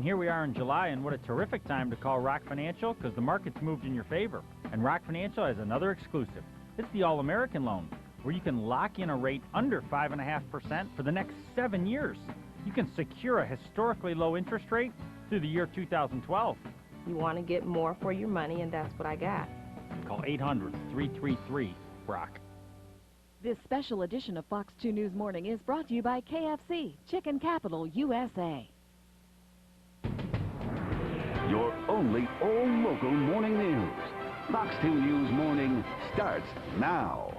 here we are in July, and what a terrific time to call Rock Financial, because the market's moved in your favor. And Rock Financial has another exclusive. It's the All-American Loan, where you can lock in a rate under 5.5% for the next 7 years. You can secure a historically low interest rate through the year 2012. You want to get more for your money, and that's what I got. Call 800-333-ROCK. This special edition of Fox 2 News Morning is brought to you by KFC, Chicken Capital USA. Your only all-local morning news. Fox 2 News Morning starts now.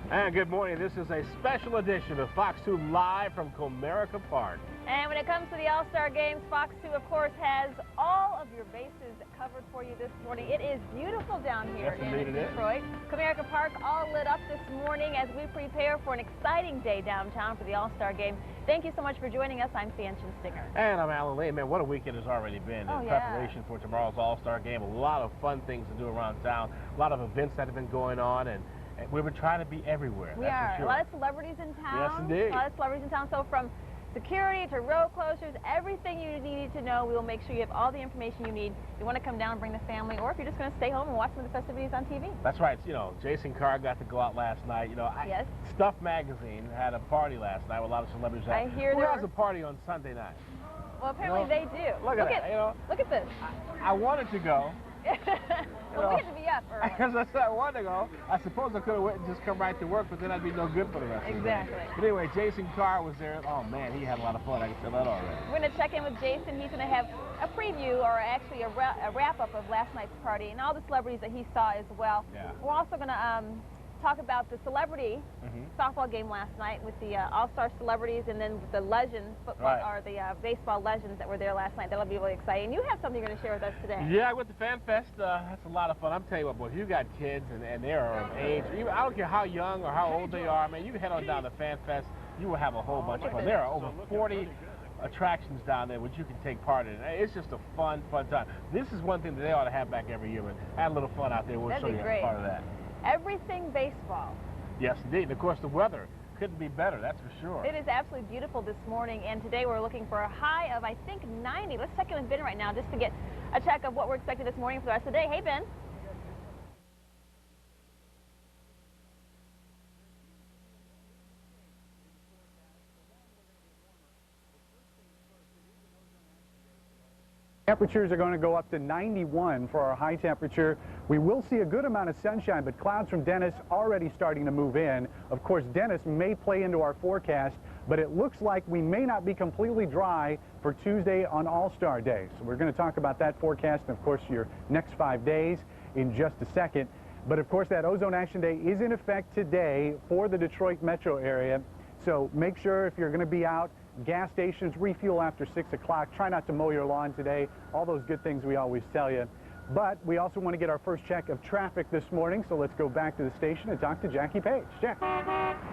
And good morning. This is a special edition of Fox 2 Live from Comerica Park. And when it comes to the All-Star Games, Fox 2, of course, has all of your bases covered for you this morning. It is beautiful down here in Detroit. Comerica Park all lit up this morning as we prepare for an exciting day downtown for the All-Star Game. Thank you so much for joining us. I'm Sanchin Stinger. And I'm Alan Lee. Man, what a weekend has already been in preparation for tomorrow's All-Star Game. A lot of fun things to do around town. A lot of events that have been going on, and we've been trying to be everywhere. We are. For sure. A lot of celebrities in town. Yes, indeed. A lot of celebrities in town. So from security to road closures, everything you needed to know, we will make sure you have all the information you need. If you want to come down and bring the family, or if you're just going to stay home and watch some of the festivities on TV. That's right. You know, Jason Carr got to go out last night. You know, yes. Stuff Magazine had a party last night with a lot of celebrities. I hear Who has a party on Sunday night? Well, apparently they do. Look at that. You know, look at this. I wanted to go. Well, we had to be up early. Because I said I wanted to go. I suppose I could have went and just come right to work, but then I'd be no good for the rest of the day. Exactly. But anyway, Jason Carr was there. Oh, man, he had a lot of fun. I can tell that already. We're going to check in with Jason. He's going to have a preview, or actually a wrap-up of last night's party and all the celebrities that he saw as well. Yeah. We're also going to talk about the celebrity softball game last night with the all-star celebrities, and then the legends, football, or the baseball legends that were there last night. That'll be really exciting. You have something you're going to share with us today. Yeah, I went to Fan Fest. That's a lot of fun. I'm telling you what, boy, if you got kids and they're of age, I don't care how young or how old they are, man, you head on down to Fan Fest, you will have a whole bunch of fun. There are over 40 attractions down there which you can take part in. It's just a fun time. This is one thing that they ought to have back every year, and have a little fun out there. We'll show you part of that. Everything baseball. Yes, indeed. And of course, the weather couldn't be better, that's for sure. It is absolutely beautiful this morning, and today we're looking for a high of, I think, 90. Let's check in with Ben right now just to get a check of what we're expecting this morning for the rest of the day. Hey, Ben. Temperatures are going to go up to 91 for our high temperature. We will see a good amount of sunshine, but clouds from Dennis already starting to move in. Of course, Dennis may play into our forecast, but it looks like we may not be completely dry for Tuesday on All-Star Day. So we're going to talk about that forecast and, of course, your next 5 days in just a second. But, of course, that Ozone Action Day is in effect today for the Detroit metro area. So make sure if you're going to be out, gas stations, refuel after 6 o'clock. Try not to mow your lawn today. All those good things we always tell you. But we also want to get our first check of traffic this morning, so let's go back to the station and talk to Jackie Page. Jack.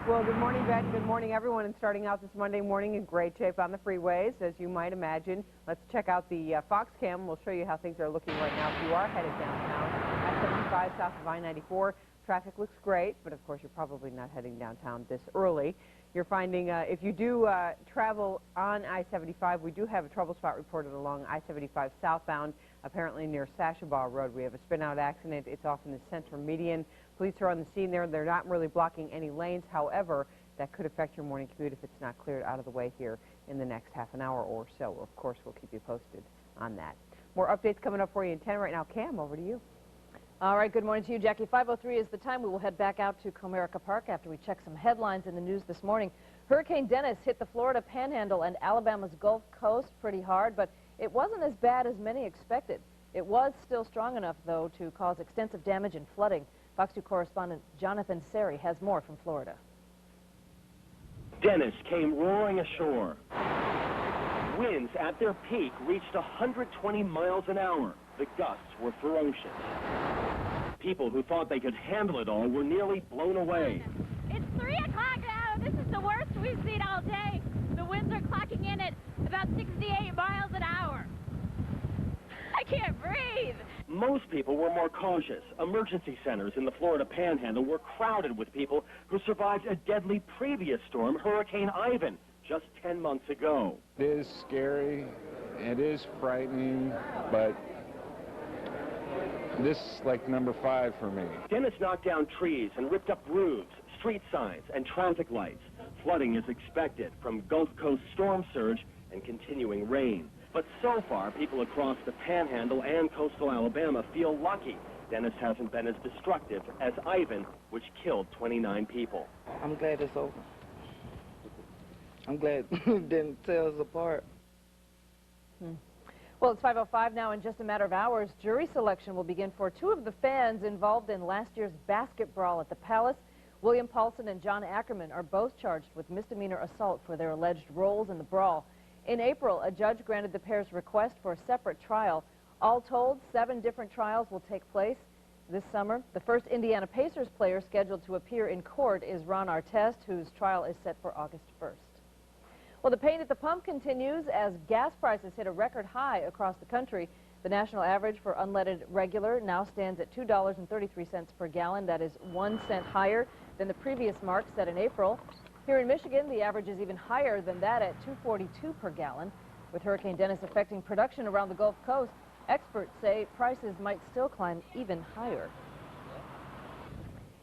Well, good morning, Beck. Good morning, everyone. And starting out this Monday morning in great shape on the freeways, as you might imagine. Let's check out the Fox Cam. We'll show you how things are looking right now if you are headed downtown. I-75 south of I-94. Traffic looks great, but of course you're probably not heading downtown this early. You're finding if you do travel on I-75, we do have a trouble spot reported along I-75 southbound, apparently near Sashabaw Road. We have a spin-out accident. It's off in the center median. Police are on the scene there. They're not really blocking any lanes. However, that could affect your morning commute if it's not cleared out of the way here in the next half an hour or so. Of course, we'll keep you posted on that. More updates coming up for you in 10 right now. Cam, over to you. All right, good morning to you, Jackie. 5:03 is the time. We will head back out to Comerica Park after we check some headlines in the news this morning. Hurricane Dennis hit the Florida Panhandle and Alabama's Gulf Coast pretty hard, but it wasn't as bad as many expected. It was still strong enough, though, to cause extensive damage and flooding. Fox 2 correspondent Jonathan Seri has more from Florida. Dennis came roaring ashore. Winds at their peak reached 120 miles an hour. The gusts were ferocious. People who thought they could handle it all were nearly blown away. It's 3 o'clock now. This is the worst we've seen all day. The winds are clocking in at about 68 miles an hour. I can't breathe. Most people were more cautious. Emergency centers in the Florida Panhandle were crowded with people who survived a deadly previous storm, Hurricane Ivan, just 10 months ago. It is scary, It is frightening, but this is like number 5 for me. Dennis knocked down trees and ripped up roofs, street signs, and traffic lights. Flooding is expected from Gulf Coast storm surge and continuing rain. But so far, people across the Panhandle and coastal Alabama feel lucky Dennis hasn't been as destructive as Ivan, which killed 29 people. I'm glad it's over. I'm glad it didn't tear us apart. Well, it's 5:05 now. In just a matter of hours, jury selection will begin for 2 of the fans involved in last year's basket brawl at the Palace. William Paulson and John Ackerman are both charged with misdemeanor assault for their alleged roles in the brawl. In April, a judge granted the pair's request for a separate trial. All told, 7 different trials will take place this summer. The first Indiana Pacers player scheduled to appear in court is Ron Artest, whose trial is set for August 1st. Well, the pain at the pump continues as gas prices hit a record high across the country. The national average for unleaded regular now stands at $2.33 per gallon. That is 1 cent higher than the previous mark set in April. Here in Michigan, the average is even higher than that at $2.42 per gallon. With Hurricane Dennis affecting production around the Gulf Coast, experts say prices might still climb even higher.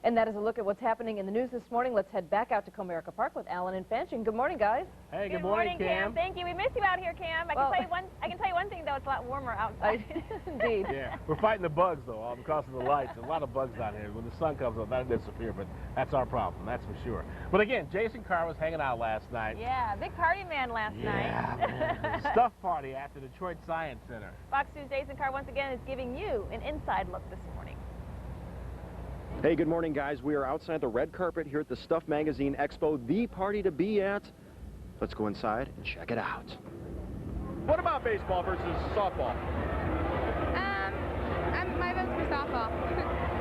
And that is a look at what's happening in the news this morning. Let's head back out to Comerica Park with Alan and Fanchon. Good morning, guys. Hey, good morning, Cam. Thank you. We miss you out here, Cam. I can tell you one thing, though. It's a lot warmer outside. Indeed. Yeah, we're fighting the bugs, though, all because of the lights. There's a lot of bugs out here. When the sun comes up, that'll disappear, but that's our problem. That's for sure. But again, Jason Carr was hanging out last night. Yeah, big party man last night. Stuff party at the Detroit Science Center. Fox News' Jason Carr once again is giving you an inside look this morning. Hey, good morning, guys. We are outside the red carpet here at the Stuff Magazine Expo, the party to be at. Let's go inside and check it out. What about baseball versus softball? My vote's for softball.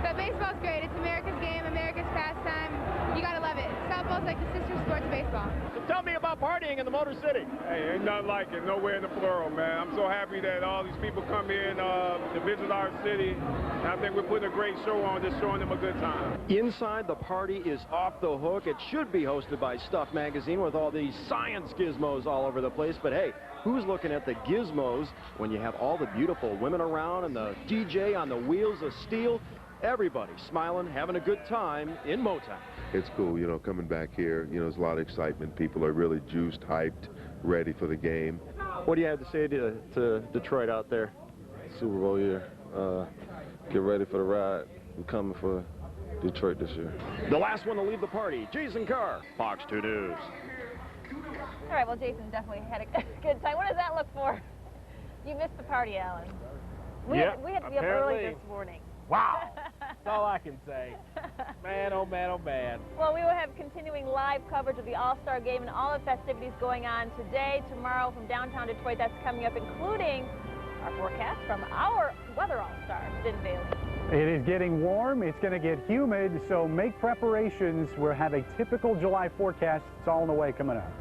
But baseball's great. It's America's game, America's pastime. You gotta love it. Softball's like the sister sport to baseball. So tell me about partying in the Motor City. Hey, ain't nothing like it. Nowhere in the plural, man. I'm so happy that all these people come in to visit our city. And I think we're putting a great show on, just showing them a good time. Inside, the party is off the hook. It should be hosted by Stuff Magazine with all these science gizmos all over the place. But hey, who's looking at the gizmos when you have all the beautiful women around and the DJ on the wheels of steel? Everybody smiling, having a good time in Motown. It's cool, you know, coming back here. You know, there's a lot of excitement. People are really juiced, hyped, ready for the game. What do you have to say to Detroit out there? Super Bowl year. Get ready for the ride. We're coming for Detroit this year. The last one to leave the party, Jason Carr, Fox 2 News. All right, well, Jason definitely had a good time. What does that look for? You missed the party, Alan. We had to be up early this morning. Wow. That's all I can say. Man, oh man, oh man. Well, we will have continuing live coverage of the All-Star Game and all the festivities going on today, tomorrow from downtown Detroit. That's coming up, including our forecast from our weather all-star, Vin Bailey. It is getting warm. It's going to get humid, so make preparations. We'll have a typical July forecast. It's all in the way coming up.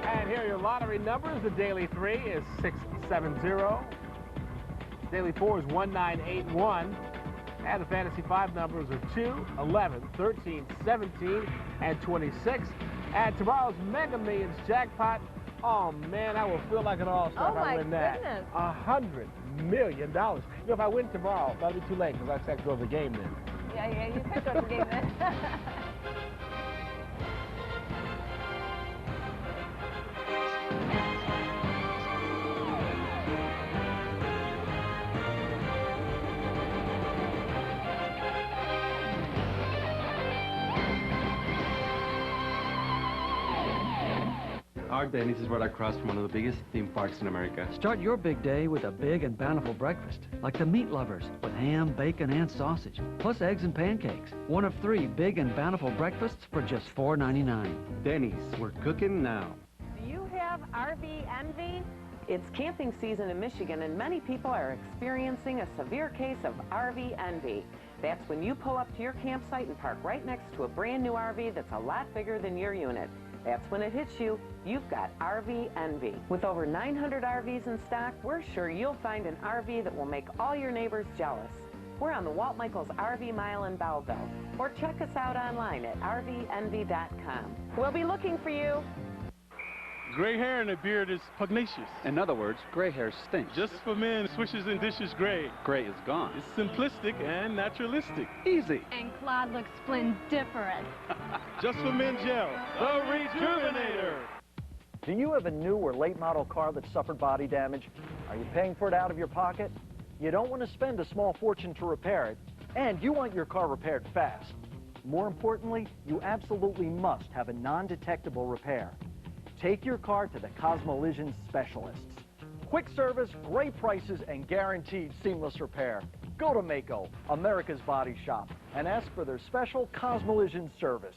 And here are your lottery numbers. The Daily 3 is 670. Daily 4 is 1981. And the Fantasy 5 numbers are 2, 11, 13, 17, and 26. And tomorrow's Mega Millions jackpot, oh man, I will feel like an all-star if I win that. $100 million. You know, if I win tomorrow, that'll be too late because I have to go to the game then. Yeah, you could go to the game then. Our Denny's is right across from one of the biggest theme parks in America. Start your big day with a big and bountiful breakfast, like the Meat Lovers, with ham, bacon, and sausage, plus eggs and pancakes. One of 3 big and bountiful breakfasts for just $4.99. Denny's, we're cooking now. Do you have RV envy? It's camping season in Michigan, and many people are experiencing a severe case of RV envy. That's when you pull up to your campsite and park right next to a brand new RV that's a lot bigger than your unit. That's when it hits you. You've got RV envy. With over 900 RVs in stock, we're sure you'll find an RV that will make all your neighbors jealous. We're on the Walt Michaels RV Mile in Belleville, or check us out online at rvenvy.com. We'll be looking for you. gray hair and a beard is pugnacious. In other words, gray hair stinks. Just for men, swishes and dishes gray. Gray is gone. It's simplistic and naturalistic. Easy. And Claude looks splendiferous. Just for men gel, the Rejuvenator. Do you have a new or late model car that suffered body damage? Are you paying for it out of your pocket? You don't want to spend a small fortune to repair it, and you want your car repaired fast. More importantly, you absolutely must have a non-detectable repair. Take your car to the Cosmolision specialists. Quick service, great prices, and guaranteed seamless repair. Go to Mako, America's Body Shop, and ask for their special Cosmolision service.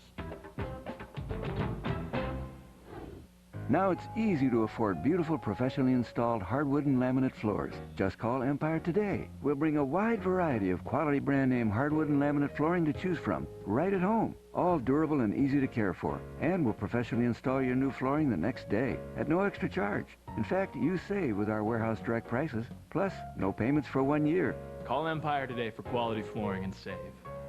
Now it's easy to afford beautiful, professionally installed hardwood and laminate floors. Just call Empire today. We'll bring a wide variety of quality brand name hardwood and laminate flooring to choose from, right at home. All durable and easy to care for. And we'll professionally install your new flooring the next day at no extra charge. In fact, you save with our warehouse direct prices. Plus, no payments for 1 year. Call Empire today for quality flooring and save.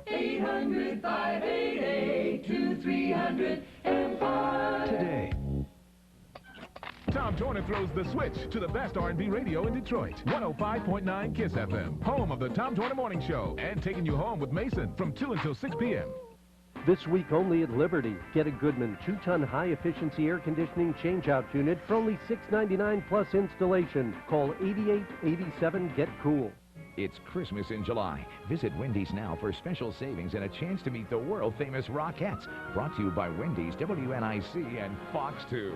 800-588-2300 Empire. Today. Tom Joyner throws the switch to the best R&B radio in Detroit. 105.9 KISS FM, home of the Tom Joyner Morning Show, and taking you home with Mason from 2 until 6 p.m. This week only at Liberty. Get a Goodman 2-ton high-efficiency air conditioning change-out unit for only $6.99 plus installation. Call 8887-GET-COOL. It's Christmas in July. Visit Wendy's now for special savings and a chance to meet the world-famous Rockettes. Brought to you by Wendy's, WNIC, and Fox 2.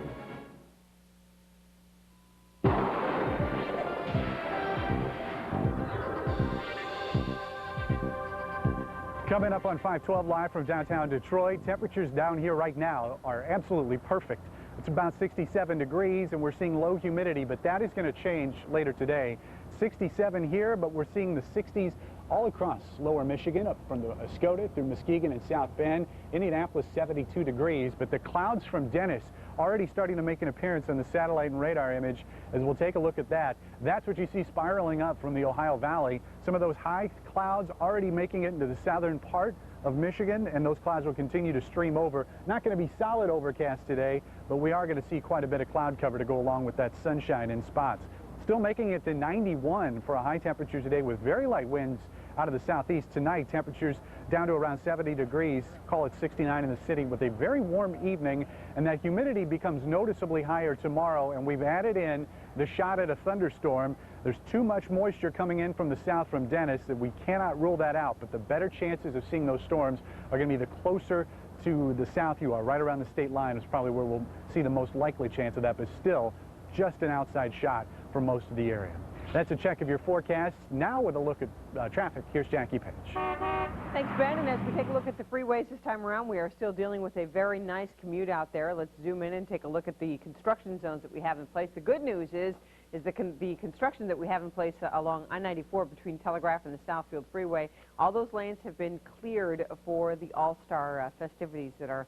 Coming up on 512 live from downtown Detroit, temperatures down here right now are absolutely perfect. It's about 67 degrees and we're seeing low humidity, but that is going to change later today. 67 here, but we're seeing the 60s all across lower Michigan, up from the Escota through Muskegon and South Bend. Indianapolis 72 degrees, but the clouds from Dennis already starting to make an appearance on the satellite and radar image as we'll take a look at that. That's what you see spiraling up from the Ohio Valley. Some of those high clouds already making it into the southern part of Michigan, and those clouds will continue to stream over. Not going to be solid overcast today, but we are going to see quite a bit of cloud cover to go along with that sunshine in spots. Still making it to 91 for a high temperature today with very light winds out of the southeast. Tonight, temperatures down to around 70 degrees, call it 69 in the city with a very warm evening, and that humidity becomes noticeably higher tomorrow, and we've added in the shot at a thunderstorm. There's too much moisture coming in from the south from Dennis that we cannot rule that out, but the better chances of seeing those storms are going to be the closer to the south you are. Right around the state line is probably where we'll see the most likely chance of that, but still just an outside shot for most of the area. That's a check of your forecast. Now with a look at traffic, here's Jackie Page. Thanks, Ben. And as we take a look at the freeways this time around, we are still dealing with a very nice commute out there. Let's zoom in and take a look at the construction zones that we have in place. The good news is the construction that we have in place along I-94 between Telegraph and the Southfield Freeway. All those lanes have been cleared for the All-Star festivities that are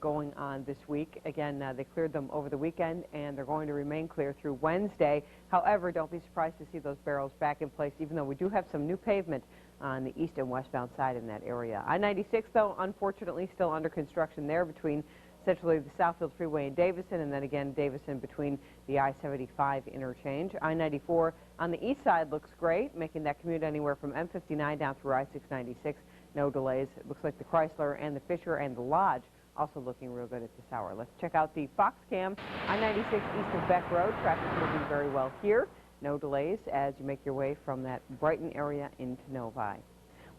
going on this week. Again, they cleared them over the weekend, and they're going to remain clear through Wednesday. However, don't be surprised to see those barrels back in place, even though we do have some new pavement on the east and westbound side in that area. I-96, though, unfortunately, still under construction there between essentially the Southfield Freeway and Davison, and then again Davison between the I-75 interchange. I-94 on the east side looks great, making that commute anywhere from M59 down through I-696. No delays. It looks like the Chrysler and the Fisher and the Lodge also looking real good at this hour. Let's check out the Fox Cam. I-96 east of Beck Road. Traffic moving very well here. No delays as you make your way from that Brighton area into Novi.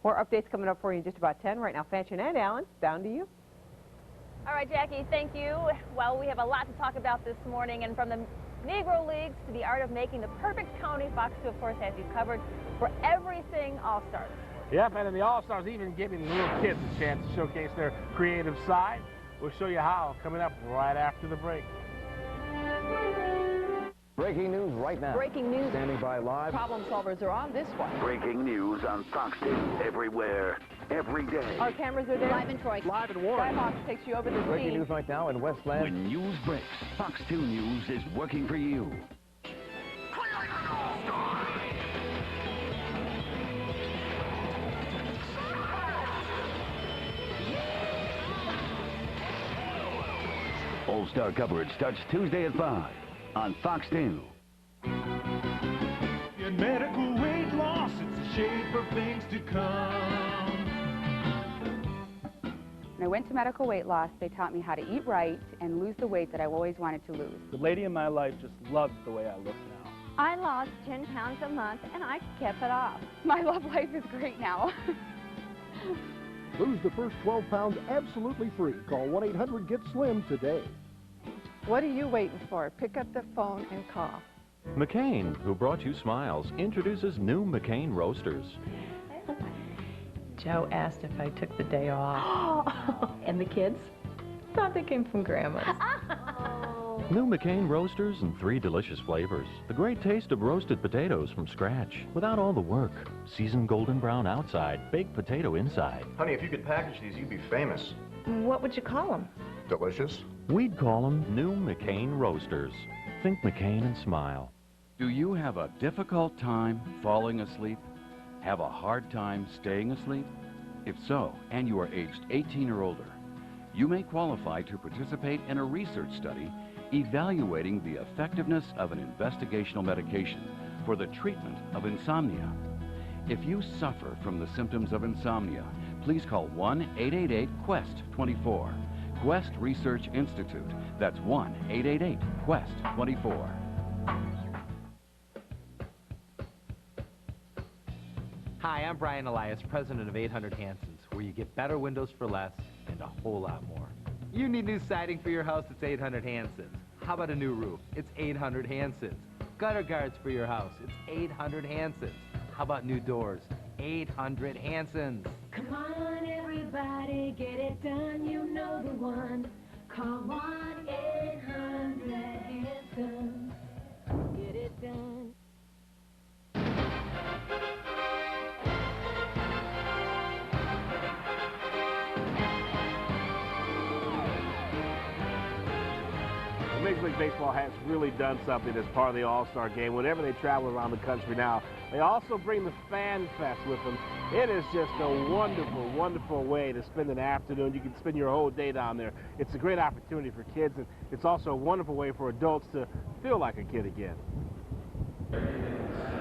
More updates coming up for you in just about 10. Right now, Fanchon and Allen, down to you. All right, Jackie, thank you. Well, we have a lot to talk about this morning, and from the Negro Leagues to the art of making the perfect county, Fox 2, of course, has you covered for everything All-Stars. Yep, and the All-Stars even giving the little kids a chance to showcase their creative side. We'll show you how coming up right after the break. Breaking news right now. Breaking news. Standing by live. Problem solvers are on this one. Breaking news on Fox 2 everywhere, every day. Our cameras are there. Live in Troy. Live in Warren. Skyhawk takes you over the Breaking scene. news right now in Westland. When news breaks, Fox 2 News is working for you. All-Star coverage starts Tuesday at 5 on Fox 2. In medical weight loss, it's a shade for things to come. When I went to medical weight loss, they taught me how to eat right and lose the weight that I always wanted to lose. The lady in my life just loves the way I look now. I lost 10 pounds a month and I kept it off. My love life is great now. Lose the first 12 pounds absolutely free. Call 1-800-GET-SLIM today. What are you waiting for? Pick up the phone and call. McCain, who brought you smiles, introduces new McCain Roasters. Joe asked if I took the day off. And the kids thought they came from Grandma's. New McCain Roasters in 3 delicious flavors. The great taste of roasted potatoes from scratch, without all the work. Seasoned golden brown outside, baked potato inside. Honey, if you could package these, you'd be famous. What would you call them? Delicious. We'd call them new McCain Roasters. Think McCain and smile. Do you have a difficult time falling asleep? Have a hard time staying asleep? If so, and you are aged 18 or older, you may qualify to participate in a research study evaluating the effectiveness of an investigational medication for the treatment of insomnia. If you suffer from the symptoms of insomnia, please call 1-888-QUEST-24. Quest Research Institute. That's 1-888-QUEST-24. Hi, I'm Brian Elias, president of 800 Hansons, where you get better windows for less and a whole lot more. You need new siding for your house, it's 800 Hansons. How about a new roof? It's 800 Hansons. Gutter guards for your house, it's 800 Hansons. How about new doors? 800 Hansons. Come on, everybody, get it done. You know the one. Call 1-800-HANSONS. Get it done. Major League Baseball has really done something as part of the All-Star game. Whenever they travel around the country now, they also bring the Fan Fest with them. It is just a wonderful, wonderful way to spend an afternoon. You can spend your whole day down there. It's a great opportunity for kids, and it's also a wonderful way for adults to feel like a kid again.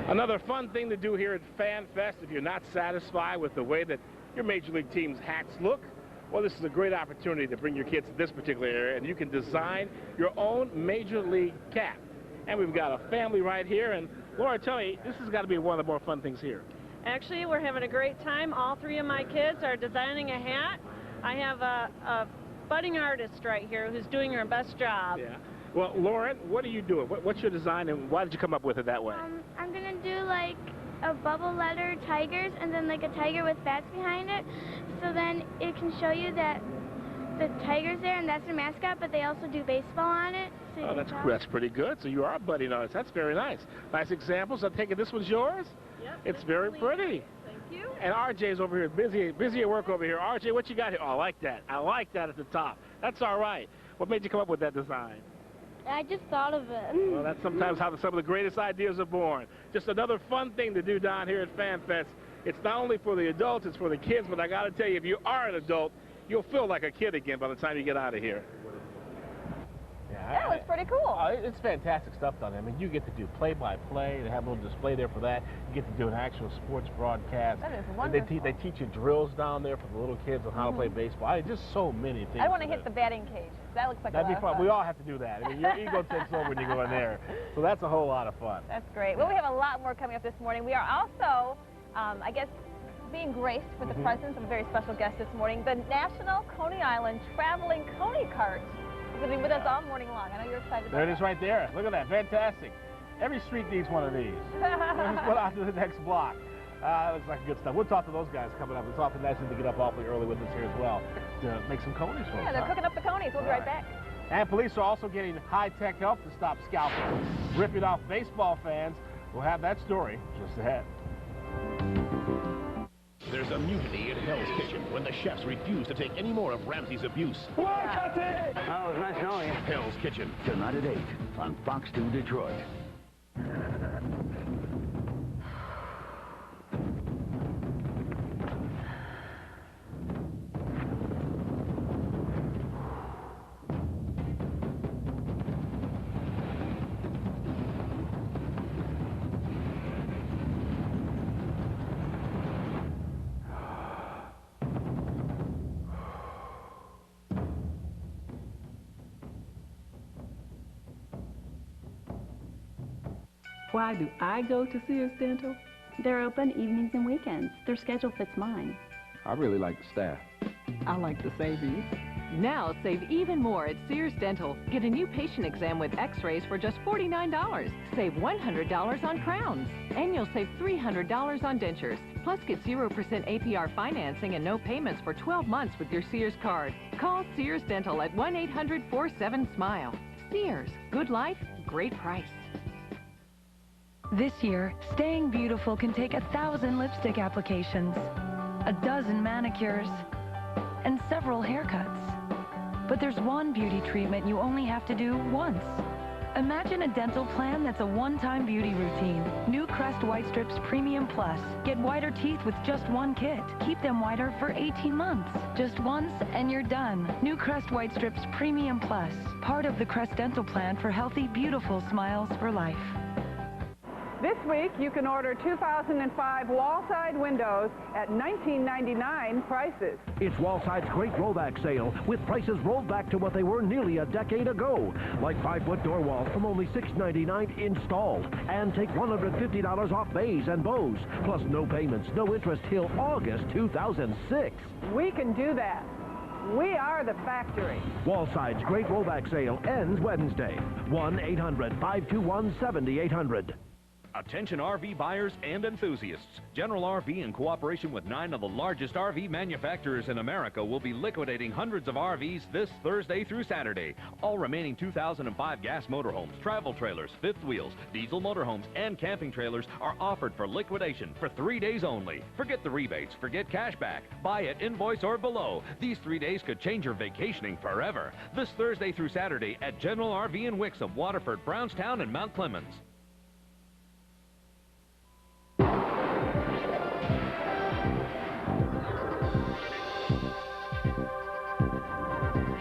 Another fun thing to do here at Fan Fest, if you're not satisfied with the way that your Major League team's hats look, well, this is a great opportunity to bring your kids to this particular area, and you can design your own Major League cap. And we've got a family right here, and Laura, tell me, this has got to be one of the more fun things here. Actually, we're having a great time. All 3 of my kids are designing a hat. I have a budding artist right here who's doing her best job. Yeah. Well, Lauren, what are you doing? What's your design, and why did you come up with it that way? I'm going to do like a bubble letter tigers and then like a tiger with bats behind it. So then it can show you that the tiger's there and that's their mascot, but they also do baseball on it. So oh, that's pretty good. So you are a budding artist. That's very nice. Nice examples. I take it this one's yours? Yep. It's very pretty. Thank you. And RJ's over here, busy at work over here. RJ, what you got here? Oh, I like that. I like that at the top. That's all right. What made you come up with that design? I just thought of it. Well, that's sometimes how some of the greatest ideas are born. Just another fun thing to do down here at Fan Fest. It's not only for the adults, it's for the kids, but I got to tell you, if you are an adult, you'll feel like a kid again by the time you get out of here. Yeah, it looks pretty cool. It's fantastic stuff down there. I mean, you get to do play-by-play. They have a little display there for that. You get to do an actual sports broadcast. That is wonderful. They teach you drills down there for the little kids on how to play baseball. Just so many things. I want to hit the batting cage. That looks like That'd a lot be fun. of fun. We all have to do that. I mean, your ego takes over when you go in there. So that's a whole lot of fun. That's great. Well, we have a lot more coming up this morning. We are also, I guess, being graced with the presence of a very special guest this morning. The National Coney Island Traveling Coney Cart is going to be with us all morning long. I know you're excited about There it is right there. Look at that. Fantastic. Every street needs one of these. Let's go out to the next block. Looks like good stuff. We'll talk to those guys coming up. It's often nice to get up awfully early with us here as well to make some conies for us. Yeah, they're cooking up the conies. We'll be right back. And police are also getting high-tech help to stop scalping, ripping off baseball fans. We'll have that story just ahead. There's a mutiny in Hell's Kitchen when the chefs refuse to take any more of Ramsay's abuse. Oh, it was nice knowing you. Hell's Kitchen. Tonight at 8 on Fox 2 Detroit. Why do I go to Sears Dental? They're open evenings and weekends. Their schedule fits mine. I really like the staff. I like the savings. Now save even more at Sears Dental. Get a new patient exam with x-rays for just $49. Save $100 on crowns. And you'll save $300 on dentures. Plus get 0% APR financing and no payments for 12 months with your Sears card. Call Sears Dental at 1-800-47-SMILE. Sears. Good life, great price. This year, staying beautiful can take 1,000 lipstick applications, a dozen manicures, and several haircuts. But there's one beauty treatment you only have to do once. Imagine a dental plan that's a one-time beauty routine. New Crest White Strips Premium Plus. Get whiter teeth with just one kit. Keep them whiter for 18 months. Just once and you're done. New Crest White Strips Premium Plus. Part of the Crest Dental Plan for healthy, beautiful smiles for life. This week, you can order 2005 wall-side windows at $19.99 prices. It's Wallside's great rollback sale, with prices rolled back to what they were nearly a decade ago. Like 5-foot door walls from only $6.99 installed. And take $150 off bays and bows. Plus no payments, no interest till August 2006. We can do that. We are the factory. Wallside's great rollback sale ends Wednesday. 1-800-521-7800. Attention RV buyers and enthusiasts. General RV, in cooperation with 9 of the largest RV manufacturers in America, will be liquidating hundreds of RVs this Thursday through Saturday. All remaining 2005 gas motorhomes, travel trailers, fifth wheels, diesel motorhomes, and camping trailers are offered for liquidation for 3 days only. Forget the rebates, forget cash back. Buy at invoice or below. These 3 days could change your vacationing forever. This Thursday through Saturday at General RV in Wixom, Waterford, Brownstown, and Mount Clemens.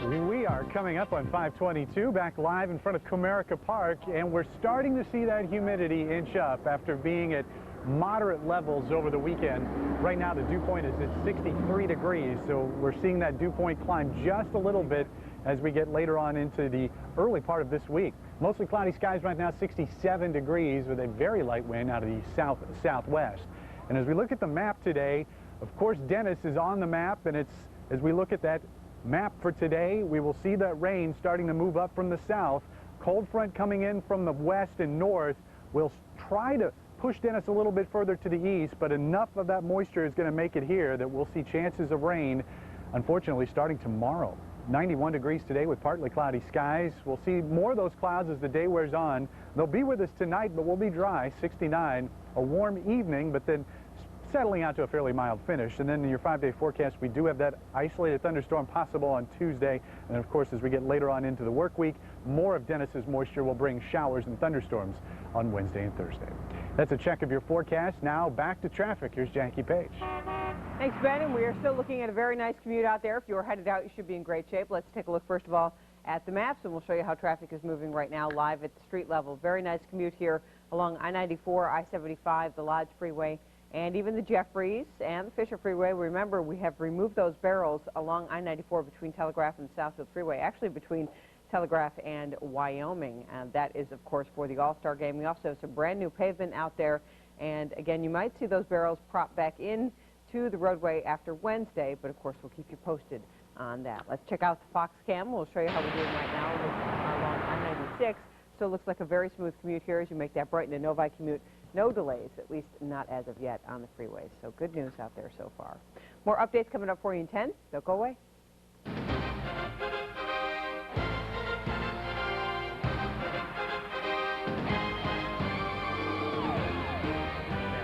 We are coming up on 522, back live in front of Comerica Park, and we're starting to see that humidity inch up after being at moderate levels over the weekend. Right now the dew point is at 63 degrees, so we're seeing that dew point climb just a little bit as we get later on into the early part of this week. Mostly cloudy skies right now, 67 degrees with a very light wind out of the southwest. And as we look at the map today, of course Dennis is on the map, and as we look at that map for today, we will see that rain starting to move up from the south. Cold front coming in from the west and north will try to push Dennis a little bit further to the east, but enough of that moisture is going to make it here that we'll see chances of rain, unfortunately, starting tomorrow. 91 degrees today with partly cloudy skies. We'll see more of those clouds as the day wears on. They'll be with us tonight, but we'll be dry, 69. A warm evening, but then settling out to a fairly mild finish. And then in your 5-day forecast, we do have that isolated thunderstorm possible on Tuesday. And of course, as we get later on into the work week, more of Dennis's moisture will bring showers and thunderstorms on Wednesday and Thursday. That's a check of your forecast. Now back to traffic. Here's Jackie Page. Thanks, Ben. And we are still looking at a very nice commute out there. If you are headed out, you should be in great shape. Let's take a look first of all at the maps, and we'll show you how traffic is moving right now live at the street level. Very nice commute here along I-94, I-75, the Lodge Freeway, and even the Jeffries and the Fisher Freeway. Remember, we have removed those barrels along I-94 between Telegraph and Southfield Freeway, actually between Telegraph and Wyoming. And that is, of course, for the All-Star game. We also have some brand new pavement out there. And again, you might see those barrels propped back in to the roadway after Wednesday, but of course, we'll keep you posted on that. Let's check out the Fox Cam. We'll show you how we're doing right now along I-96. Still looks like a very smooth commute here as you make that Brighton to Novi commute. No delays, at least not as of yet on the freeways. So good news out there so far. More updates coming up for you in 10. Don't go away.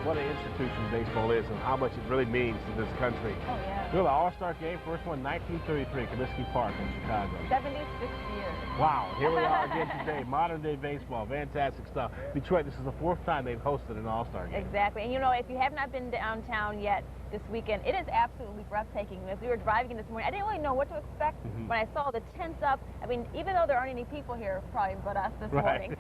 What an institution baseball is and how much it really means to this country. Oh, yeah. We're the All-Star game, first one, 1933, Comiskey Park in Chicago. 76 years. Wow, here we are again today, modern-day baseball, fantastic stuff. Detroit, this is the 4th time they've hosted an All-Star game. Exactly, and you know, if you have not been downtown yet this weekend, it is absolutely breathtaking. As we were driving in this morning, I didn't really know what to expect when I saw the tents up. I mean, even though there aren't any people here, probably but us this morning,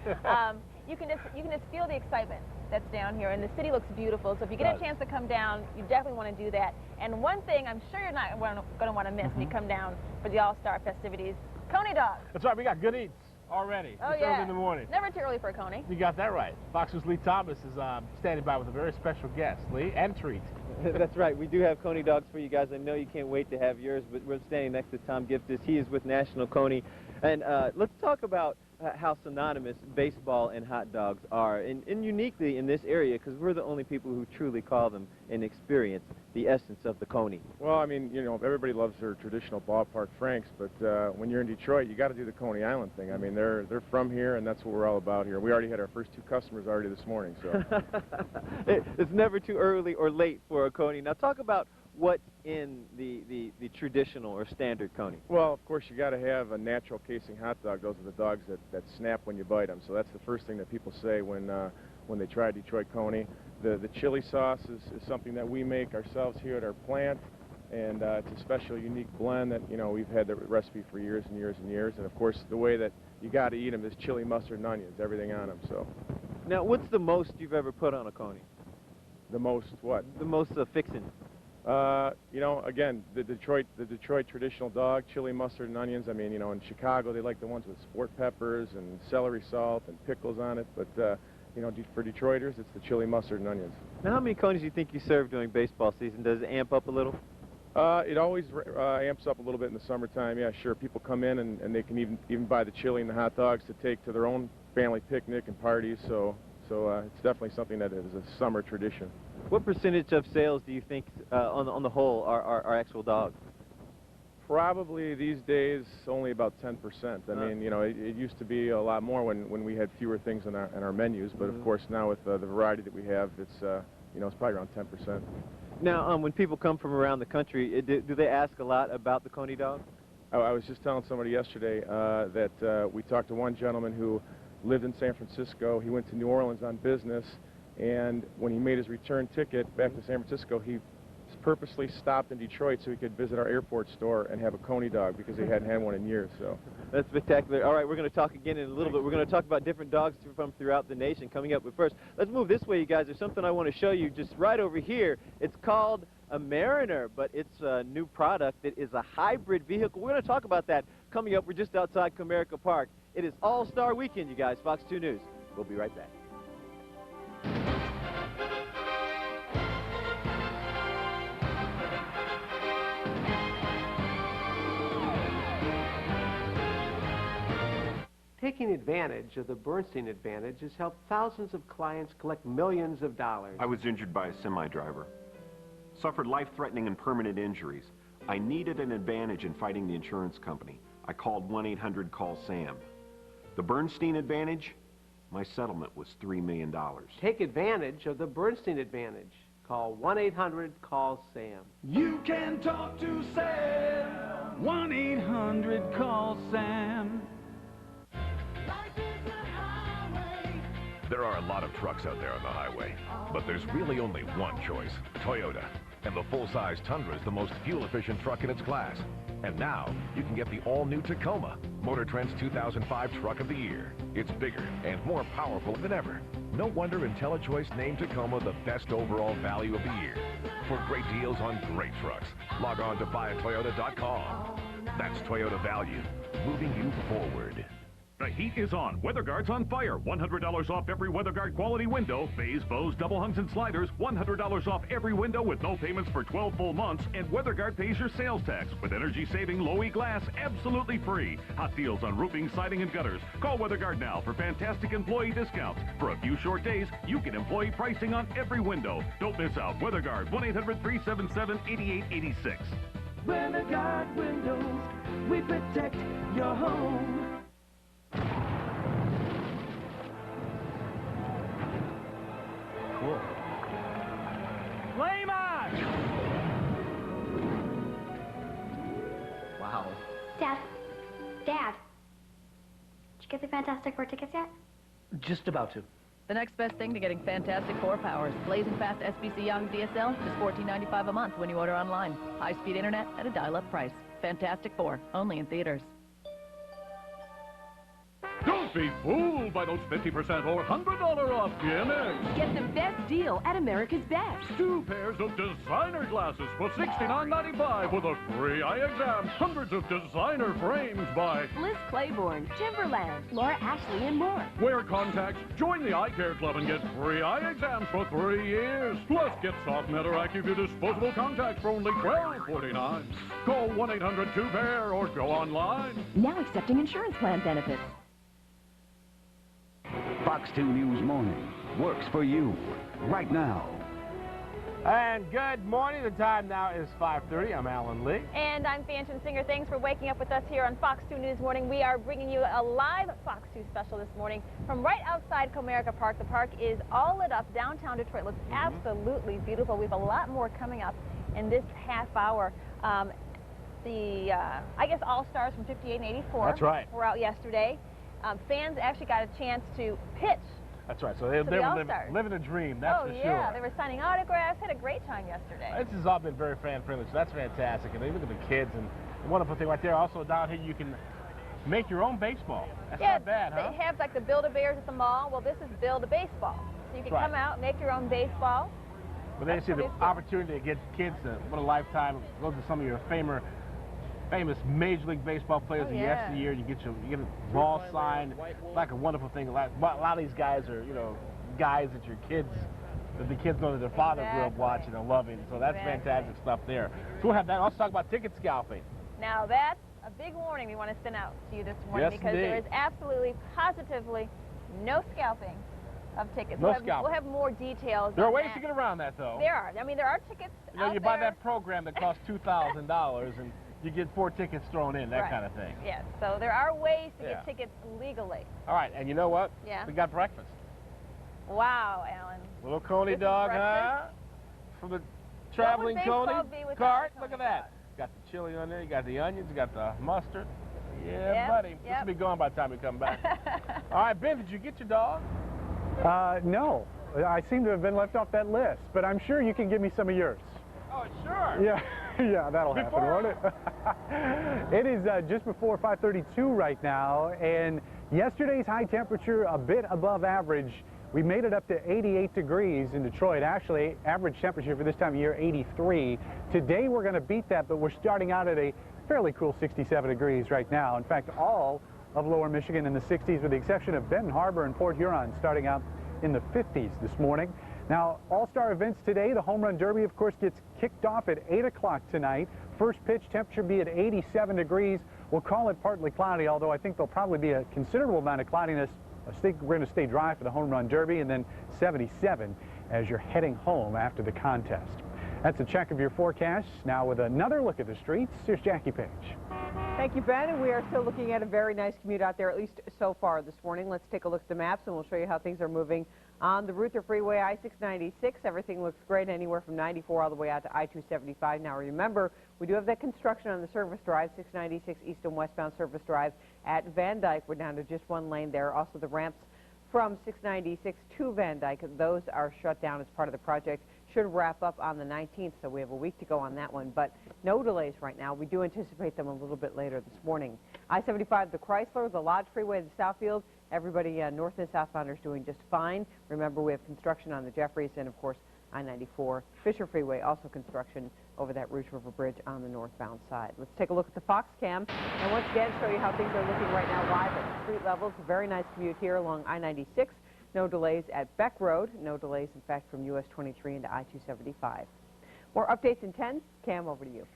you can just feel the excitement that's down here, and the city looks beautiful. So if you get a chance to come down, you definitely want to do that. And one thing I'm sure you're not going to want to miss when you come down for the All-Star festivities, Coney dogs. That's right, we got good eats Already. Oh, It's yeah. early in the morning. Never too early for a Coney. You got that right. Fox News' Lee Thomas is standing by with a very special guest, Lee, and treat. That's right. We do have Coney dogs for you guys. I know you can't wait to have yours, but we're standing next to Tom Giftis. He is with National Coney. And let's talk about how synonymous baseball and hot dogs are, and uniquely in this area, because we're the only people who truly call them and experience the essence of the Coney. Well, I mean, you know, everybody loves their traditional ballpark Franks, but when you're in Detroit, you got to do the Coney Island thing. I mean, they're from here, and that's what we're all about here. We already had our first 2 customers already this morning, so. It's never too early or late for a Coney. Now, talk about what's in the traditional or standard Coney. Well, of course, you got to have a natural casing hot dog. Those are the dogs that snap when you bite them. So that's the first thing that people say when they try a Detroit Coney. The chili sauce is something that we make ourselves here at our plant, and it's a special, unique blend that, you know, we've had the recipe for years and years and years. And of course, the way that you got to eat them is chili, mustard, and onions, everything on them. So. Now, what's the most you've ever put on a Coney? The most what? The most fixing. You know, again, the Detroit traditional dog, chili, mustard, and onions. I mean, you know, in Chicago, they like the ones with sport peppers and celery salt and pickles on it. But, you know, for Detroiters, it's the chili, mustard, and onions. Now, how many Coneys do you think you serve during baseball season? Does it amp up a little? It always amps up a little bit in the summertime. Yeah, sure. People come in and they can even buy the chili and the hot dogs to take to their own family picnic and parties. So it's definitely something that is a summer tradition. What percentage of sales do you think, on the whole, are actual dogs? Probably these days only about 10%. I mean, you know, it used to be a lot more when we had fewer things in our menus. But of course, now with the variety that we have, it's you know, it's probably around 10%. Now, when people come from around the country, do they ask a lot about the Coney dog? I was just telling somebody yesterday that we talked to one gentleman who lived in San Francisco. He went to New Orleans on business, and when he made his return ticket back to San Francisco, he purposely stopped in Detroit so he could visit our airport store and have a Coney dog because he hadn't had one in years. So that's spectacular. All right, we're going to talk again in a little bit. We're going to talk about different dogs from throughout the nation coming up. But first, let's move this way, you guys. There's something I want to show you just right over here. It's called a Mariner, but it's a new product that is a hybrid vehicle. We're going to talk about that coming up. We're just outside Comerica Park. It is All-Star Weekend, you guys. Fox 2 News. We'll be right back. Taking advantage of the Bernstein advantage has helped thousands of clients collect millions of dollars. I was injured by a semi-driver. Suffered life-threatening and permanent injuries. I needed an advantage in fighting the insurance company. I called 1-800-CALL-SAM. The Bernstein advantage? My settlement was $3 million. Take advantage of the Bernstein advantage. Call 1-800-CALL-SAM. You can talk to Sam. 1-800-CALL-SAM. There are a lot of trucks out there on the highway, but there's really only one choice, Toyota. And the full-size Tundra is the most fuel-efficient truck in its class. And now, you can get the all-new Tacoma, Motor Trend's 2005 Truck of the Year. It's bigger and more powerful than ever. No wonder IntelliChoice named Tacoma the best overall value of the year. For great deals on great trucks, log on to buyatoyota.com. That's Toyota value, moving you forward. The heat is on. WeatherGuard's on fire. $100 off every WeatherGuard quality window. Bays, bows, double hungs, and sliders. $100 off every window with no payments for 12 full months. And WeatherGuard pays your sales tax with energy-saving low-E glass absolutely free. Hot deals on roofing, siding, and gutters. Call WeatherGuard now for fantastic employee discounts. For a few short days, you get employee pricing on every window. Don't miss out. WeatherGuard, 1-800-377-8886. WeatherGuard Windows, we protect your home. Cool. Flame on! Wow. Dad. Dad. Did you get the Fantastic Four tickets yet? Just about to. The next best thing to getting Fantastic Four powers. Blazing fast SBC Yahoo DSL, just $14.95 a month when you order online. High-speed internet at a dial-up price. Fantastic Four, only in theaters. Don't Don't be fooled by those 50% or $100 off gimmicks. Get the best deal at America's Best. 2 pairs of designer glasses for $69.95 with a free eye exam. Hundreds of designer frames by Bliss Claiborne, Timberland, Laura Ashley, and more. Wear contacts, join the Eye Care Club and get free eye exams for 3 years. Plus, get Soft Matter AccuView disposable contacts for only $12.49. Call 1-800-2PAIR or go online. Now accepting insurance plan benefits. Fox 2 News Morning works for you right now. And good morning. The time now is 5:30. I'm Alan Lee. And I'm Fanchon Singer. Thanks for waking up with us here on Fox 2 News Morning. We are bringing you a live Fox 2 special this morning from right outside Comerica Park. The park is all lit up. Downtown Detroit looks absolutely beautiful. We have a lot more coming up in this half hour. I guess All-Stars from 58 and 84. That's right. Were out yesterday. Fans actually got a chance to pitch. That's right. So they were living a dream, that's for sure. Oh, yeah. They were signing autographs. Had a great time yesterday. This has all been very fan-friendly, so that's fantastic. And they look at the kids, and the wonderful thing right there, also down here, you can make your own baseball. That's not bad, huh? They have like the Build-A-Bears at the mall. Well, this is Build-A-Baseball. So you can come out, make your own baseball. But then you see the opportunity to get kids to, what a lifetime, go to some of your famous Major League Baseball players of yesteryear. You get a ball signed. Like a wonderful thing. A lot of these guys are, guys that the kids know that their father grew up watching and loving. So that's fantastic stuff there. So we'll have that. Let's talk about ticket scalping. Now that's a big warning we want to send out to you this morning because there is absolutely, positively no scalping of tickets. We'll have more details. There are ways to get around that, though. There are. I mean, there are tickets out you buy that program that costs $2,000 and you get 4 tickets thrown in, that kind of thing. Yes, so there are ways to get tickets legally. All right, and you know what? Yeah. We got breakfast. Wow, Alan. Little Coney dog, huh? From the traveling Coney cart. Look at that. Got the chili on there, you got the onions, you got the mustard. Yeah, buddy. This will be gone by the time we come back. All right, Ben, did you get your dog? No. I seem to have been left off that list, but I'm sure you can give me some of yours. Oh, sure. Yeah. Yeah, that'll happen, won't it? It is just before 5:32 right now, and yesterday's high temperature a bit above average. We made it up to 88 degrees in Detroit. Actually, average temperature for this time of year, 83. Today we're going to beat that, but we're starting out at a fairly cool 67 degrees right now. In fact, all of lower Michigan in the 60s, with the exception of Benton Harbor and Port Huron, starting out in the 50s this morning. Now, all-star events today. The Home Run Derby, of course, gets kicked off at 8 o'clock tonight. First pitch temperature be at 87 degrees. We'll call it partly cloudy, although I think there'll probably be a considerable amount of cloudiness. We're going to stay dry for the Home Run Derby, and then 77 as you're heading home after the contest. That's a check of your forecasts. Now with another look at the streets, here's Jackie Page. Thank you, Ben. And we are still looking at a very nice commute out there, at least so far this morning. Let's take a look at the maps, and we'll show you how things are moving on the Ruther Freeway, I-696. Everything looks great anywhere from 94 all the way out to I-275. Now remember, we do have that construction on the service drive, 696 east and westbound service drive at Van Dyke. We're down to just 1 lane there. Also the ramps from 696 to Van Dyke, those are shut down as part of the project. Should wrap up on the 19th, so we have a week to go on that one, but no delays right now. We do anticipate them a little bit later this morning. I-75, the Chrysler, the Lodge Freeway, the Southfield, everybody north and southbounders doing just fine. Remember, we have construction on the Jeffries and, of course, I-94 Fisher Freeway, also construction over that Rouge River Bridge on the northbound side. Let's take a look at the Fox Cam and once again show you how things are looking right now live at street levels. A very nice commute here along I-96. No delays at Beck Road. No delays, in fact, from US 23 into I-275. More updates in 10. Cam, over to you.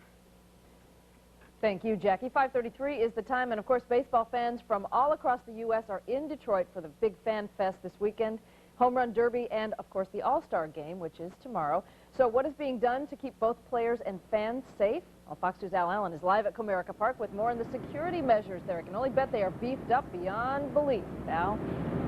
Thank you, Jackie. 5:33 is the time, and of course, baseball fans from all across the U.S. are in Detroit for the big fan fest this weekend. Home Run Derby and, of course, the All-Star Game, which is tomorrow. So what is being done to keep both players and fans safe? Well, Fox 2's Al Allen is live at Comerica Park with more on the security measures there. I can only bet they are beefed up beyond belief. Al?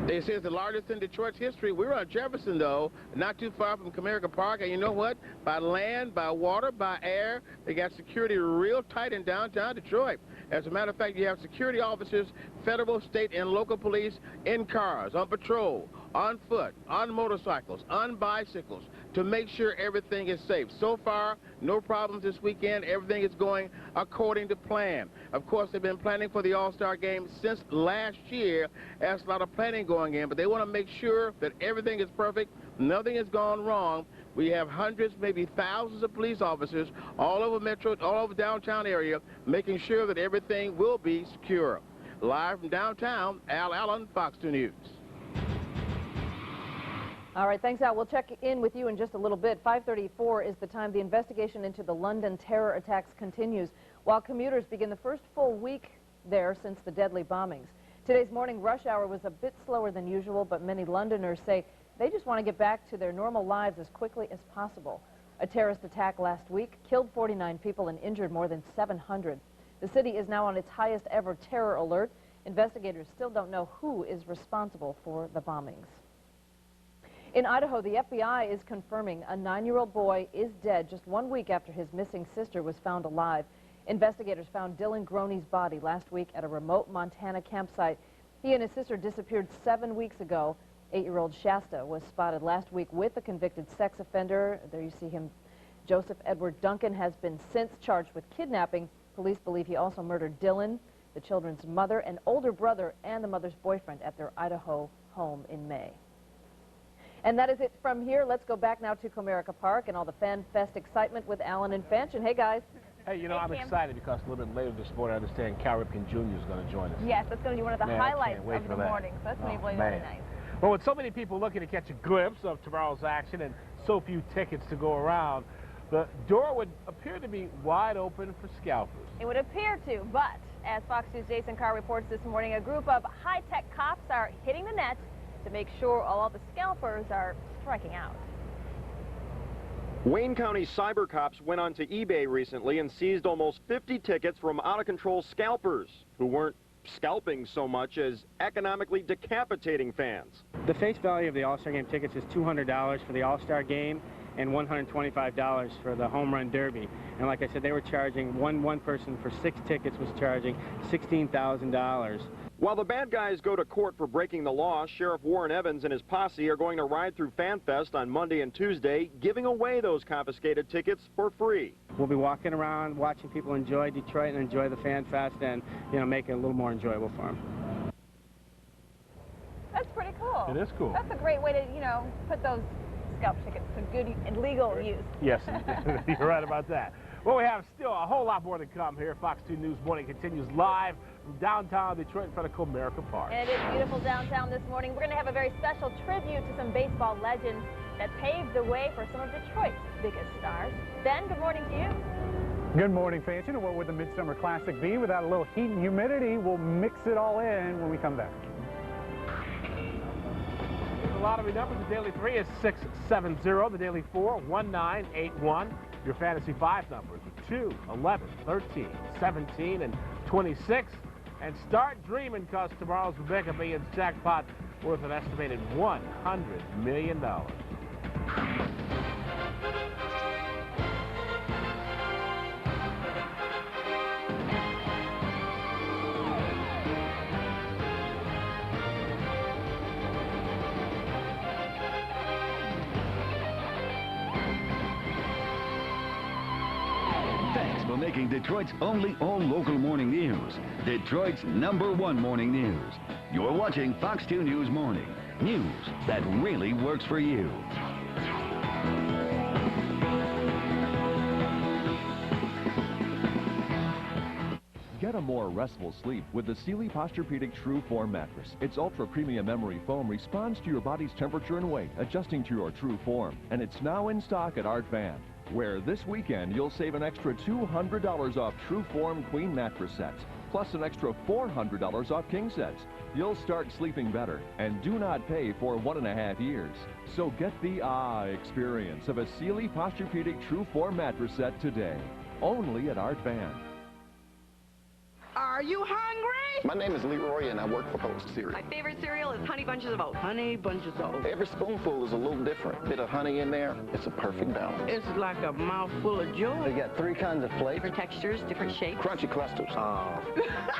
They say it's the largest in Detroit's history. We're on Jefferson, though, not too far from Comerica Park. And you know what? By land, by water, by air, they got security real tight in downtown Detroit. As a matter of fact, you have security officers, federal, state, and local police in cars, on patrol, on foot, on motorcycles, on bicycles. to make sure everything is safe. So far, no problems this weekend. Everything is going according to plan. Of course, they've been planning for the All-Star Game since last year. There's a lot of planning going in, but they want to make sure that everything is perfect, nothing has gone wrong. We have hundreds, maybe thousands of police officers all over Metro, all over downtown area, making sure that everything will be secure. Live from downtown, Al Allen, Fox 2 News. All right, thanks, Al. We'll check in with you in just a little bit. 5:34 is the time. The investigation into the London terror attacks continues, while commuters begin the first full week there since the deadly bombings. Today's morning rush hour was a bit slower than usual, but many Londoners say they just want to get back to their normal lives as quickly as possible. A terrorist attack last week killed 49 people and injured more than 700. The city is now on its highest ever terror alert. Investigators still don't know who is responsible for the bombings. In Idaho, the FBI is confirming a 9-year-old boy is dead just 1 week after his missing sister was found alive. Investigators found Dylan Groney's body last week at a remote Montana campsite. He and his sister disappeared 7 weeks ago. 8-year-old Shasta was spotted last week with a convicted sex offender. There you see him. Joseph Edward Duncan has been since charged with kidnapping. Police believe he also murdered Dylan, the children's mother, and older brother, and the mother's boyfriend at their Idaho home in May. And that is it from here. Let's go back now to Comerica Park and all the Fan Fest excitement with Alan and Fanchon. Hey, guys. Hey, you know, I'm excited because a little bit later this morning, I understand Cal Ripken Jr. is going to join us. Yes, that's going to be one of the highlights of the morning. So that's going to be really, really nice. Well, with so many people looking to catch a glimpse of tomorrow's action and so few tickets to go around, the door would appear to be wide open for scalpers. It would appear to, but as Fox News' Jason Carr reports this morning, a group of high-tech cops are hitting the net to make sure all the scalpers are striking out. Wayne County cyber cops went onto eBay recently and seized almost 50 tickets from out-of-control scalpers who weren't scalping so much as economically decapitating fans. The face value of the All-Star Game tickets is $200 for the All-Star Game and $125 for the Home Run Derby. And like I said, they were charging, one person for 6 tickets was charging $16,000. While the bad guys go to court for breaking the law, Sheriff Warren Evans and his posse are going to ride through FanFest on Monday and Tuesday, giving away those confiscated tickets for free. We'll be walking around, watching people enjoy Detroit and enjoy the FanFest and, you know, make it a little more enjoyable for them. That's pretty cool. It is cool. That's a great way to, you know, put those scalp tickets to good and legal use. Yes, you're right about that. Well, we have still a whole lot more to come here. Fox 2 News Morning continues live from downtown Detroit in front of Comerica Park. And it is beautiful downtown this morning. We're going to have a very special tribute to some baseball legends that paved the way for some of Detroit's biggest stars. Ben, good morning to you. Good morning, Fanchon. And what would the Midsummer Classic be without a little heat and humidity? We'll mix it all in when we come back. The lottery numbers, the Daily 3 is 670, the Daily 4, 1981. Your Fantasy 5 numbers are 2, 11, 13, 17, and 26. And start dreaming because tomorrow's Rebecca Millions jackpot worth an estimated $100 million. Making Detroit's only all-local morning news. Detroit's #1 morning news. You're watching Fox 2 News Morning. News that really works for you. Get a more restful sleep with the Sealy Posturepedic True Form mattress. Its ultra-premium memory foam responds to your body's temperature and weight, adjusting to your true form. And it's now in stock at Art Van, where this weekend you'll save an extra $200 off True Form Queen mattress sets, plus an extra $400 off king sets. You'll start sleeping better and do not pay for 1.5 years. So get the experience of a Sealy Posturepedic True Form mattress set today, only at Art Van. Are you hungry? My name is Leroy, and I work for Post Cereal. My favorite cereal is Honey Bunches of Oats. Honey Bunches of Oats. Every spoonful is a little different. A bit of honey in there, it's a perfect balance. It's like a mouthful of joy. They got 3 kinds of flavors. Different textures, different shapes. Crunchy clusters. Oh.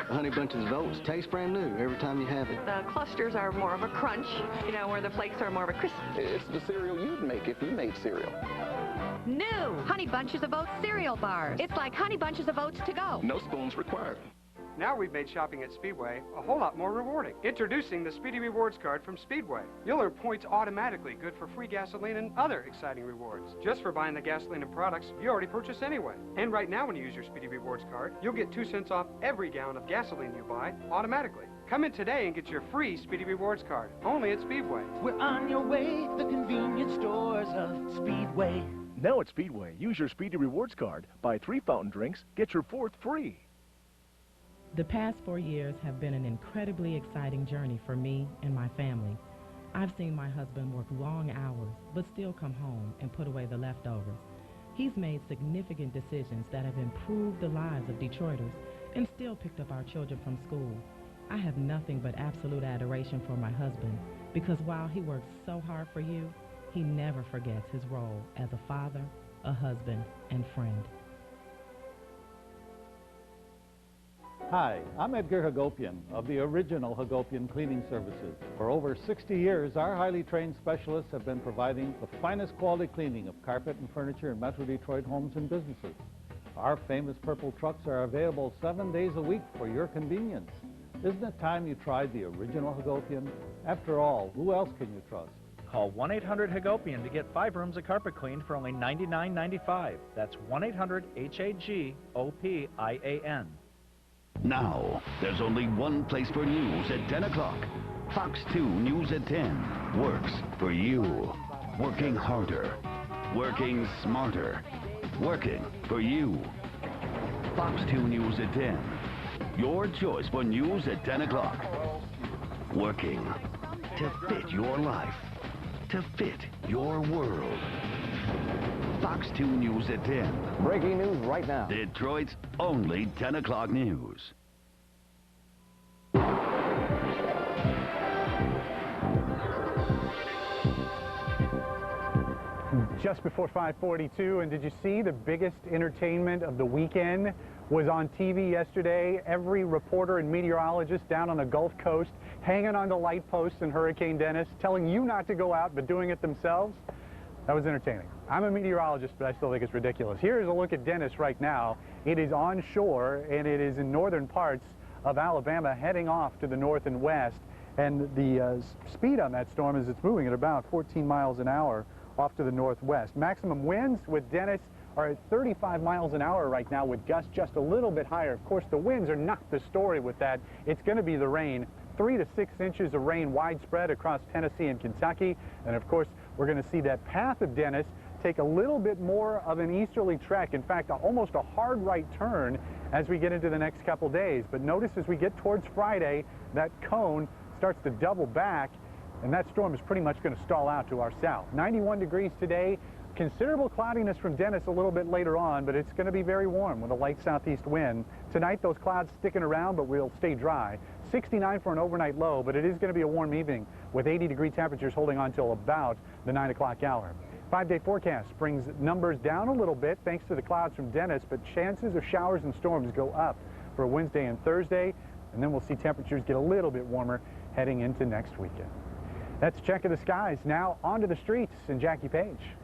Honey Bunches of Oats tastes brand new every time you have it. The clusters are more of a crunch, you know, where the flakes are more of a crisp. It's the cereal you'd make if you made cereal. New Honey Bunches of Oats cereal bars. It's like Honey Bunches of Oats to go. No spoons required. Now we've made shopping at Speedway a whole lot more rewarding. Introducing the Speedy Rewards card from Speedway. You'll earn points automatically, good for free gasoline and other exciting rewards. Just for buying the gasoline and products you already purchased anyway. And right now when you use your Speedy Rewards card, you'll get 2 cents off every gallon of gasoline you buy automatically. Come in today and get your free Speedy Rewards card, only at Speedway. We're on your way to the convenience stores of Speedway. Now at Speedway, use your Speedy Rewards card, buy 3 fountain drinks, get your 4th free. The past 4 years have been an incredibly exciting journey for me and my family. I've seen my husband work long hours, but still come home and put away the leftovers. He's made significant decisions that have improved the lives of Detroiters and still picked up our children from school. I have nothing but absolute adoration for my husband because while he works so hard for you, he never forgets his role as a father, a husband, and friend. Hi, I'm Edgar Hagopian of the original Hagopian Cleaning Services. For over 60 years, our highly trained specialists have been providing the finest quality cleaning of carpet and furniture in Metro Detroit homes and businesses. Our famous purple trucks are available 7 days a week for your convenience. Isn't it time you tried the original Hagopian? After all, who else can you trust? Call 1-800-HAGOPIAN to get 5 rooms of carpet cleaned for only $99.95. That's 1-800-HAGOPIAN. Now, there's only one place for news at 10 o'clock. Fox 2 News at 10 works for you. Working harder, working smarter, working for you. Fox 2 News at 10. Your choice for news at 10 o'clock. Working to fit your life, to fit your world. Fox 2 News at 10. Breaking news right now. Detroit's only 10 o'clock news. Just before 5:42, and did you see the biggest entertainment of the weekend was on TV yesterday? Every reporter and meteorologist down on the Gulf Coast hanging on the light posts in Hurricane Dennis, telling you not to go out, but doing it themselves. That was entertaining. I'm a meteorologist, but I still think it's ridiculous. Here's a look at Dennis right now. It is on shore, and it is in northern parts of Alabama, heading off to the north and west. And the speed on that storm is it's moving at about 14 miles an hour off to the northwest. Maximum winds with Dennis are at 35 miles an hour right now, with gusts just a little bit higher. Of course, the winds are not the story with that. It's going to be the rain. 3 to 6 inches of rain widespread across Tennessee and Kentucky. And of course, we're going to see that path of Dennis take a little bit more of an easterly trek. In fact, almost a hard right turn as we get into the next couple days. But notice as we get towards Friday, that cone starts to double back, and that storm is pretty much going to stall out to our south. 91 degrees today. Considerable cloudiness from Dennis a little bit later on, but it's going to be very warm with a light southeast wind. Tonight, those clouds sticking around, but we'll stay dry. 69 for an overnight low, but it is going to be a warm evening with 80-degree temperatures holding on till about the 9 o'clock hour. 5-day forecast brings numbers down a little bit thanks to the clouds from Dennis, but chances of showers and storms go up for Wednesday and Thursday, and then we'll see temperatures get a little bit warmer heading into next weekend. That's a check of the skies. Now onto the streets and Jackie Page.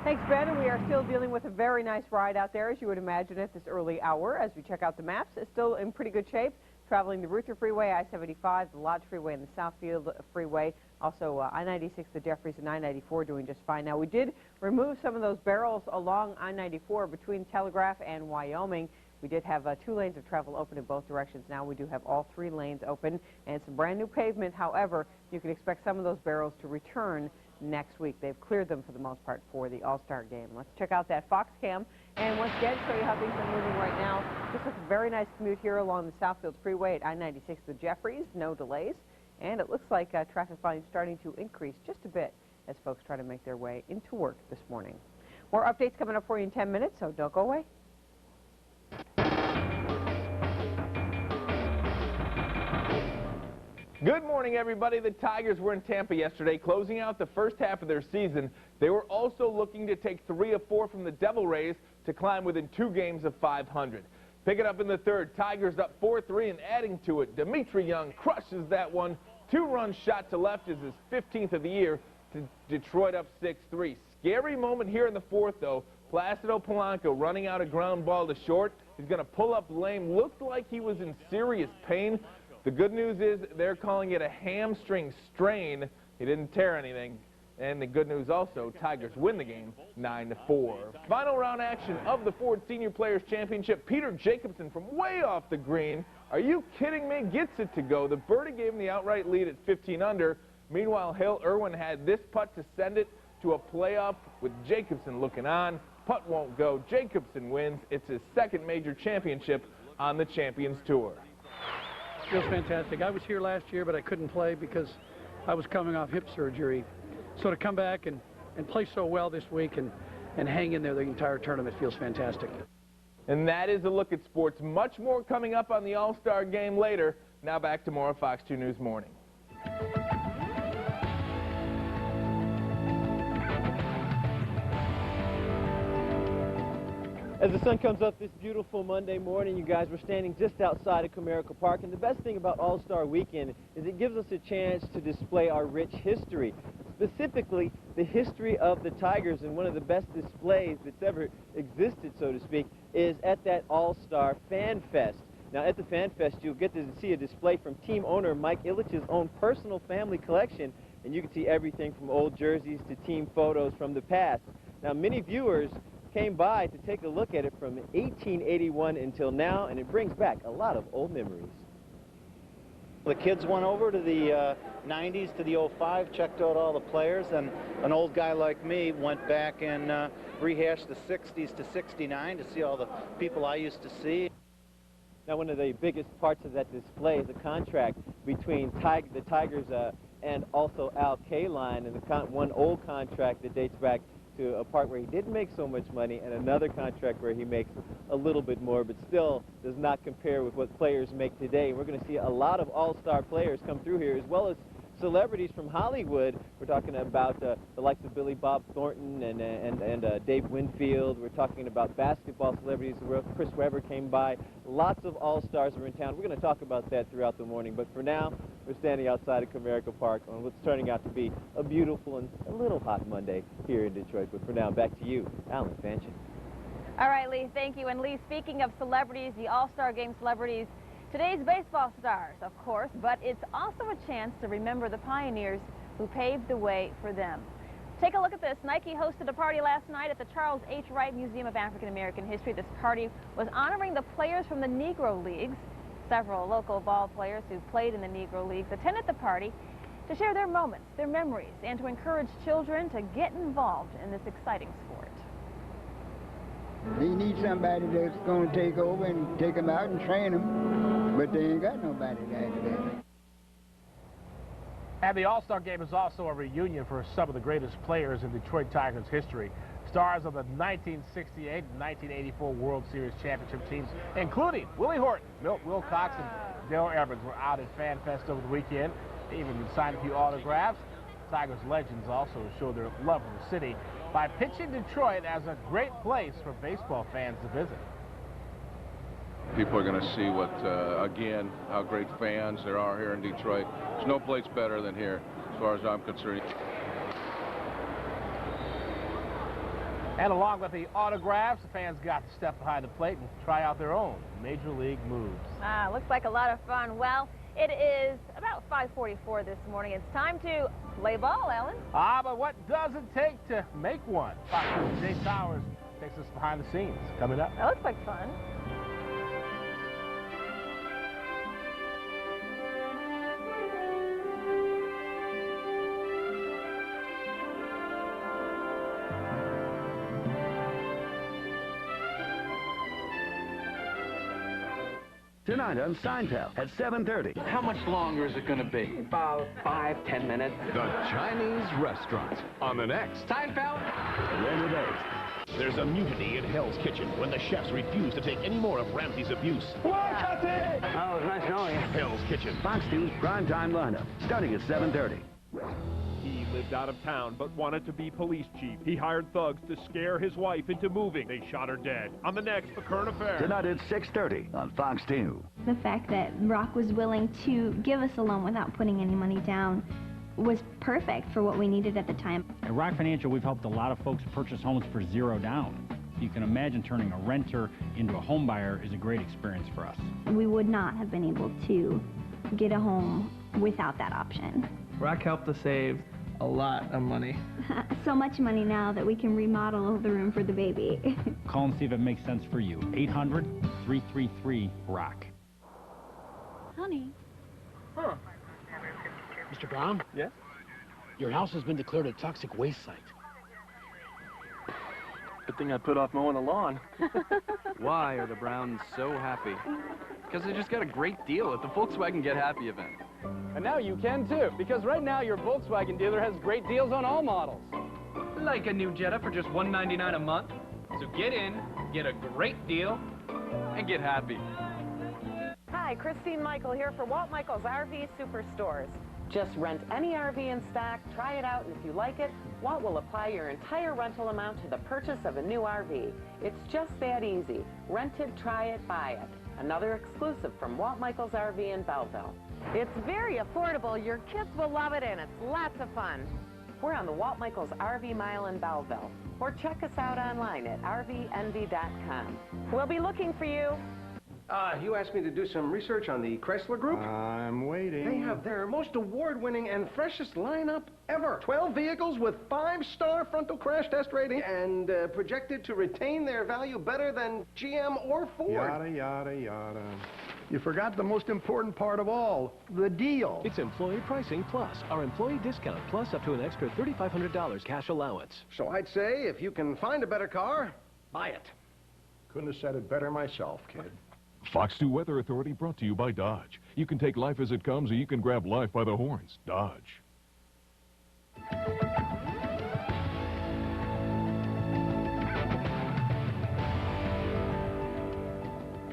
Thanks, Ben, and we are still dealing with a very nice ride out there, as you would imagine, at this early hour. As we check out the maps, it's still in pretty good shape. Traveling the Ruther Freeway, I-75, the Lodge Freeway, and the Southfield Freeway. Also, I-96, the Jeffries, and I-94 doing just fine. Now, we did remove some of those barrels along I-94 between Telegraph and Wyoming. We did have 2 lanes of travel open in both directions. Now we do have all 3 lanes open and some brand new pavement. However, you can expect some of those barrels to return next week. They've cleared them for the most part for the All-Star game. Let's check out that Fox Cam and once again show you how things are moving right now. Just looks a very nice commute here along the Southfield Freeway at I-96 with Jeffries. No delays. And it looks like traffic volume starting to increase just a bit as folks try to make their way into work this morning. More updates coming up for you in 10 minutes, so don't go away. Good morning, everybody. The Tigers were in Tampa yesterday, closing out the first half of their season. They were also looking to take 3 of 4 from the Devil Rays to climb within 2 games of 500. Pick it up in the third. Tigers up 4-3 and adding to it. Dimitri Young crushes that one. 2-run shot to left is his 15th of the year to Detroit up 6-3. Scary moment here in the fourth, though. Placido Polanco running out a ground ball to short. He's going to pull up lame. Looked like he was in serious pain. The good news is they're calling it a hamstring strain. He didn't tear anything. And the good news also, Tigers win the game 9-4. Final round action of the Ford Senior Players Championship. Peter Jacobson from way off the green. Are you kidding me? Gets it to go. The birdie gave him the outright lead at 15 under. Meanwhile, Hale Irwin had this putt to send it to a playoff with Jacobson looking on. Putt won't go. Jacobson wins. It's his second major championship on the Champions Tour. Feels fantastic. I was here last year, but I couldn't play because I was coming off hip surgery. So to come back and play so well this week and hang in there the entire tournament feels fantastic. And that is a look at sports. Much more coming up on the All-Star Game later. Now back to more of Fox 2 News Morning. As the sun comes up this beautiful Monday morning, you guys, we're standing just outside of Comerica Park, and the best thing about All-Star Weekend is it gives us a chance to display our rich history, specifically the history of the Tigers. And one of the best displays that's ever existed, so to speak, is at that All-Star Fan Fest. Now, at the Fan Fest, you'll get to see a display from team owner Mike Ilitch's own personal family collection, and you can see everything from old jerseys to team photos from the past. Now, many viewers came by to take a look at it from 1881 until now, and it brings back a lot of old memories. The kids went over to the 90s to the 05, checked out all the players, and an old guy like me went back and rehashed the 60s to 69 to see all the people I used to see. Now, one of the biggest parts of that display is a contract between the Tigers and also Al Kaline, and one old contract that dates back to a part where he didn't make so much money, and another contract where he makes a little bit more, but still does not compare with what players make today. We're going to see a lot of all-star players come through here, as well as celebrities from Hollywood. We're talking about the likes of Billy Bob Thornton and Dave Winfield. We're talking about basketball celebrities. Chris Webber came by. Lots of all-stars are in town. We're going to talk about that throughout the morning, but for now, we're standing outside of Comerica Park on what's turning out to be a beautiful and a little hot Monday here in Detroit. But for now, back to you, Alan Fanchen. All right, Lee, thank you. And Lee, speaking of celebrities, the All-Star Game celebrities, today's baseball stars, of course, but it's also a chance to remember the pioneers who paved the way for them. Take a look at this. Nike hosted a party last night at the Charles H. Wright Museum of African American History. This party was honoring the players from the Negro Leagues. Several local ball players who played in the Negro Leagues attended the party to share their moments, their memories, and to encourage children to get involved in this exciting sport. They need somebody that's going to take over and take them out and train them, but they ain't got nobody like that. And the All-Star Game is also a reunion for some of the greatest players in Detroit Tigers history. Stars of the 1968 and 1984 World Series championship teams, including Willie Horton, Milt Wilcox, and Dale Evans, were out at Fan Fest over the weekend. They even signed a few autographs. Tigers legends also show their love of the city by pitching Detroit as a great place for baseball fans to visit. People are going to see what, again, how great fans there are here in Detroit. There's no place better than here, as far as I'm concerned. And along with the autographs, the fans got to step behind the plate and try out their own Major League moves. Looks like a lot of fun. Well, it is about 5:44 this morning. It's time to play ball, Ellen. But what does it take to make one? Fox News' Jay Towers takes us behind the scenes. Coming up. That looks like fun. Tonight on Seinfeld at 7:30. How much longer is it going to be? About 5-10 minutes. The Chinese Restaurant on the next Seinfeld? There's a mutiny in Hell's Kitchen when the chefs refuse to take any more of Ramsay's abuse. Oh, it was nice knowing you. Hell's Kitchen. Fox 2's primetime lineup, starting at 7:30. He lived out of town but wanted to be police chief. He hired thugs to scare his wife into moving. They shot her dead. On the next, The Current Affair. Tonight at 6:30 on Fox 2. The fact that Rock was willing to give us a loan without putting any money down was perfect for what we needed at the time. At Rock Financial, we've helped a lot of folks purchase homes for $0 down. You can imagine turning a renter into a home buyer is a great experience for us. We would not have been able to get a home without that option. Rock helped us save a lot of money. So much money now that we can remodel the room for the baby. Call and see if it makes sense for you. 800-333-ROCK. Honey. Huh. Mr. Brown? Yes? Your house has been declared a toxic waste site. Good thing I put off mowing the lawn. Why are the Browns so happy? Because they just got a great deal at the Volkswagen Get Happy event. And now you can too, because right now your Volkswagen dealer has great deals on all models. Like a new Jetta for just $199 a month. So get in, get a great deal, and get happy. Hi, Christine Michael here for Walt Michaels RV Superstores. Just rent any RV in stock, try it out, and if you like it, Walt will apply your entire rental amount to the purchase of a new RV. It's just that easy. Rent it, try it, buy it. Another exclusive from Walt Michaels RV in Belleville. It's very affordable. Your kids will love it, and it's lots of fun. We're on the Walt Michaels RV Mile in Belleville. Or check us out online at rvenvy.com. We'll be looking for you. You asked me to do some research on the Chrysler Group? I'm waiting. They have their most award-winning and freshest lineup ever. 12 vehicles with 5-star frontal crash test rating and projected to retain their value better than GM or Ford. Yada, yada, yada. You forgot the most important part of all, the deal. It's Employee Pricing Plus, our employee discount plus up to an extra $3,500 cash allowance. So I'd say if you can find a better car, buy it. Couldn't have said it better myself, kid. Fox 2 Weather Authority brought to you by Dodge. You can take life as it comes or you can grab life by the horns. Dodge.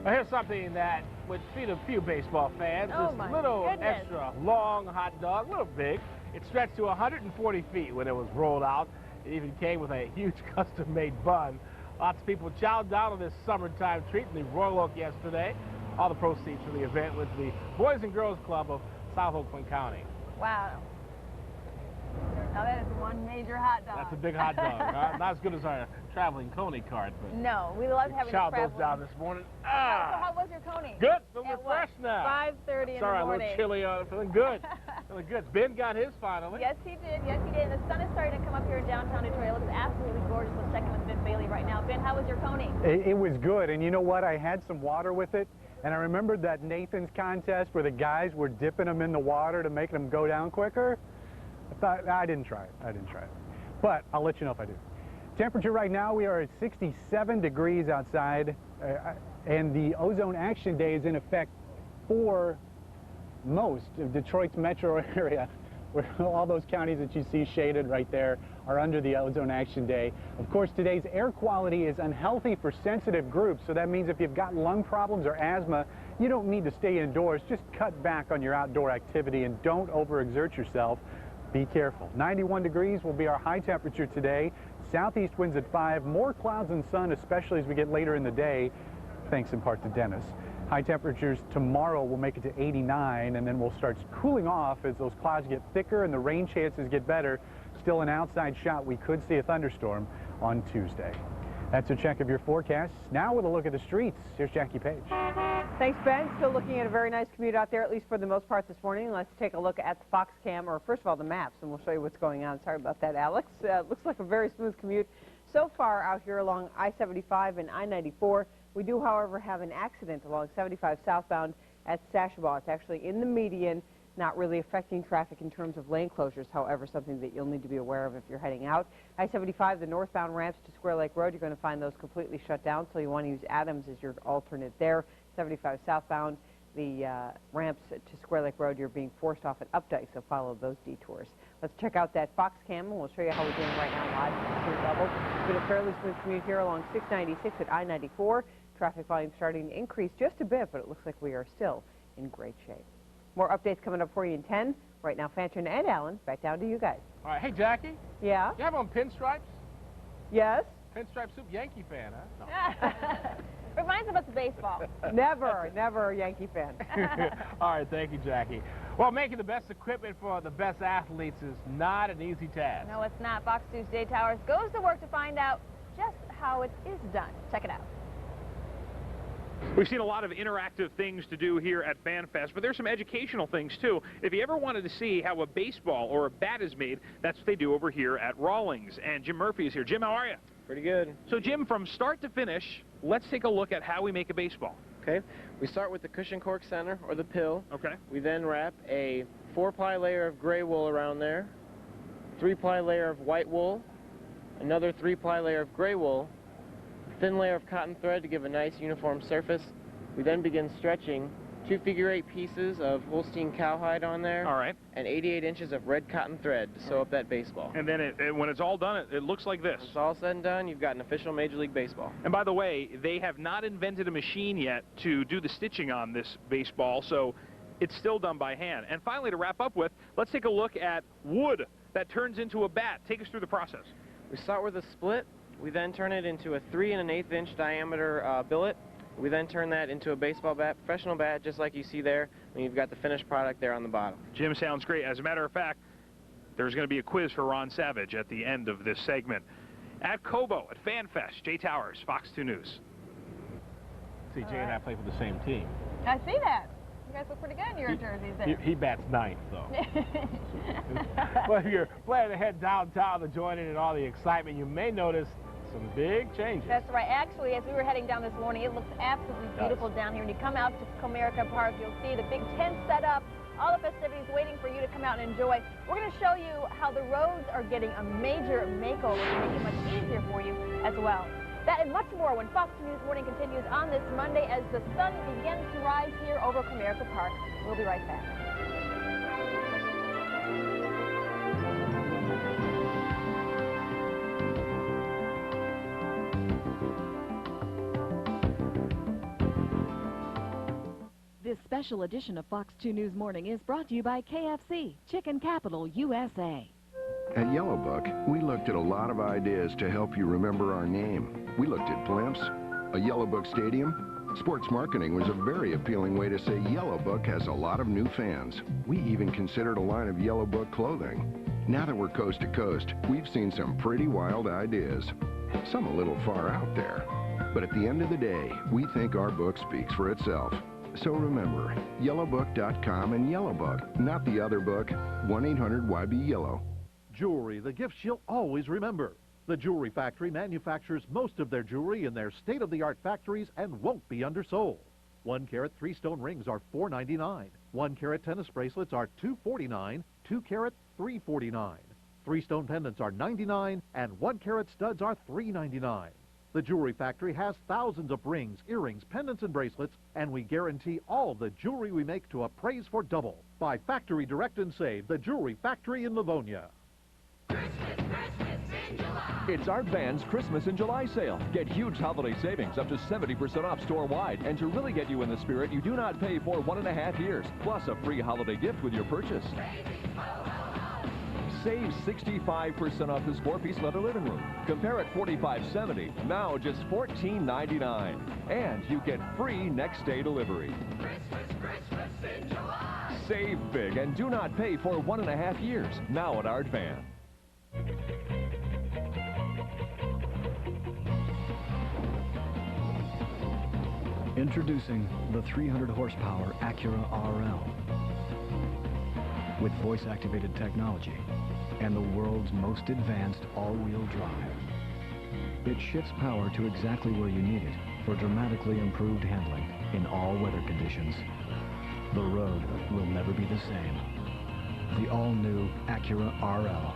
Here's something that would feed a few baseball fans. This little extra long hot dog, a little big. It stretched to 140 feet when it was rolled out. It even came with a huge custom-made bun. Lots of people chowed down on this summertime treat in the Royal Oak yesterday. All the proceeds from the event went to the Boys and Girls Club of South Oakland County. Wow. Now that is one major hot dog. That's a big hot dog. Not as good as our traveling Coney cart, but no, we love having chowed the those down this morning. So how was your Coney? Good. Feeling fresh now. 5:30 in Sorry, the morning. a little chilly. Feeling good. Feeling good. Ben got his finally. Yes, he did. Yes, he did. And the sun is starting to come up here in downtown Detroit. It looks absolutely gorgeous. Let's check in with Ben Bailey right now. Ben, how was your Coney? It was good, and you know what? I had some water with it, and I remembered that Nathan's contest where the guys were dipping them in the water to make them go down quicker. I thought, I didn't try it. But I'll let you know if I do. Temperature right now, we are at 67 degrees outside, and the ozone action day is in effect for most of Detroit's metro area, where all those counties that you see shaded right there are under the ozone action day. Of course, today's air quality is unhealthy for sensitive groups, so that means if you've got lung problems or asthma, you don't need to stay indoors. Just cut back on your outdoor activity and don't overexert yourself. Be careful. 91 degrees will be our high temperature today. Southeast winds at 5. More clouds and sun, especially as we get later in the day, thanks in part to Dennis. High temperatures tomorrow will make it to 89, and then we'll start cooling off as those clouds get thicker and the rain chances get better. Still an outside shot. We could see a thunderstorm on Tuesday. That's a check of your forecasts. Now with a look at the streets, here's Jackie Page. Thanks, Ben. Still looking at a very nice commute out there, at least for the most part this morning. Let's take a look at the Fox Cam, or first of all, the maps, and we'll show you what's going on. Sorry about that, Alex. Looks like a very smooth commute so far out here along I-75 and I-94. We do, however, have an accident along 75 southbound at Sashabaw. It's actually in the median, not really affecting traffic in terms of lane closures, however, something that you'll need to be aware of if you're heading out. I-75, the northbound ramps to Square Lake Road, you're going to find those completely shut down, so you want to use Adams as your alternate there. 75 southbound, the ramps to Square Lake Road, you're being forced off at Updike, so follow those detours. Let's check out that Fox Cam, and we'll show you how we're doing right now live at the street level. It's been a fairly smooth commute here along 696 at I-94. Traffic volume starting to increase just a bit, but it looks like we are still in great shape. More updates coming up for you in 10. Right now, Fanchon and Allen, back down to you guys. All right, hey, Jackie. Yeah? You have on pinstripes? Yes? Pinstripe soup, Yankee fan, huh? No. Reminds us of baseball. Never a Yankee fan. All right, thank you, Jackie. Well, making the best equipment for the best athletes is not an easy task. No, it's not. Fox 2's Jay Towers goes to work to find out just how it is done. Check it out. We've seen a lot of interactive things to do here at FanFest, but there's some educational things too. If you ever wanted to see how a baseball or a bat is made, that's what they do over here at Rawlings. And Jim Murphy is here. Jim, how are you? Pretty good. So Jim, from start to finish, let's take a look at how we make a baseball. Okay, we start with the cushion cork center, or the pill. Okay. We then wrap a 4-ply layer of gray wool around there, 3-ply layer of white wool, another 3-ply layer of gray wool, thin layer of cotton thread to give a nice uniform surface. We then begin stretching 2 figure-8 pieces of Holstein cowhide on there. All right. And 88 inches of red cotton thread to sew up that baseball. And then when it's all done, it looks like this. When it's all said and done, you've got an official Major League Baseball. And by the way, they have not invented a machine yet to do the stitching on this baseball, so it's still done by hand. And finally, to wrap up with, let's take a look at wood that turns into a bat. Take us through the process. We start with a split. We then turn it into a 3 1/8 inch diameter billet. We then turn that into a baseball bat, professional bat, just like you see there, and you've got the finished product there on the bottom. Jim, sounds great. As a matter of fact, there's going to be a quiz for Ron Savage at the end of this segment. At Cobo, at FanFest, Jay Towers, Fox 2 News. See, Jay and I play for the same team. I see that. You guys look pretty good in your jerseys there. He bats ninth, though. Well, if you're planning to head downtown to join in all the excitement, you may notice some big changes. That's right. Actually, as we were heading down this morning, it looks absolutely beautiful down here. When you come out to Comerica Park, you'll see the big tent set up, all the festivities waiting for you to come out and enjoy. We're going to show you how the roads are getting a major makeover to make it much easier for you as well. That and much more when Fox News Morning continues on this Monday as the sun begins to rise here over Comerica Park. We'll be right back. This special edition of Fox 2 News Morning is brought to you by KFC, Chicken Capital USA. At Yellowbook, we looked at a lot of ideas to help you remember our name. We looked at blimps, a Yellowbook stadium. Sports marketing was a very appealing way to say Yellowbook has a lot of new fans. We even considered a line of Yellowbook clothing. Now that we're coast to coast, we've seen some pretty wild ideas. Some a little far out there. But at the end of the day, we think our book speaks for itself. So remember, yellowbook.com and Yellowbook, not the other book, 1-800-YB-YELLOW. Jewelry, the gifts you'll always remember. The Jewelry Factory manufactures most of their jewelry in their state-of-the-art factories and won't be undersold. 1-carat 3-stone rings are $4.99. 1-carat tennis bracelets are $2.49. 2-carat $3.49. 3-stone pendants are $99, and 1-carat studs are $3.99. The Jewelry Factory has thousands of rings, earrings, pendants, and bracelets, and we guarantee all the jewelry we make to appraise for double. Buy Factory Direct and Save, the Jewelry Factory in Livonia. It's Art Van's Christmas in July sale. Get huge holiday savings up to 70% off store-wide. And to really get you in the spirit, you do not pay for 1.5 years, plus a free holiday gift with your purchase. Save 65% off this 4-piece leather living room. Compare at $45.70, now just $14.99. And you get free next-day delivery. Christmas in July. Save big and do not pay for 1.5 years, now at Art Van. Introducing the 300 horsepower Acura RL. With voice-activated technology and the world's most advanced all-wheel drive. It shifts power to exactly where you need it for dramatically improved handling in all weather conditions. The road will never be the same. The all-new Acura RL.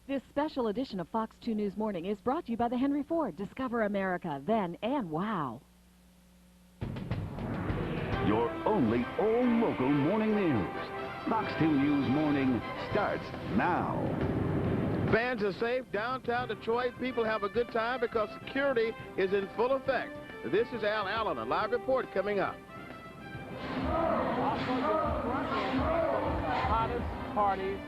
This special edition of Fox 2 News Morning is brought to you by the Henry Ford. Discover America then and wow. your only all-local morning news. Fox 2 News Morning starts now. Fans are safe downtown Detroit. People have a good time because security is in full effect. This is Al Allen, a live report coming up. Hottest parties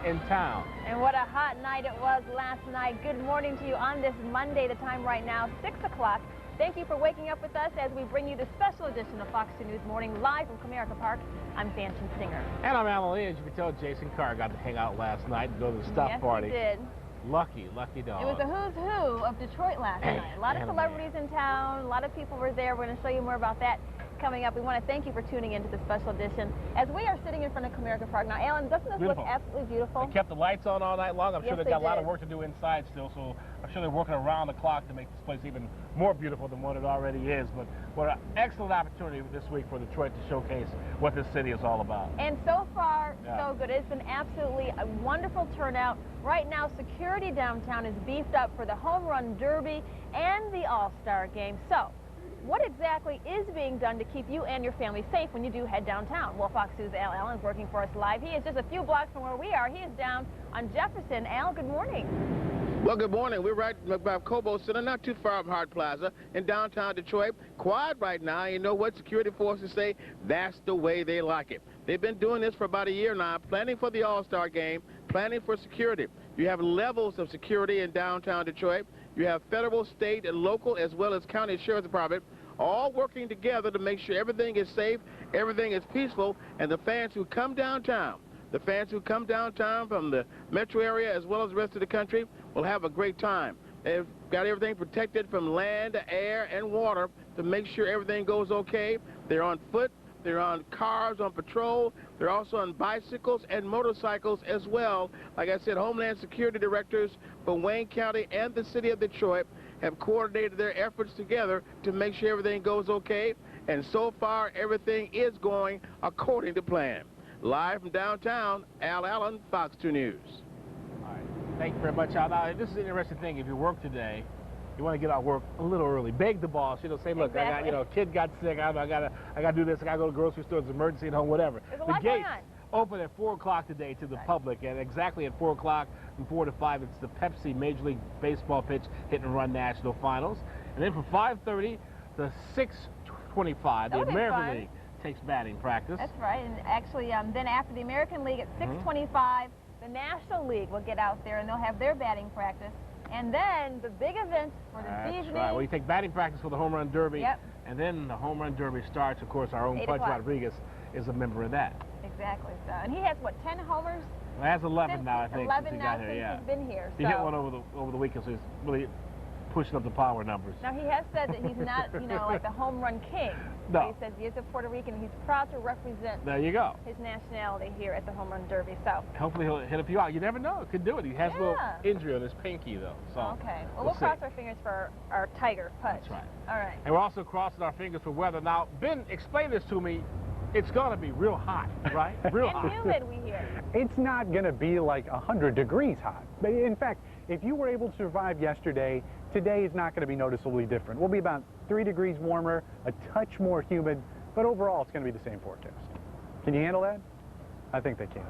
in town. And what a hot night it was last night. Good morning to you on this Monday. The time right now, 6 o'clock. Thank you for waking up with us as we bring you the special edition of Fox 2 News Morning live from Comerica Park. I'm Fanchon Singer. And I'm Alan Lee. As you can tell, Jason Carr got to hang out last night and go to the stuff party. Yes, he did. Lucky dog. It was a who's who of Detroit last night. A lot of celebrities in town. A lot of people were there. We're going to show you more about that coming up. We want to thank you for tuning into the special edition as we are sitting in front of Comerica Park. Now, Alan, doesn't this look absolutely beautiful? They kept the lights on all night long. I'm sure Yes, they've got a lot of work to do inside still, so I'm sure they're working around the clock to make this place even more beautiful than what it already is. But what an excellent opportunity this week for Detroit to showcase what this city is all about. And so far, so good. It's been absolutely a wonderful turnout. Right now, security downtown is beefed up for the Home Run Derby and the All-Star Game. So, what exactly is being done to keep you and your family safe when you do head downtown? Well, Fox 2's Al Allen is working for us live. He is just a few blocks from where we are. He is down on Jefferson. Al, good morning. Well, good morning. We're right by Cobo Center, not too far from Hart Plaza in downtown Detroit. Quiet right now. You know what security forces say? That's the way they like it. They've been doing this for about a year now, planning for the All-Star Game, planning for security. You have levels of security in downtown Detroit. You have federal, state, and local, as well as county sheriff's department, all working together to make sure everything is safe, everything is peaceful, and the fans who come downtown from the metro area as well as the rest of the country will have a great time. They've got everything protected from land, air, and water to make sure everything goes okay. They're on foot, they're on cars, on patrol, they're also on bicycles and motorcycles as well. Like I said, Homeland Security directors for Wayne County and the city of Detroit have coordinated their efforts together to make sure everything goes okay, and so far everything is going according to plan. Live from downtown, Al Allen, Fox 2 News. All right, thank you very much, Al. Now, this is an interesting thing. If you work today, you want to get out of work a little early. Beg the boss, you know, say, look, I got, kid got sick, I gotta do this, I gotta go to the grocery store, it's an emergency at home, whatever. The gates open at 4 o'clock today to the public, and exactly at 4 o'clock, from 4 to 5, it's the Pepsi Major League Baseball pitch hit and run national finals. And then from 5:30 to 6:25, the American League takes batting practice. That's right, and actually then after the American League at 6:25, the National League will get out there and they'll have their batting practice. And then the big event for this evening. Right. Well, you take batting practice for the Home Run Derby, and then the Home Run Derby starts. Of course, our own Pudge Rodriguez is a member of that. Exactly. So, and he has what, 10 homers? Well, he has 11 now, I think. 11 now since he's been here. He hit one over the weekend, so he's really pushing up the power numbers. Now, he has said that he's not, like the home run king. No. He says he is a Puerto Rican. He's proud to represent his nationality here at the Home Run Derby. So hopefully he'll hit a few out. You never know. Could do it. He has a little injury on his pinky, though. So okay. Well, we'll cross our fingers for our Tiger Pudge. That's right. All right. And we're also crossing our fingers for weather. Now, Ben, explain this to me. It's going to be real hot, right? Real hot. And humid, we hear. It's not going to be like 100 degrees hot. But in fact, if you were able to survive yesterday, today is not going to be noticeably different. We'll be about 3 degrees warmer, a touch more humid, but overall it's going to be the same forecast. Can you handle that? I think they can.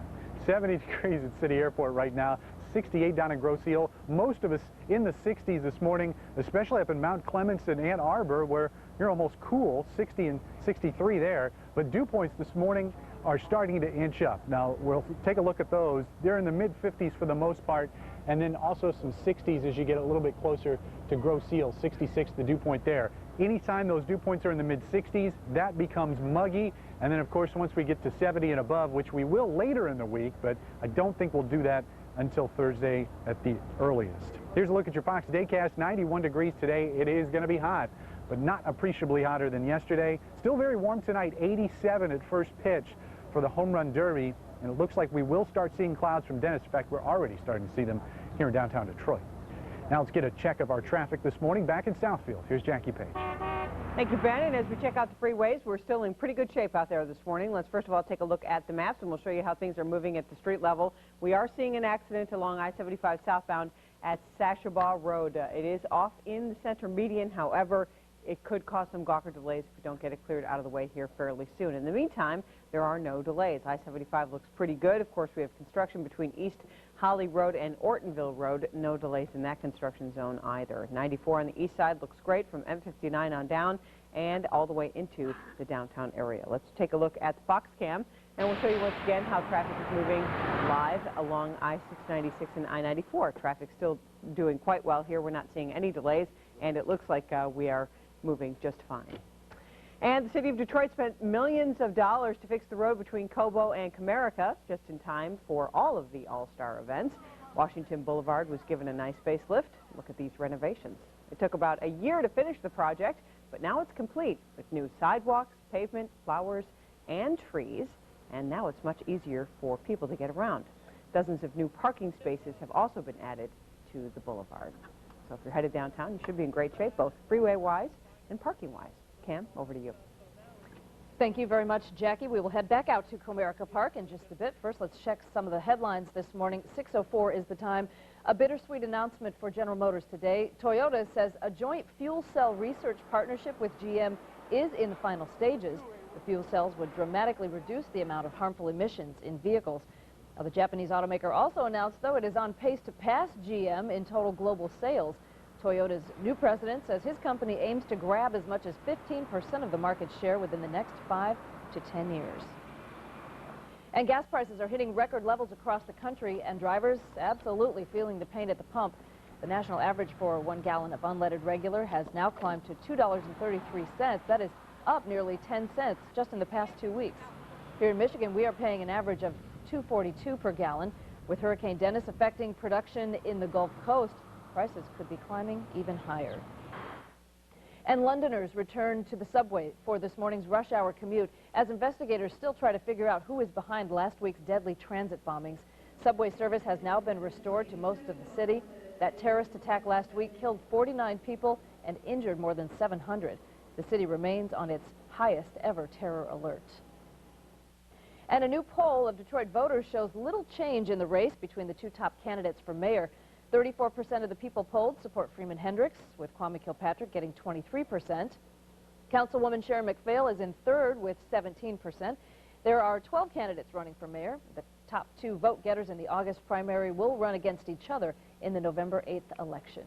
70 degrees at City Airport right now, 68 down in Grosse Ile. Most of us in the 60s this morning, especially up in Mount Clemens and Ann Arbor, where you're almost cool, 60 and 63 there. But dew points this morning are starting to inch up. Now, we'll take a look at those. They're in the mid-50s for the most part, and then also some 60s as you get a little bit closer to Grosse Ile, 66 the dew point there. Anytime those dew points are in the mid-60s, that becomes muggy. And then, of course, once we get to 70 and above, which we will later in the week, but I don't think we'll do that until Thursday at the earliest. Here's a look at your Fox Daycast. 91 degrees today. It is going to be hot, but not appreciably hotter than yesterday. Still very warm tonight, 87 at first pitch for the Home Run Derby. And it looks like we will start seeing clouds from Dennis. In fact, we're already starting to see them here in downtown Detroit. Now let's get a check of our traffic this morning back in Southfield. Here's Jackie Page. Thank you, Ben. And as we check out the freeways, we're still in pretty good shape out there this morning. Let's first of all take a look at the maps, and we'll show you how things are moving at the street level. We are seeing an accident along I-75 southbound at Sashabaw Road. It is off in the center median. However, it could cause some Gawker delays if we don't get it cleared out of the way here fairly soon. In the meantime, there are no delays. I-75 looks pretty good. Of course, we have construction between East Holly Road and Ortonville Road. No delays in that construction zone either. 94 on the east side looks great from M59 on down and all the way into the downtown area. Let's take a look at the Foxcam, and we'll show you once again how traffic is moving live along I-696 and I-94. Traffic still doing quite well here. We're not seeing any delays, and it looks like we are moving just fine. And the city of Detroit spent millions of dollars to fix the road between Cobo and Comerica just in time for all of the All-Star events. Washington Boulevard was given a nice facelift. Look at these renovations. It took about a year to finish the project, but now it's complete with new sidewalks, pavement, flowers, and trees. And now it's much easier for people to get around. Dozens of new parking spaces have also been added to the boulevard. So if you're headed downtown, you should be in great shape, both freeway-wise and parking-wise. Cam, over to you. Thank you very much, Jackie. We will head back out to Comerica Park in just a bit. First, let's check some of the headlines this morning. 6:04 is the time. A bittersweet announcement for General Motors today. Toyota says a joint fuel cell research partnership with GM is in the final stages. The fuel cells would dramatically reduce the amount of harmful emissions in vehicles. Now, the Japanese automaker also announced, though, it is on pace to pass GM in total global sales. Toyota's new president says his company aims to grab as much as 15% of the market share within the next 5 to 10 years. And gas prices are hitting record levels across the country, and drivers absolutely feeling the pain at the pump. The national average for 1 gallon of unleaded regular has now climbed to $2.33. That is up nearly 10 cents just in the past 2 weeks. Here in Michigan, we are paying an average of $2.42 per gallon. With Hurricane Dennis affecting production in the Gulf Coast, prices could be climbing even higher. And Londoners returned to the subway for this morning's rush hour commute as investigators still try to figure out who is behind last week's deadly transit bombings. Subway service has now been restored to most of the city. That terrorist attack last week killed 49 people and injured more than 700. The city remains on its highest ever terror alert. And a new poll of Detroit voters shows little change in the race between the two top candidates for mayor. 34% of the people polled support Freeman Hendricks, with Kwame Kilpatrick getting 23%. Councilwoman Sharon McPhail is in third with 17%. There are 12 candidates running for mayor. The top 2 vote-getters in the August primary will run against each other in the November 8th election.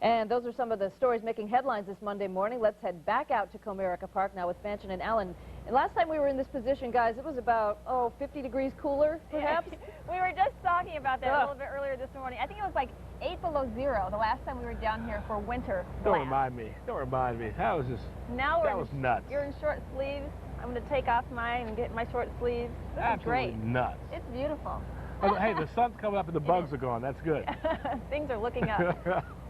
And those are some of the stories making headlines this Monday morning. Let's head back out to Comerica Park now with Fanchon and Allen. And last time we were in this position, guys, it was about, 50 degrees cooler, perhaps? We were just talking about that a little bit earlier this morning. I think it was like 8 below 0 the last time we were down here for winter Don't blast. remind me. Don't remind me. That was just, Now that was nuts. You're in short sleeves. I'm going to take off mine and get my short sleeves. This is great. Nuts. It's beautiful. Oh, hey, the sun's coming up and the bugs are gone. That's good. Things are looking up.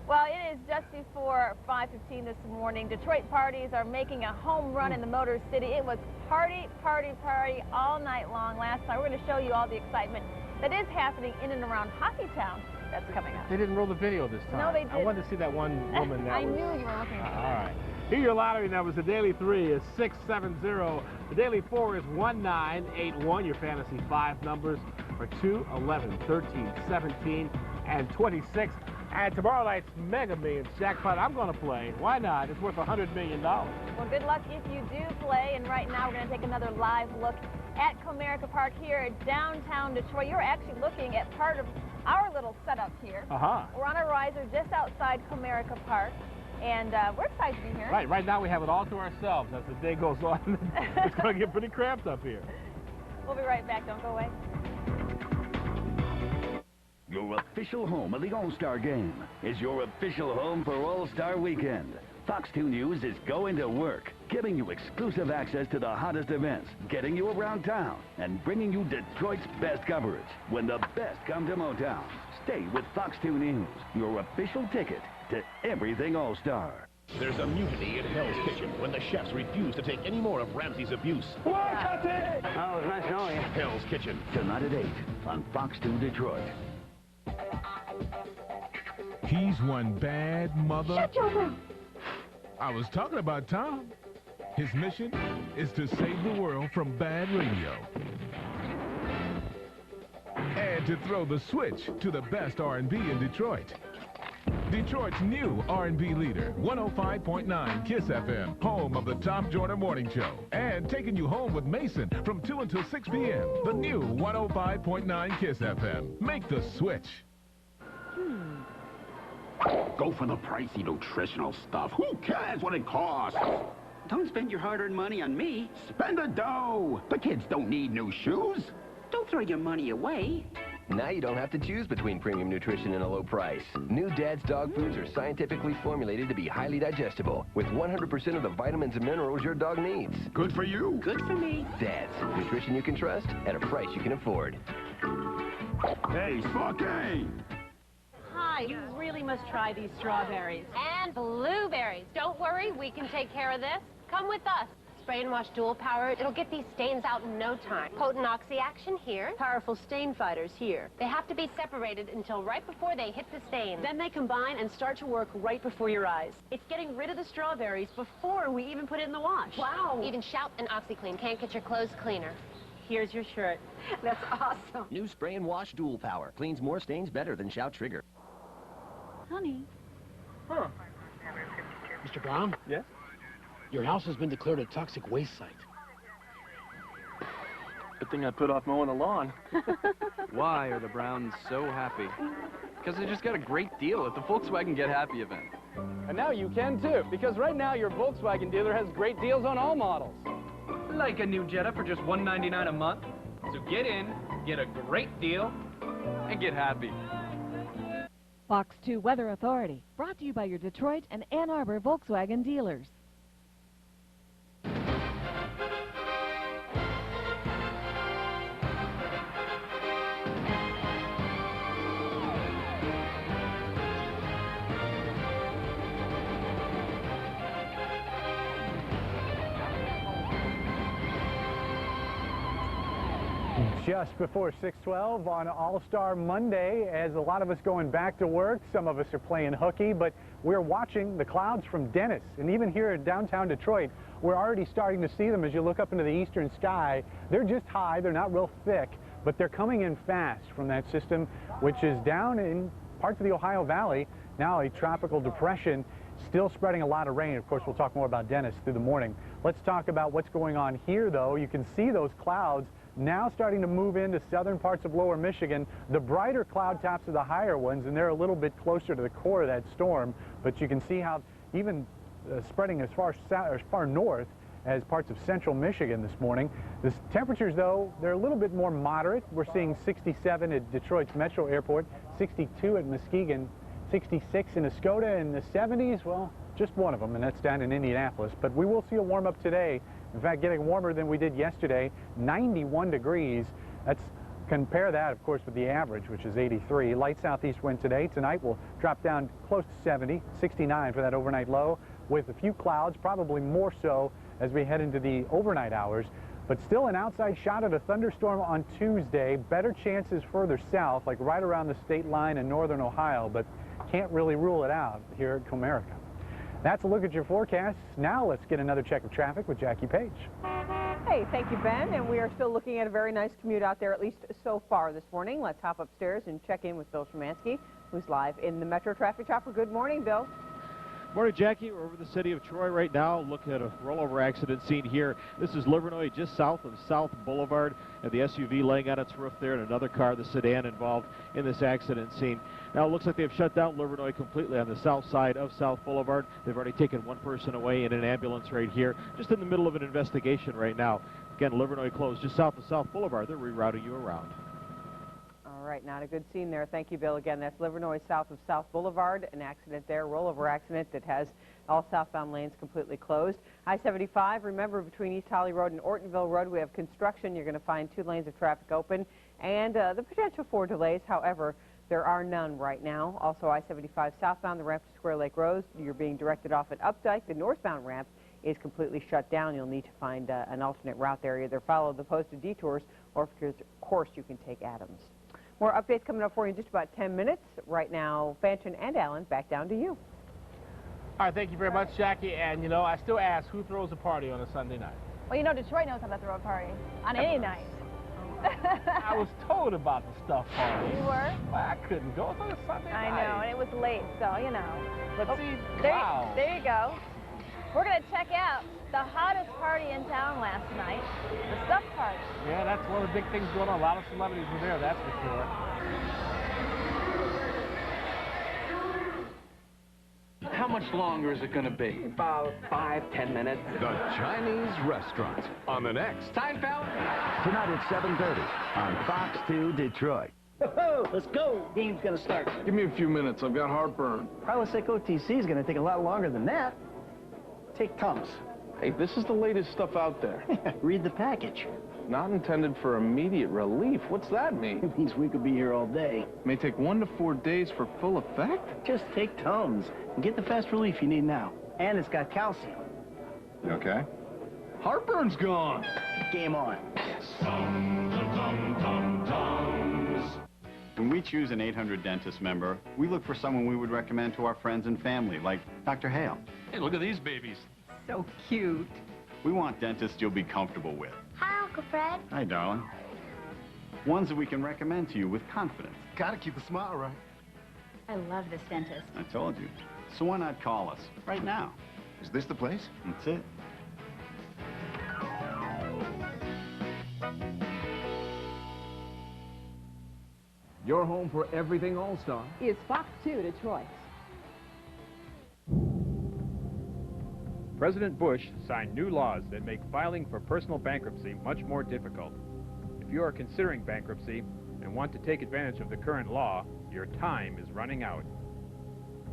Well, it is just before 5:15 this morning. Detroit parties are making a home run in the Motor City. It was party, party, party all night long last night. We're going to show you all the excitement that is happening in and around Hockeytown that's coming up. They didn't roll the video this time. No, they didn't. I wanted to see that one woman that I was... knew you were looking for All right. Here are your lottery numbers. The daily 3 is 670. The daily 4 is 1981. Your fantasy 5 numbers are 2, 11, 13, 17, and 26. And tomorrow night's Mega Millions jackpot, I'm going to play. Why not? It's worth $100 million. Well, good luck if you do play. And right now, we're going to take another live look at Comerica Park here at downtown Detroit. You're actually looking at part of our little setup here. We're on a riser just outside Comerica Park. And we're excited to be here. Right now we have it all to ourselves. As the day goes on, it's going to get pretty cramped up here. We'll be right back. Don't go away. Your official home of the All-Star Game is your official home for All-Star Weekend. Fox 2 News is going to work, giving you exclusive access to the hottest events, getting you around town, and bringing you Detroit's best coverage. When the best come to Motown, stay with Fox 2 News, your official ticket to everything All-Star. There's a mutiny in Hell's Kitchen when the chefs refuse to take any more of Ramsay's abuse. Oh, it was nice knowing you. Hell's Kitchen. Tonight at 8 on Fox 2 Detroit. He's one bad mother. Shut your mouth. I was talking about Tom. His mission is to save the world from bad radio. And to throw the switch to the best R&B in Detroit. Detroit's new R&B leader, 105.9 KISS FM, home of the Tom Joyner Morning Show. And taking you home with Mason from 2 until 6 p.m. The new 105.9 KISS FM. Make the switch. Go for the pricey nutritional stuff. Who cares what it costs? Don't spend your hard-earned money on me. Spend the dough. The kids don't need new shoes. Don't throw your money away. Now you don't have to choose between premium nutrition and a low price. New Dad's dog foods are scientifically formulated to be highly digestible, with 100% of the vitamins and minerals your dog needs. Good for you. Good for me. Dad's, nutrition you can trust at a price you can afford. Hey, Sparky! Hi, you really must try these strawberries. And blueberries. Don't worry, we can take care of this. Come with us. Spray and wash dual power. It'll get these stains out in no time. Potent oxy action here. Powerful stain fighters here. They have to be separated until right before they hit the stain. Then they combine and start to work right before your eyes. It's getting rid of the strawberries before we even put it in the wash. Wow. Even Shout and OxyClean can't get your clothes cleaner. Here's your shirt. That's awesome. New Spray and Wash Dual Power. Cleans more stains better than Shout Trigger. Honey. Huh. Mr. Brown? Yes? Your house has been declared a toxic waste site. Good thing I put off mowing the lawn. Why are the Browns so happy? Because they just got a great deal at the Volkswagen Get Happy event. And now you can too, because right now your Volkswagen dealer has great deals on all models. Like a new Jetta for just $199 a month. So get in, get a great deal, and get happy. Fox 2 Weather Authority, brought to you by your Detroit and Ann Arbor Volkswagen dealers. Just before 6:12 on All-Star Monday, as a lot of us going back to work, some of us are playing hooky, but we're watching the clouds from Dennis. And even here in downtown Detroit, we're already starting to see them as you look up into the eastern sky. They're just high, they're not real thick, but they're coming in fast from that system, which is down in parts of the Ohio Valley. Now a tropical depression, still spreading a lot of rain. Of course, we'll talk more about Dennis through the morning. Let's talk about what's going on here, though. You can see those clouds now starting to move into southern parts of lower Michigan. The brighter cloud tops are the higher ones, and they're a little bit closer to the core of that storm. But you can see how even spreading as far north as parts of central Michigan this morning. The temperatures, though, they're a little bit more moderate. We're seeing 67 at Detroit's Metro Airport, 62 at Muskegon, 66 in Escoda, and the 70s, well, just one of them, and that's down in Indianapolis. But we will see a warm-up today. In fact, getting warmer than we did yesterday, 91 degrees. Compare that, of course, with the average, which is 83. Light southeast wind today. Tonight will drop down close to 70, 69 for that overnight low, with a few clouds, probably more so as we head into the overnight hours. But still an outside shot at a thunderstorm on Tuesday. Better chances further south, like right around the state line in northern Ohio, but can't really rule it out here at Comerica. That's a look at your forecast. Now let's get another check of traffic with Jackie Page. Hey, thank you, Ben. And we are still looking at a very nice commute out there, at least so far this morning. Let's hop upstairs and check in with Bill Szymanski, who's live in the Metro Traffic Chopper. Good morning, Bill. Morning, Jackie. We're over the city of Troy right now. Looking at a rollover accident scene here. This is Livernois, just south of South Boulevard, and the SUV laying on its roof there, and another car, the sedan, involved in this accident scene. Now, it looks like they've shut down Livernois completely on the south side of South Boulevard. They've already taken one person away in an ambulance right here, just in the middle of an investigation right now. Again, Livernois closed just south of South Boulevard. They're rerouting you around. All right, not a good scene there. Thank you, Bill. Again, that's Livernois south of South Boulevard. An accident there, rollover accident that has all southbound lanes completely closed. I-75, remember, between East Holly Road and Ortonville Road, we have construction. You're going to find 2 lanes of traffic open and the potential for delays. However, there are none right now. Also, I-75 southbound, the ramp to Square Lake Road, you're being directed off at Updike. The northbound ramp is completely shut down. You'll need to find an alternate route there. Either follow the posted detours or, of course, you can take Adams. More updates coming up for you in just about 10 minutes. Right now, Fanchon and Allen, back down to you. All right, thank you very much, Jackie. And, you know, I still ask, who throws a party on a Sunday night? Well, you know, Detroit knows how to throw a party on any night. I was told about the stuff party. You were? Well, I couldn't go. It's on a Sunday night. I know, and it was late, so, you know. But see, there, wow. There you go. We're going to check out the hottest party in town last night, the stuff party. Yeah, that's one of the big things going on. A lot of celebrities were there, that's for sure. How much longer is it going to be? About 5-10 minutes. The Chinese Restaurant on the next Seinfeld? Tonight at 7:30 on Fox 2 Detroit. Let's go. Game's gonna start. Give me a few minutes. I've got heartburn. Prilosec OTC is gonna take a lot longer than that. Take Tums. Hey, this is the latest stuff out there. Read the package. Not intended for immediate relief. What's that mean? It means we could be here all day. May take 1 to 4 days for full effect? Just take Tums and get the fast relief you need now. And it's got calcium. You okay? Heartburn's gone. Game on. When we choose an 800 dentist member, we look for someone we would recommend to our friends and family, like Dr. Hale. Hey, look at these babies. So cute. We want dentists you'll be comfortable with. Hi, Uncle Fred. Hi, darling. Ones that we can recommend to you with confidence. Gotta keep a smile right. I love this dentist. I told you. So why not call us right now? Is this the place? That's it. Your home for everything All-Star is Fox 2 Detroit. President Bush signed new laws that make filing for personal bankruptcy much more difficult. If you are considering bankruptcy and want to take advantage of the current law, your time is running out.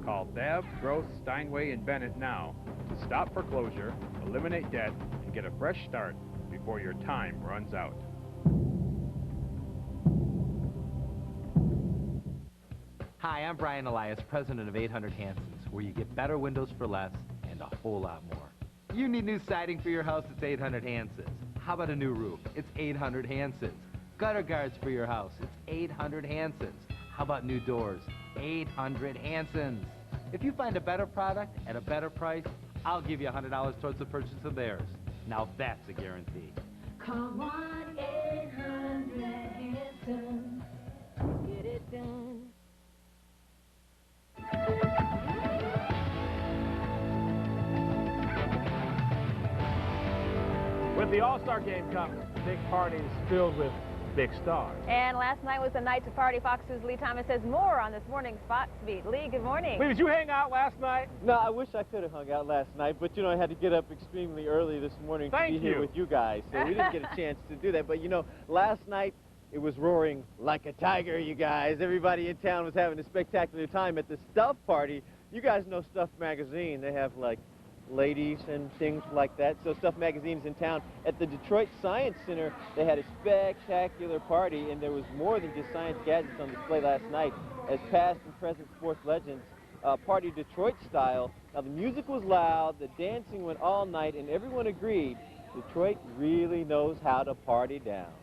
Call Thab, Gross, Steinway, and Bennett now to stop foreclosure, eliminate debt, and get a fresh start before your time runs out. Hi, I'm Brian Elias, president of 800 Hansons, where you get better windows for less and a whole lot more. You need new siding for your house, it's 800 Hansons. How about a new roof? It's 800 Hansons. Gutter guards for your house, it's 800 Hansons. How about new doors? 800 Hansons. If you find a better product at a better price, I'll give you $100 towards the purchase of theirs. Now that's a guarantee. Call 1-800 Hansons. Get it done. With the All-Star game coming, big parties filled with big stars. And last night was the night to party. Fox 2's Lee Thomas says more on this morning's Fox Beat. Lee, good morning. Lee, did you hang out last night? No, I wish I could have hung out last night, but, you know, I had to get up extremely early this morning to be here with you guys, so we didn't get a chance to do that. But, you know, last night it was roaring like a tiger, you guys. Everybody in town was having a spectacular time at the Stuff Party. You guys know Stuff Magazine. They have, like, ladies and things like that. So Stuff Magazine's in town. At the Detroit Science Center, they had a spectacular party, and there was more than just science gadgets on display last night. As past and present sports legends, party Detroit style. Now, the music was loud, the dancing went all night, and everyone agreed Detroit really knows how to party down.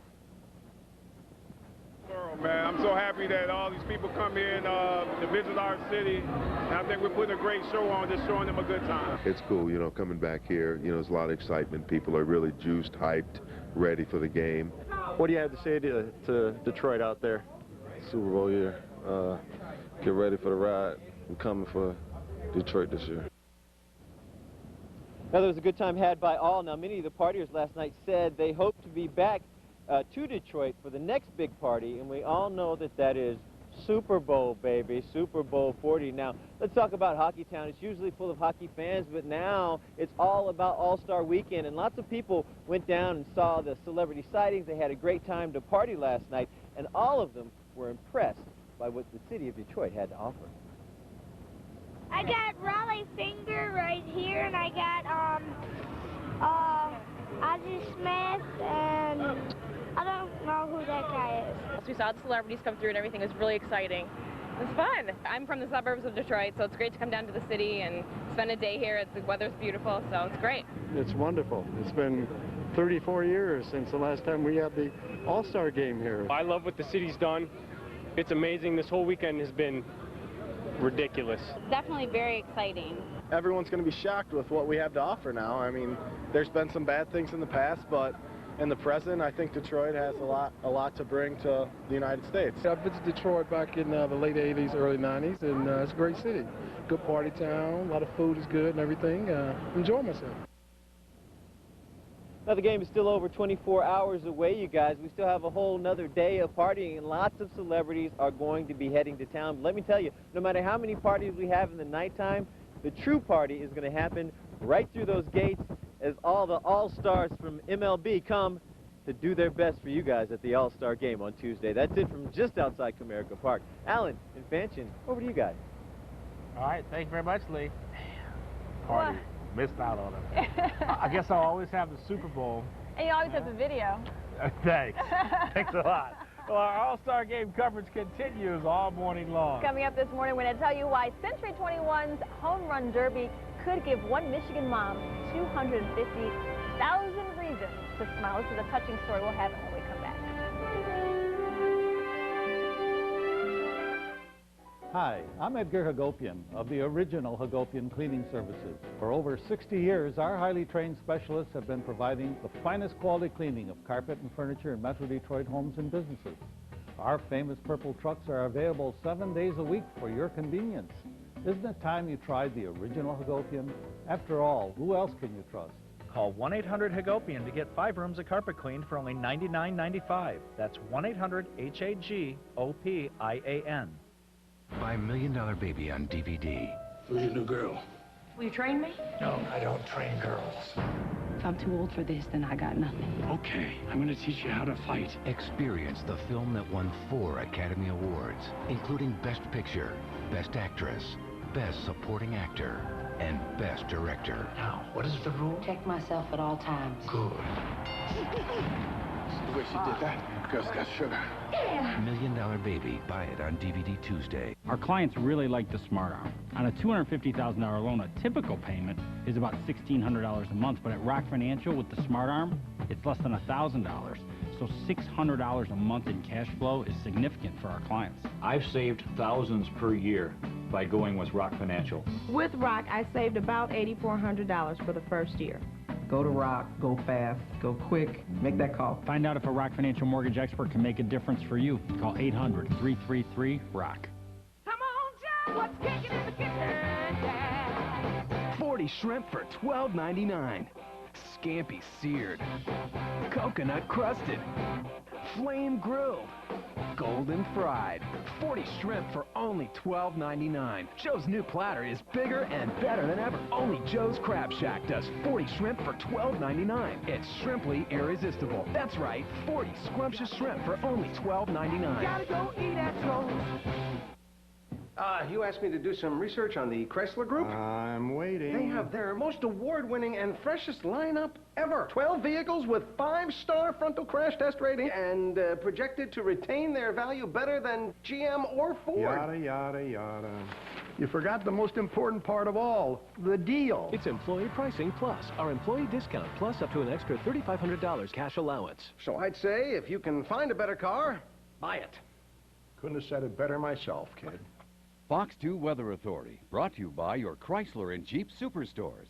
Man, I'm so happy that all these people come in to visit our city, and I think we're putting a great show on, just showing them a good time. It's cool, you know, coming back here. You know, there's a lot of excitement. People are really juiced, hyped, ready for the game. What do you have to say to Detroit out there? Super Bowl year. Get ready for the ride. We're coming for Detroit this year. Now, there was a good time had by all. Now, many of the partiers last night said they hope to be back to Detroit for the next big party, and we all know that that is Super Bowl, baby, Super Bowl 40. Now, let's talk about Hockey Town. It's usually full of hockey fans, but now it's all about All-Star Weekend, and lots of people went down and saw the celebrity sightings. They had a great time to party last night, and all of them were impressed by what the city of Detroit had to offer. I got Raleigh Finger right here, and I got Ozzie Smith, and I don't know who that guy is. We saw the celebrities come through and everything was really exciting. It was fun. I'm from the suburbs of Detroit, so it's great to come down to the city and spend a day here. The weather's beautiful, so it's great. It's wonderful. It's been 34 years since the last time we had the All-Star game here. I love what the city's done. It's amazing. This whole weekend has been ridiculous. Definitely very exciting. Everyone's going to be shocked with what we have to offer now. I mean, there's been some bad things in the past, but in the present. I think Detroit has a lot to bring to the United States. I visited Detroit back in the late 80s, early 90s, and it's a great city. Good party town, a lot of food is good and everything. Enjoy myself. Now, the game is still over 24 hours away, you guys. We still have a whole nother day of partying, and lots of celebrities are going to be heading to town. But let me tell you, no matter how many parties we have in the nighttime, the true party is going to happen right through those gates as all the All-Stars from MLB come to do their best for you guys at the All-Star game on Tuesday. That's it from just outside Comerica Park. Alan and Fanchon, over to you guys. All right, thank you very much, Lee. Party. Missed out on it. I guess I'll always have the Super Bowl. And you always have the video. Thanks. Thanks a lot. Well, our All-Star Game coverage continues all morning long. Coming up this morning, we're going to tell you why Century 21's Home Run Derby could give one Michigan mom 250,000 reasons to smile. This is a touching story. We'll have it when we come back. Hi, I'm Edgar Hagopian of the original Hagopian Cleaning Services. For over 60 years, our highly trained specialists have been providing the finest quality cleaning of carpet and furniture in Metro Detroit homes and businesses. Our famous purple trucks are available 7 days a week for your convenience. Isn't it time you tried the original Hagopian? After all, who else can you trust? Call 1-800-HAGOPIAN to get 5 rooms of carpet cleaned for only $99.95. That's 1-800-HAGOPIAN. Buy $1 Million Baby on DVD. Who's your new girl? Will you train me? No, I don't train girls. If I'm too old for this, then I got nothing. Okay, I'm going to teach you how to fight. Experience the film that won 4 Academy Awards, including Best Picture, Best Actress, Best Supporting Actor, and Best Director. Now, what is the rule? Check myself at all times. Good. The way she did that, girl's got sugar. $1 Million Baby. Buy it on DVD Tuesday. Our clients really like the Smart Arm. On a $250,000 loan, a typical payment is about $1,600 a month, but at Rock Financial with the Smart Arm, it's less than $1,000. So $600 a month in cash flow is significant for our clients. I've saved thousands per year by going with Rock Financial. With Rock, I saved about $8,400 for the first year. Go to Rock, go fast, go quick, make that call. Find out if a Rock Financial mortgage expert can make a difference for you. Call 800-333-ROCK. Come on, Joe, what's kicking in the kitchen? 40 shrimp for $12.99. Scampi seared, coconut crusted, flame grilled, golden fried. 40 shrimp for only $12.99. Joe's new platter is bigger and better than ever. Only Joe's Crab Shack does 40 shrimp for $12.99. It's shrimply irresistible. That's right, 40 scrumptious shrimp for only $12.99. Gotta go eat at Joe's. You asked me to do some research on the Chrysler Group? I'm waiting. They have their most award-winning and freshest lineup ever. 12 vehicles with 5-star frontal crash test rating and projected to retain their value better than GM or Ford. Yada, yada, yada. You forgot the most important part of all, the deal. It's Employee Pricing Plus, our employee discount plus up to an extra $3,500 cash allowance. So I'd say if you can find a better car, buy it. Couldn't have said it better myself, kid. Fox 2 Weather Authority, brought to you by your Chrysler and Jeep Superstores.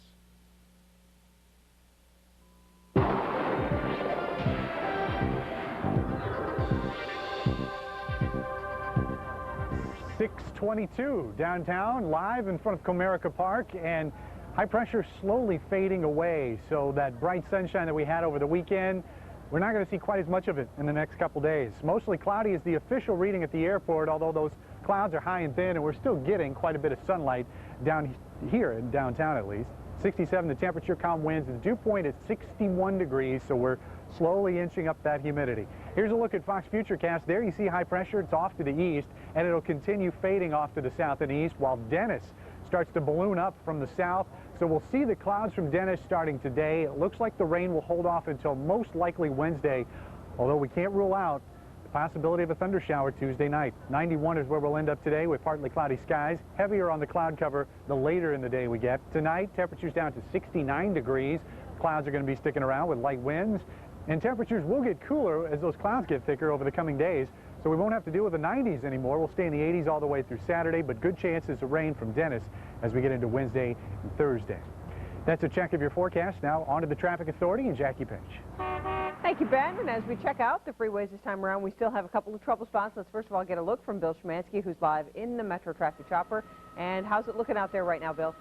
.622 downtown, live in front of Comerica Park, and high pressure slowly fading away. So that bright sunshine that we had over the weekend, we're not going to see quite as much of it in the next couple days. Mostly cloudy is the official reading at the airport, although those clouds are high and thin, and we're still getting quite a bit of sunlight down here in downtown at least. 67 the temperature, calm winds, and the dew point is 61 degrees, so we're slowly inching up that humidity. Here's a look at Fox Futurecast. There you see high pressure. It's off to the east, and it'll continue fading off to the south and east, while Dennis starts to balloon up from the south. So we'll see the clouds from Dennis starting today. It looks like the rain will hold off until most likely Wednesday, although we can't rule out the possibility of a thunder shower Tuesday night. 91 is where we'll end up today with partly cloudy skies. Heavier on the cloud cover the later in the day we get. Tonight, temperatures down to 69 degrees. Clouds are going to be sticking around with light winds. And temperatures will get cooler as those clouds get thicker over the coming days. So we won't have to deal with the 90s anymore. We'll stay in the 80s all the way through Saturday, but good chances of rain from Dennis as we get into Wednesday and Thursday. That's a check of your forecast. Now on to the Traffic Authority and Jackie Pinch. Thank you, Ben. And as we check out the freeways this time around, we still have a couple of trouble spots. Let's first of all get a look from Bill Szymanski, who's live in the Metro Traffic Chopper. And how's it looking out there right now, Bill?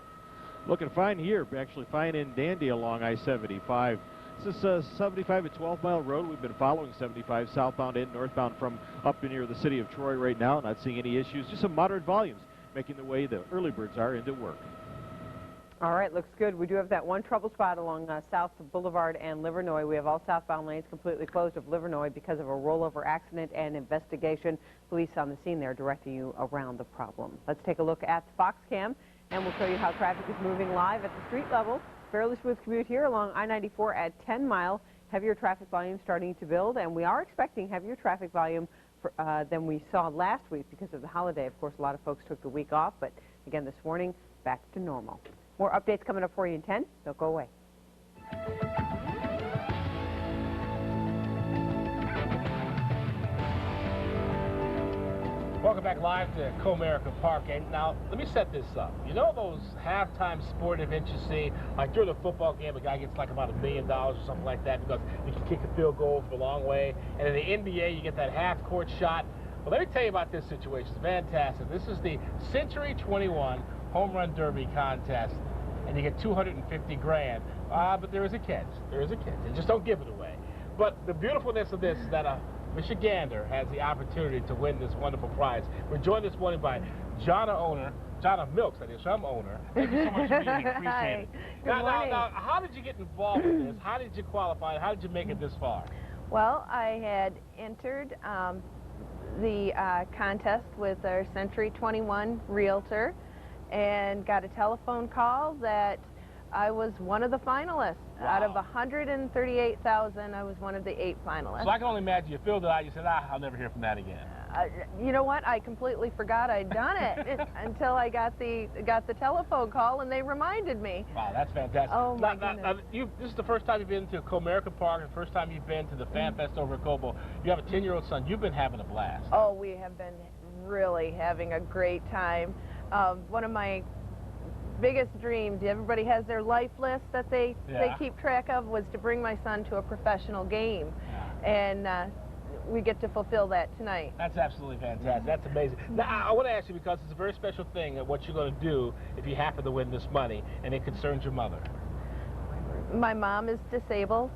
Looking fine here, actually fine and dandy along I-75. This is 75 a 12-mile road. We've been following 75 southbound and northbound from up near the city of Troy right now. Not seeing any issues, just some moderate volumes making the way the early birds are into work. All right, looks good. We do have that one trouble spot along South Boulevard and Livernois. We have all southbound lanes completely closed of Livernois because of a rollover accident and investigation. Police on the scene there directing you around the problem. Let's take a look at the Fox Cam, and we'll show you how traffic is moving live at the street level. Fairly smooth commute here along I-94 at 10 Mile. Heavier traffic volume starting to build, and we are expecting heavier traffic volume than we saw last week because of the holiday. Of course, a lot of folks took the week off, but again this morning, back to normal. More updates coming up for you in 10. Don't go away. Welcome back live to Comerica Park. And now, let me set this up. You know those halftime sport events you see? Like during a football game, a guy gets like about $1 million or something like that because you can kick a field goal from a long way. And in the NBA, you get that half-court shot. Well, let me tell you about this situation. It's fantastic. This is the Century 21 Home Run Derby contest, and you get $250 grand. But there is a catch. There is a catch. And just don't give it away. But the beautifulness of this is that Michigander has the opportunity to win this wonderful prize. We're joined this morning by Jonna Milks, that is, some owner. Thank you so much for being here. Appreciate it. Now, how did you get involved in this? How did you qualify? How did you make it this far? Well, I had entered the contest with our Century 21 realtor and got a telephone call that I was one of the finalists. Wow. Out of 138,000, I was one of the 8 finalists. So I can only imagine you filled it out, you said, I'll never hear from that again. You know what? I completely forgot I'd done it until I got the telephone call and they reminded me. Wow, that's fantastic. Oh my goodness. This is the first time you've been to Comerica Park, the first time you've been to the Fan Fest over at Cobo. You have a 10-year-old son. You've been having a blast. Oh, we have been really having a great time. One of my biggest dreams, everybody has their life list that they keep track of, was to bring my son to a professional game. And we get to fulfill that tonight. That's absolutely fantastic. That's amazing. Now, I want to ask you, because it's a very special thing, what you're going to do if you happen to win this money, and it concerns your mother. My mom is disabled,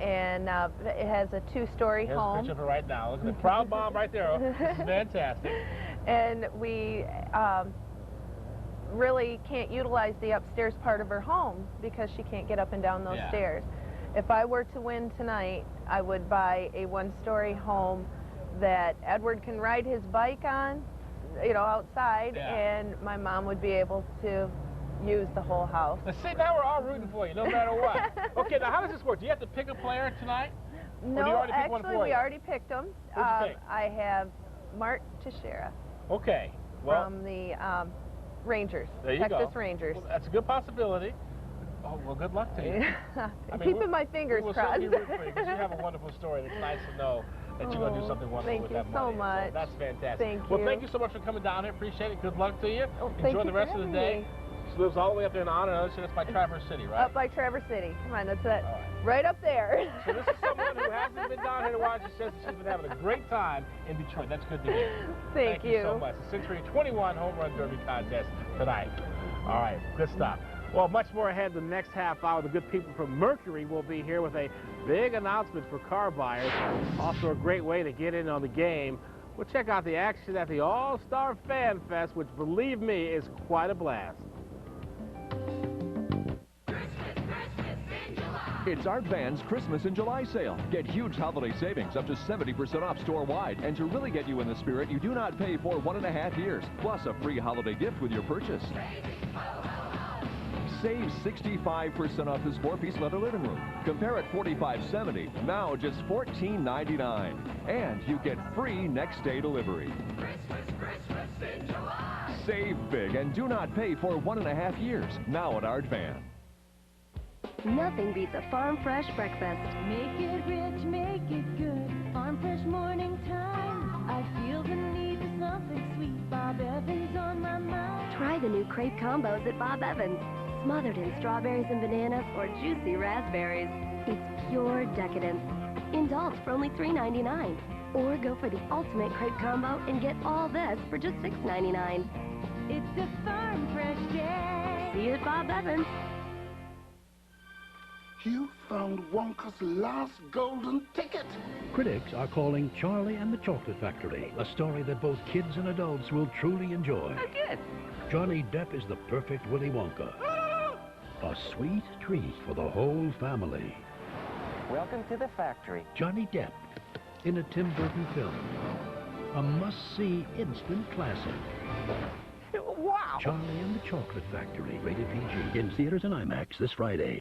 and it has a 2-story home. Here's a picture of her right now. Look at the proud mom right there. This is fantastic. And we really can't utilize the upstairs part of her home because she can't get up and down those stairs. If I were to win tonight, I would buy a 1-story home that Edward can ride his bike on, you know, outside, and my mom would be able to use the whole house. Now, see, now we're all rooting for you, no matter what. Okay, now how does this work? Do you have to pick a player tonight? No, actually, we already picked them. I have Mark Teixeira. Okay. Well, from the Rangers, there you Texas go. Rangers. Well, that's a good possibility. Oh, well, good luck to you. Keeping my fingers crossed. We'll certainly root for you, because you have a wonderful story, and it's nice to know that you're going to do something wonderful with that money. Thank you so much. So that's fantastic. Thank you. Well, thank you so much for coming down here. Appreciate it. Good luck to you. Enjoy the rest of the day. She lives all the way up there in Honor. That's by Traverse City, right? Up by Traverse City. Come on, that's it. Right up there. So this is someone who hasn't been down here to watch. She says that she's been having a great time in Detroit. That's good to hear. Thank you so much. The Century 21 Home Run Derby contest tonight. All right, good stuff. Well, much more ahead in the next half hour. The good people from Mercury will be here with a big announcement for car buyers. Also a great way to get in on the game. We'll check out the action at the All-Star Fan Fest, which, believe me, is quite a blast. It's Art Van's Christmas in July sale. Get huge holiday savings up to 70% off store-wide. And to really get you in the spirit, you do not pay for 1.5 years, plus a free holiday gift with your purchase. Save 65% off this 4-piece leather living room. Compare at $45.70, now just $14.99. And you get free next-day delivery. Christmas in July. Save big and do not pay for 1.5 years, now at Art Van. Nothing beats a farm fresh breakfast. Make it rich, make it good. Farm fresh morning time. I feel the need for something sweet. Bob Evans on my mind. Try the new crepe combos at Bob Evans. Smothered in strawberries and bananas or juicy raspberries. It's pure decadence. Indulge for only $3.99. Or go for the ultimate crepe combo and get all this for just $6.99. It's a farm fresh day. See you at Bob Evans. You found Wonka's last golden ticket. Critics are calling Charlie and the Chocolate Factory a story that both kids and adults will truly enjoy. Oh, good. Johnny Depp is the perfect Willy Wonka. A sweet treat for the whole family. Welcome to the factory. Johnny Depp in a Tim Burton film. A must-see instant classic. Wow. Charlie and the Chocolate Factory, rated PG. In theaters and IMAX this Friday.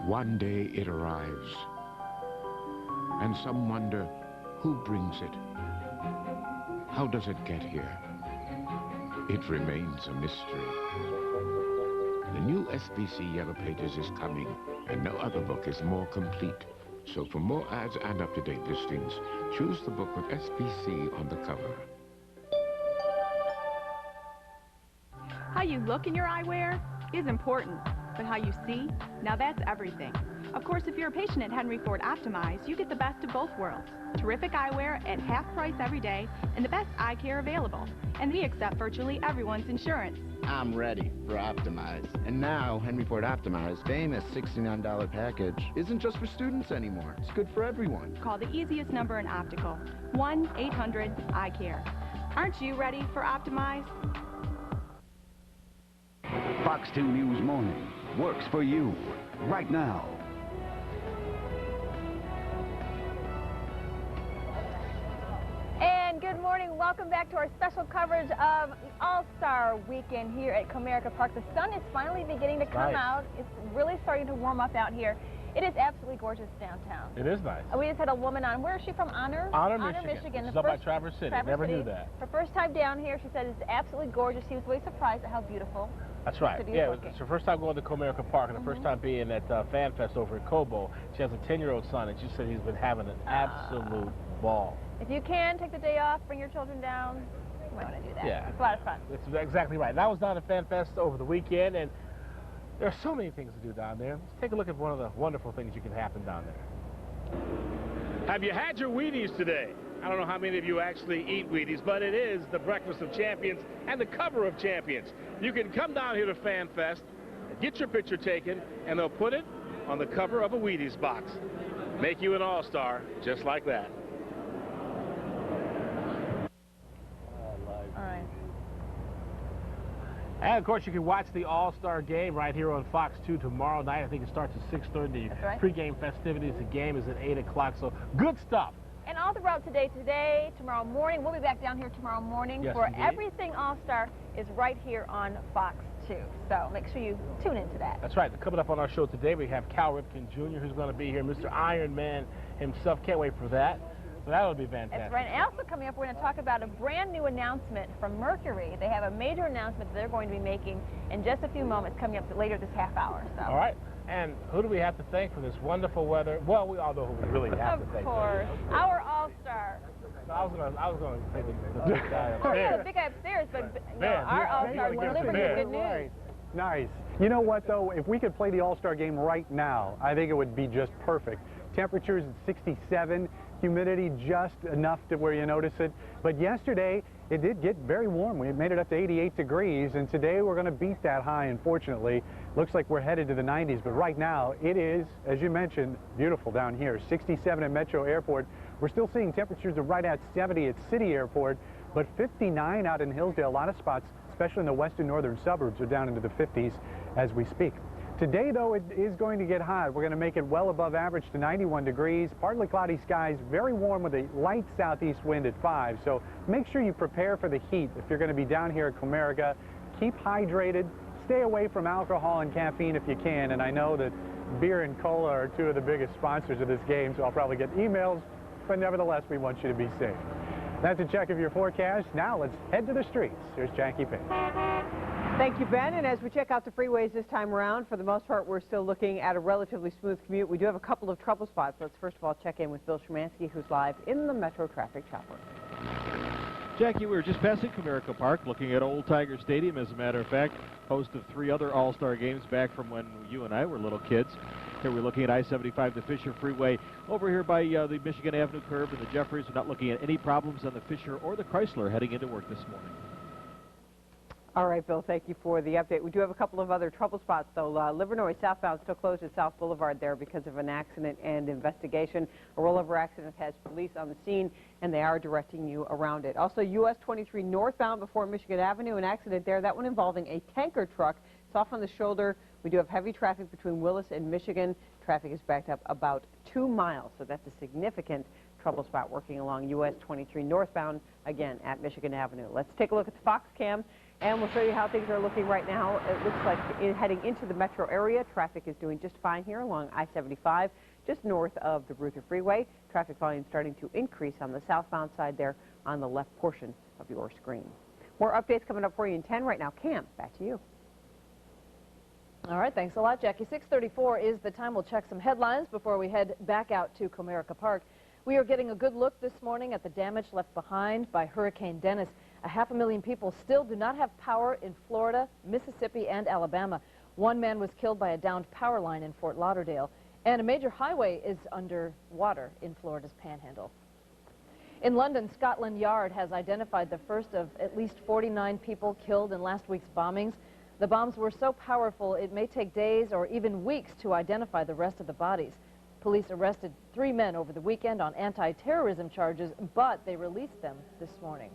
One day it arrives, and some wonder who brings it. How does it get here? It remains a mystery. The new SBC Yellow Pages is coming, and no other book is more complete. So for more ads and up-to-date listings, choose the book with SBC on the cover. How you look in your eyewear is important, but how you see, now that's everything. Of course, if you're a patient at Henry Ford Optimize, you get the best of both worlds. Terrific eyewear at half price every day and the best eye care available. And we accept virtually everyone's insurance. I'm ready for Optimize. And now, Henry Ford Optimize, famous $69 package, isn't just for students anymore. It's good for everyone. Call the easiest number in optical, 1-800-EYE-CARE. Aren't you ready for Optimize? Fox 2 News Morning works for you right now. And good morning. Welcome back to our special coverage of the All-Star Weekend here at Comerica Park. The sun is finally beginning to come out. It's really starting to warm up out here. It is absolutely gorgeous downtown. It is nice. We just had a woman on. Where is she from? Honor, Michigan. It's up by Traverse City. Never knew that. Her first time down here, she said it's absolutely gorgeous. She was really surprised at how beautiful. That's right. Yeah, it's her first time going to Comerica Park and the first time being at Fan Fest over at Cobo. She has a 10-year-old son, and she said he's been having an absolute ball. If you can, take the day off, bring your children down. You might want to do that. Yeah. It's a lot of fun. That's exactly right. That was down at Fan Fest over the weekend, and there are so many things to do down there. Let's take a look at one of the wonderful things you can happen down there. Have you had your Wheaties today? I don't know how many of you actually eat Wheaties, but it is the breakfast of champions and the cover of champions. You can come down here to Fan Fest, get your picture taken, and they'll put it on the cover of a Wheaties box. Make you an all-star just like that. All right. And, of course, you can watch the All-Star Game right here on Fox 2 tomorrow night. I think it starts at 6:30. That's right. Pre-game festivities. The game is at 8 o'clock, so good stuff. And all throughout today, tomorrow morning. We'll be back down here tomorrow morning for indeed. Everything All-Star is right here on Fox 2. So make sure you tune into that. That's right. Coming up on our show today, we have Cal Ripken Jr., who's going to be here. Mr. Iron Man himself. Can't wait for that. So that'll be fantastic. That's right. And also coming up, we're going to talk about a brand new announcement from Mercury. They have a major announcement that they're going to be making in just a few moments coming up later this half hour. So. All right. And who do we have to thank for this wonderful weather? Well, we all know who we really have to thank. Of course. Our All-Star. I was going to say the big guy upstairs. The big guy upstairs, but no, our All-Star delivering you good news. Right. Nice. You know what, though? If we could play the All-Star game right now, I think it would be just perfect. Temperatures at 67, humidity just enough to where you notice it. But yesterday, it did get very warm. We made it up to 88 degrees, and today we're going to beat that high, unfortunately. Looks like we're headed to the 90s, but right now it is, as you mentioned, beautiful down here. 67 at Metro Airport. We're still seeing temperatures of right at 70 at City Airport, but 59 out in Hillsdale. A lot of spots, especially in the western northern suburbs, are down into the 50s as we speak. Today, though, it is going to get hot. We're going to make it well above average to 91 degrees. Partly cloudy skies, very warm with a light southeast wind at 5. So make sure you prepare for the heat if you're going to be down here at Comerica. Keep hydrated. Stay away from alcohol and caffeine if you can. And I know that beer and cola are two of the biggest sponsors of this game, so I'll probably get emails. But nevertheless, we want you to be safe. That's a check of your forecast. Now let's head to the streets. Here's Jackie Payne. Thank you, Ben. And as we check out the freeways this time around, for the most part, we're still looking at a relatively smooth commute. We do have a couple of trouble spots. Let's first of all check in with Bill Szymanski, who's live in the Metro Traffic Chopper. Jackie, we were just passing Comerica Park, looking at Old Tiger Stadium, as a matter of fact, host of 3 other All-Star games back from when you and I were little kids. Here we're looking at I-75, the Fisher Freeway. Over here by the Michigan Avenue curve and the Jeffries, we're not looking at any problems on the Fisher or the Chrysler heading into work this morning. All right, Bill, thank you for the update. We do have a couple of other trouble spots, though. Livernois southbound still closed at South Boulevard there because of an accident and investigation. A rollover accident has police on the scene, and they are directing you around it. Also, US 23 northbound before Michigan Avenue, an accident there, that one involving a tanker truck. It's off on the shoulder. We do have heavy traffic between Willis and Michigan. Traffic is backed up about 2 miles, so that's a significant trouble spot working along US 23 northbound, again, at Michigan Avenue. Let's take a look at the Fox Cam. And we'll show you how things are looking right now. It looks like heading into the metro area, traffic is doing just fine here along I-75, just north of the Ruther Freeway. Traffic volume starting to increase on the southbound side there on the left portion of your screen. More updates coming up for you in 10. Right now, Cam, back to you. All right, thanks a lot, Jackie. 6:34 is the time. We'll check some headlines before we head back out to Comerica Park. We are getting a good look this morning at the damage left behind by Hurricane Dennis. 500,000 people still do not have power in Florida, Mississippi, and Alabama. 1 man was killed by a downed power line in Fort Lauderdale. And a major highway is under water in Florida's Panhandle. In London, Scotland Yard has identified the first of at least 49 people killed in last week's bombings. The bombs were so powerful it may take days or even weeks to identify the rest of the bodies. Police arrested 3 men over the weekend on anti-terrorism charges, but they released them this morning.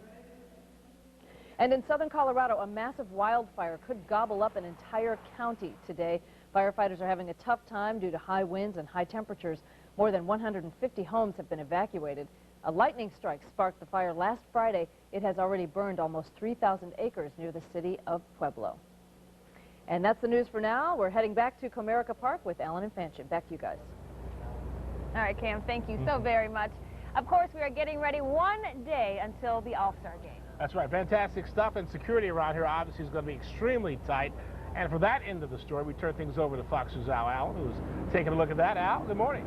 And in southern Colorado, a massive wildfire could gobble up an entire county today. Firefighters are having a tough time due to high winds and high temperatures. More than 150 homes have been evacuated. A lightning strike sparked the fire last Friday. It has already burned almost 3,000 acres near the city of Pueblo. And that's the news for now. We're heading back to Comerica Park with Ellen and Fanchon. Back to you guys. All right, Cam, thank you so very much. Of course, we are getting ready 1 day until the All-Star game. That's right. Fantastic stuff. And security around here obviously is going to be extremely tight. And for that end of the story, we turn things over to Fox News' Al Allen, who's taking a look at that. Al, good morning.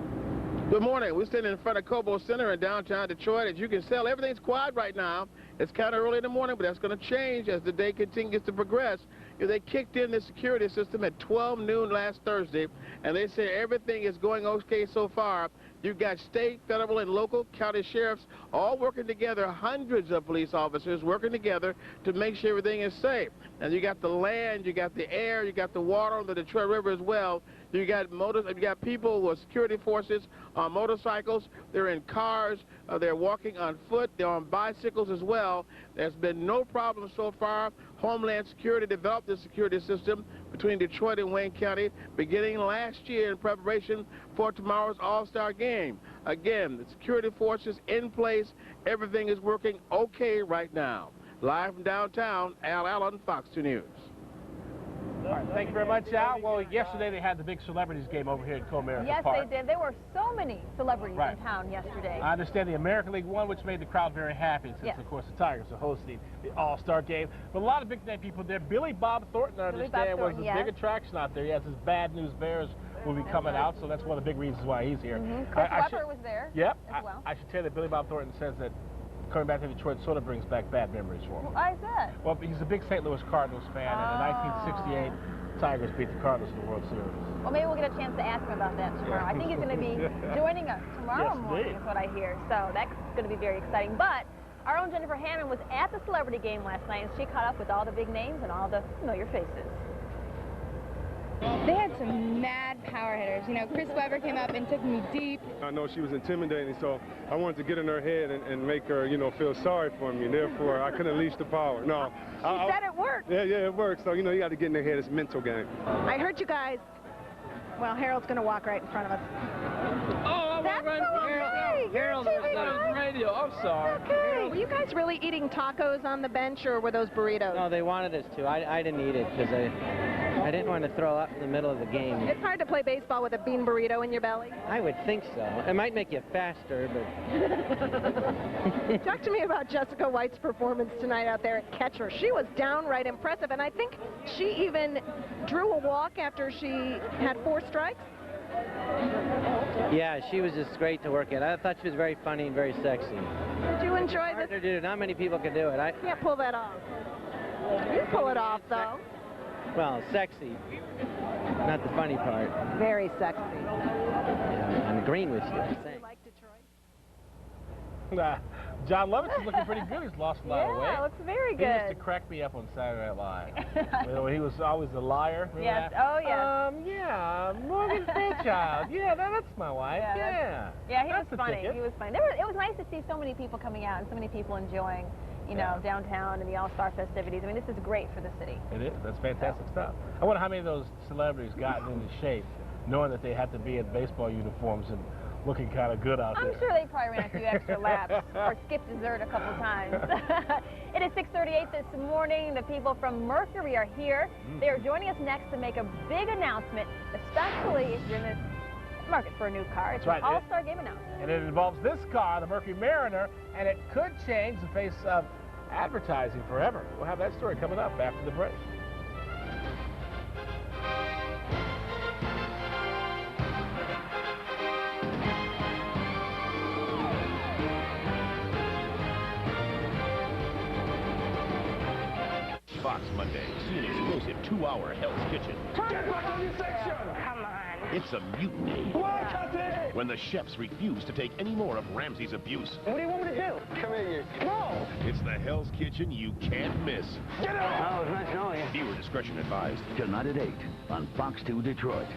Good morning. We're sitting in front of Cobo Center in downtown Detroit. As you can tell, everything's quiet right now. It's kind of early in the morning, but that's going to change as the day continues to progress. You know, they kicked in the security system at 12 noon last Thursday, and they say everything is going okay so far. You've got state, federal, and local county sheriffs all working together, hundreds of police officers working together to make sure everything is safe. And you got the land, you got the air, you got the water on the Detroit River as well. You got people with security forces on motorcycles. They're in cars. They're walking on foot. They're on bicycles as well. There's been no problem so far. Homeland Security developed the security system between Detroit and Wayne County beginning last year in preparation for tomorrow's All-Star game. Again, the security forces in place. Everything is working okay right now. Live from downtown, Al Allen, Fox 2 News. All right, thank you very much, Al. Well, yesterday they had the big celebrities game over here at Comerica Park. Yes, they did. There were so many celebrities in town yesterday. I understand the American League won, which made the crowd very happy since, of course, the Tigers are hosting the All-Star game. But a lot of big-name people there. Billy Bob Thornton, I understand, was the big attraction out there. He has his Bad News Bears movie coming out, so that's one of the big reasons why he's here. Chris Webber was there as well. I should tell you that Billy Bob Thornton says that coming back to Detroit sort of brings back bad memories for him. Why is that? Well, he's a big St. Louis Cardinals fan, and in 1968, Tigers beat the Cardinals in the World Series. Well, maybe we'll get a chance to ask him about that tomorrow. I think he's going to be joining us tomorrow morning, is what I hear. So that's going to be very exciting. But our own Jennifer Hammond was at the celebrity game last night, and she caught up with all the big names and all the familiar faces. They had some mad power hitters. You know, Chris Webber came up and took me deep. I know she was intimidating, so I wanted to get in her head and make her, you know, feel sorry for me. Therefore, I couldn't unleash the power. No. She said it worked. Yeah, it works. So, you know, you got to get in their head. It's a mental game. I heard you guys. Well, Harold's going to walk right in front of us. Oh, that's okay. Harold was radio. I'm sorry. Okay. Were you guys really eating tacos on the bench, or were those burritos? No, they wanted us to. I didn't eat it because I didn't want to throw up in the middle of the game. It's hard to play baseball with a bean burrito in your belly. I would think so. It might make you faster, but... Talk to me about Jessica White's performance tonight out there at catcher. She was downright impressive, and I think she even drew a walk after she had 4 strikes. with? Yeah, she was just great to work at. I thought she was very funny and very sexy. Did you enjoy this? Hard to do. Not many people can do it. Can't pull that off. You pull it off, though. Well, sexy. Not the funny part. Very sexy. Yeah, I'm agreeing with you. I'm saying. Like Detroit? John Lovitz is looking pretty good. He's lost a lot of weight. Yeah, looks very He used good. to crack me up on Saturday Night Live. You know, he was always a liar. Remember Yes. that? Oh, yes. Yeah, Morgan Fairchild. Yeah, that's my wife. Yeah. Yeah, he That's was the funny. ticket. He was funny. It was nice to see so many people coming out and so many people enjoying, you know, downtown and the All-Star festivities. I mean, this is great for the city. It is. That's fantastic stuff. I wonder how many of those celebrities gotten into shape knowing that they had to be in baseball uniforms and looking kind of good out there. I'm sure they probably ran a few extra laps or skipped dessert a couple times. It is 6:38 this morning. The people from Mercury are here. They are joining us next to make a big announcement, especially if you're in the market for a new car. It's That's an right. All-Star Game announcement. And it involves this car, the Mercury Mariner, and it could change the face of advertising forever. We'll have that story coming up after the break. Fox Monday. See an explosive 2-hour Hell's Kitchen. Get back on your section! Come on. It's a mutiny. What? When the chefs refuse to take any more of Ramsay's abuse. What do you want me to do? Come here, you. No! It's the Hell's Kitchen you can't miss. Get out! Oh, it was nice knowing you. Viewer discretion advised. Tonight at 8 on Fox 2 Detroit.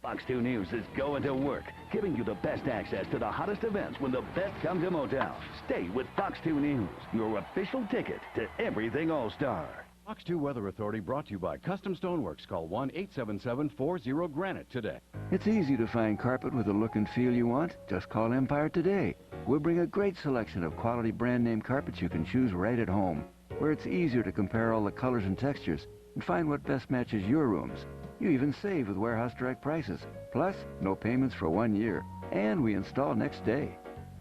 Fox 2 News is going to work, giving you the best access to the hottest events when the best come to Motown. Stay with Fox 2 News, your official ticket to everything All-Star. Fox 2 Weather Authority brought to you by Custom Stoneworks. Call 1-877-40-GRANITE today. It's easy to find carpet with the look and feel you want. Just call Empire today. We'll bring a great selection of quality brand name carpets you can choose right at home, where it's easier to compare all the colors and textures and find what best matches your rooms. You even save with warehouse direct prices. Plus, no payments for 1 year. And we install next day.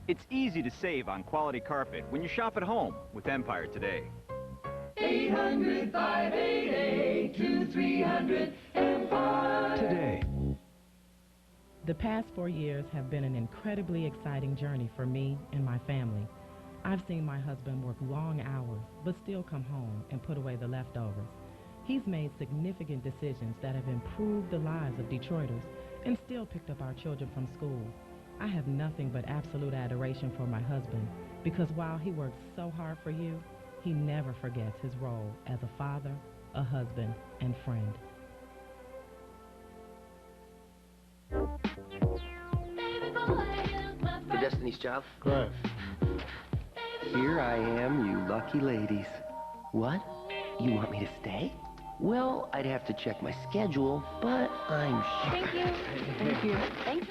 It's easy to save on quality carpet when you shop at home with Empire today. 800-588-2300 Empire. Today. The past 4 years have been an incredibly exciting journey for me and my family. I've seen my husband work long hours, but still come home and put away the leftovers. He's made significant decisions that have improved the lives of Detroiters and still picked up our children from school. I have nothing but absolute adoration for my husband because while he works so hard for you, he never forgets his role as a father, a husband, and friend. For Destiny's Child? Good. Here I am, you lucky ladies. What? You want me to stay? Well, I'd have to check my schedule, but I'm sure. Thank you. Thank you. Thank you.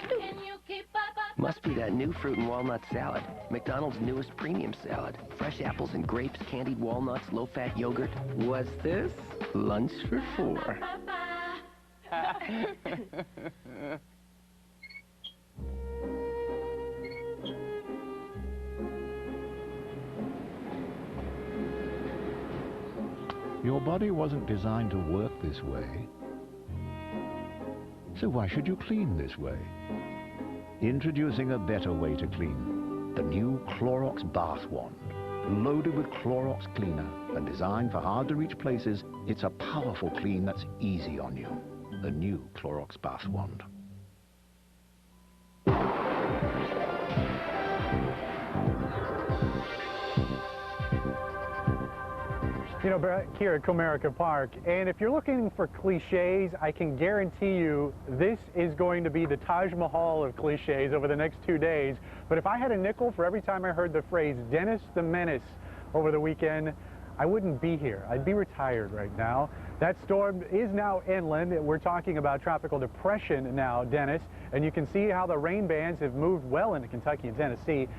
Must be that new fruit and walnut salad. McDonald's newest premium salad. Fresh apples and grapes, candied walnuts, low-fat yogurt. What's this? Lunch for 4. Your body wasn't designed to work this way. So why should you clean this way? Introducing a better way to clean. The new Clorox Bath Wand. Loaded with Clorox cleaner and designed for hard-to-reach places, it's a powerful clean that's easy on you. The new Clorox Bath Wand. You know, back here at Comerica Park, and if you're looking for cliches, I can guarantee you this is going to be the Taj Mahal of cliches over the next 2 days. But if I had a nickel for every time I heard the phrase Dennis the Menace over the weekend, I wouldn't be here. I'd be retired right now. That storm is now inland. We're talking about tropical depression now, Dennis, and you can see how the rain bands have moved well into Kentucky and Tennessee.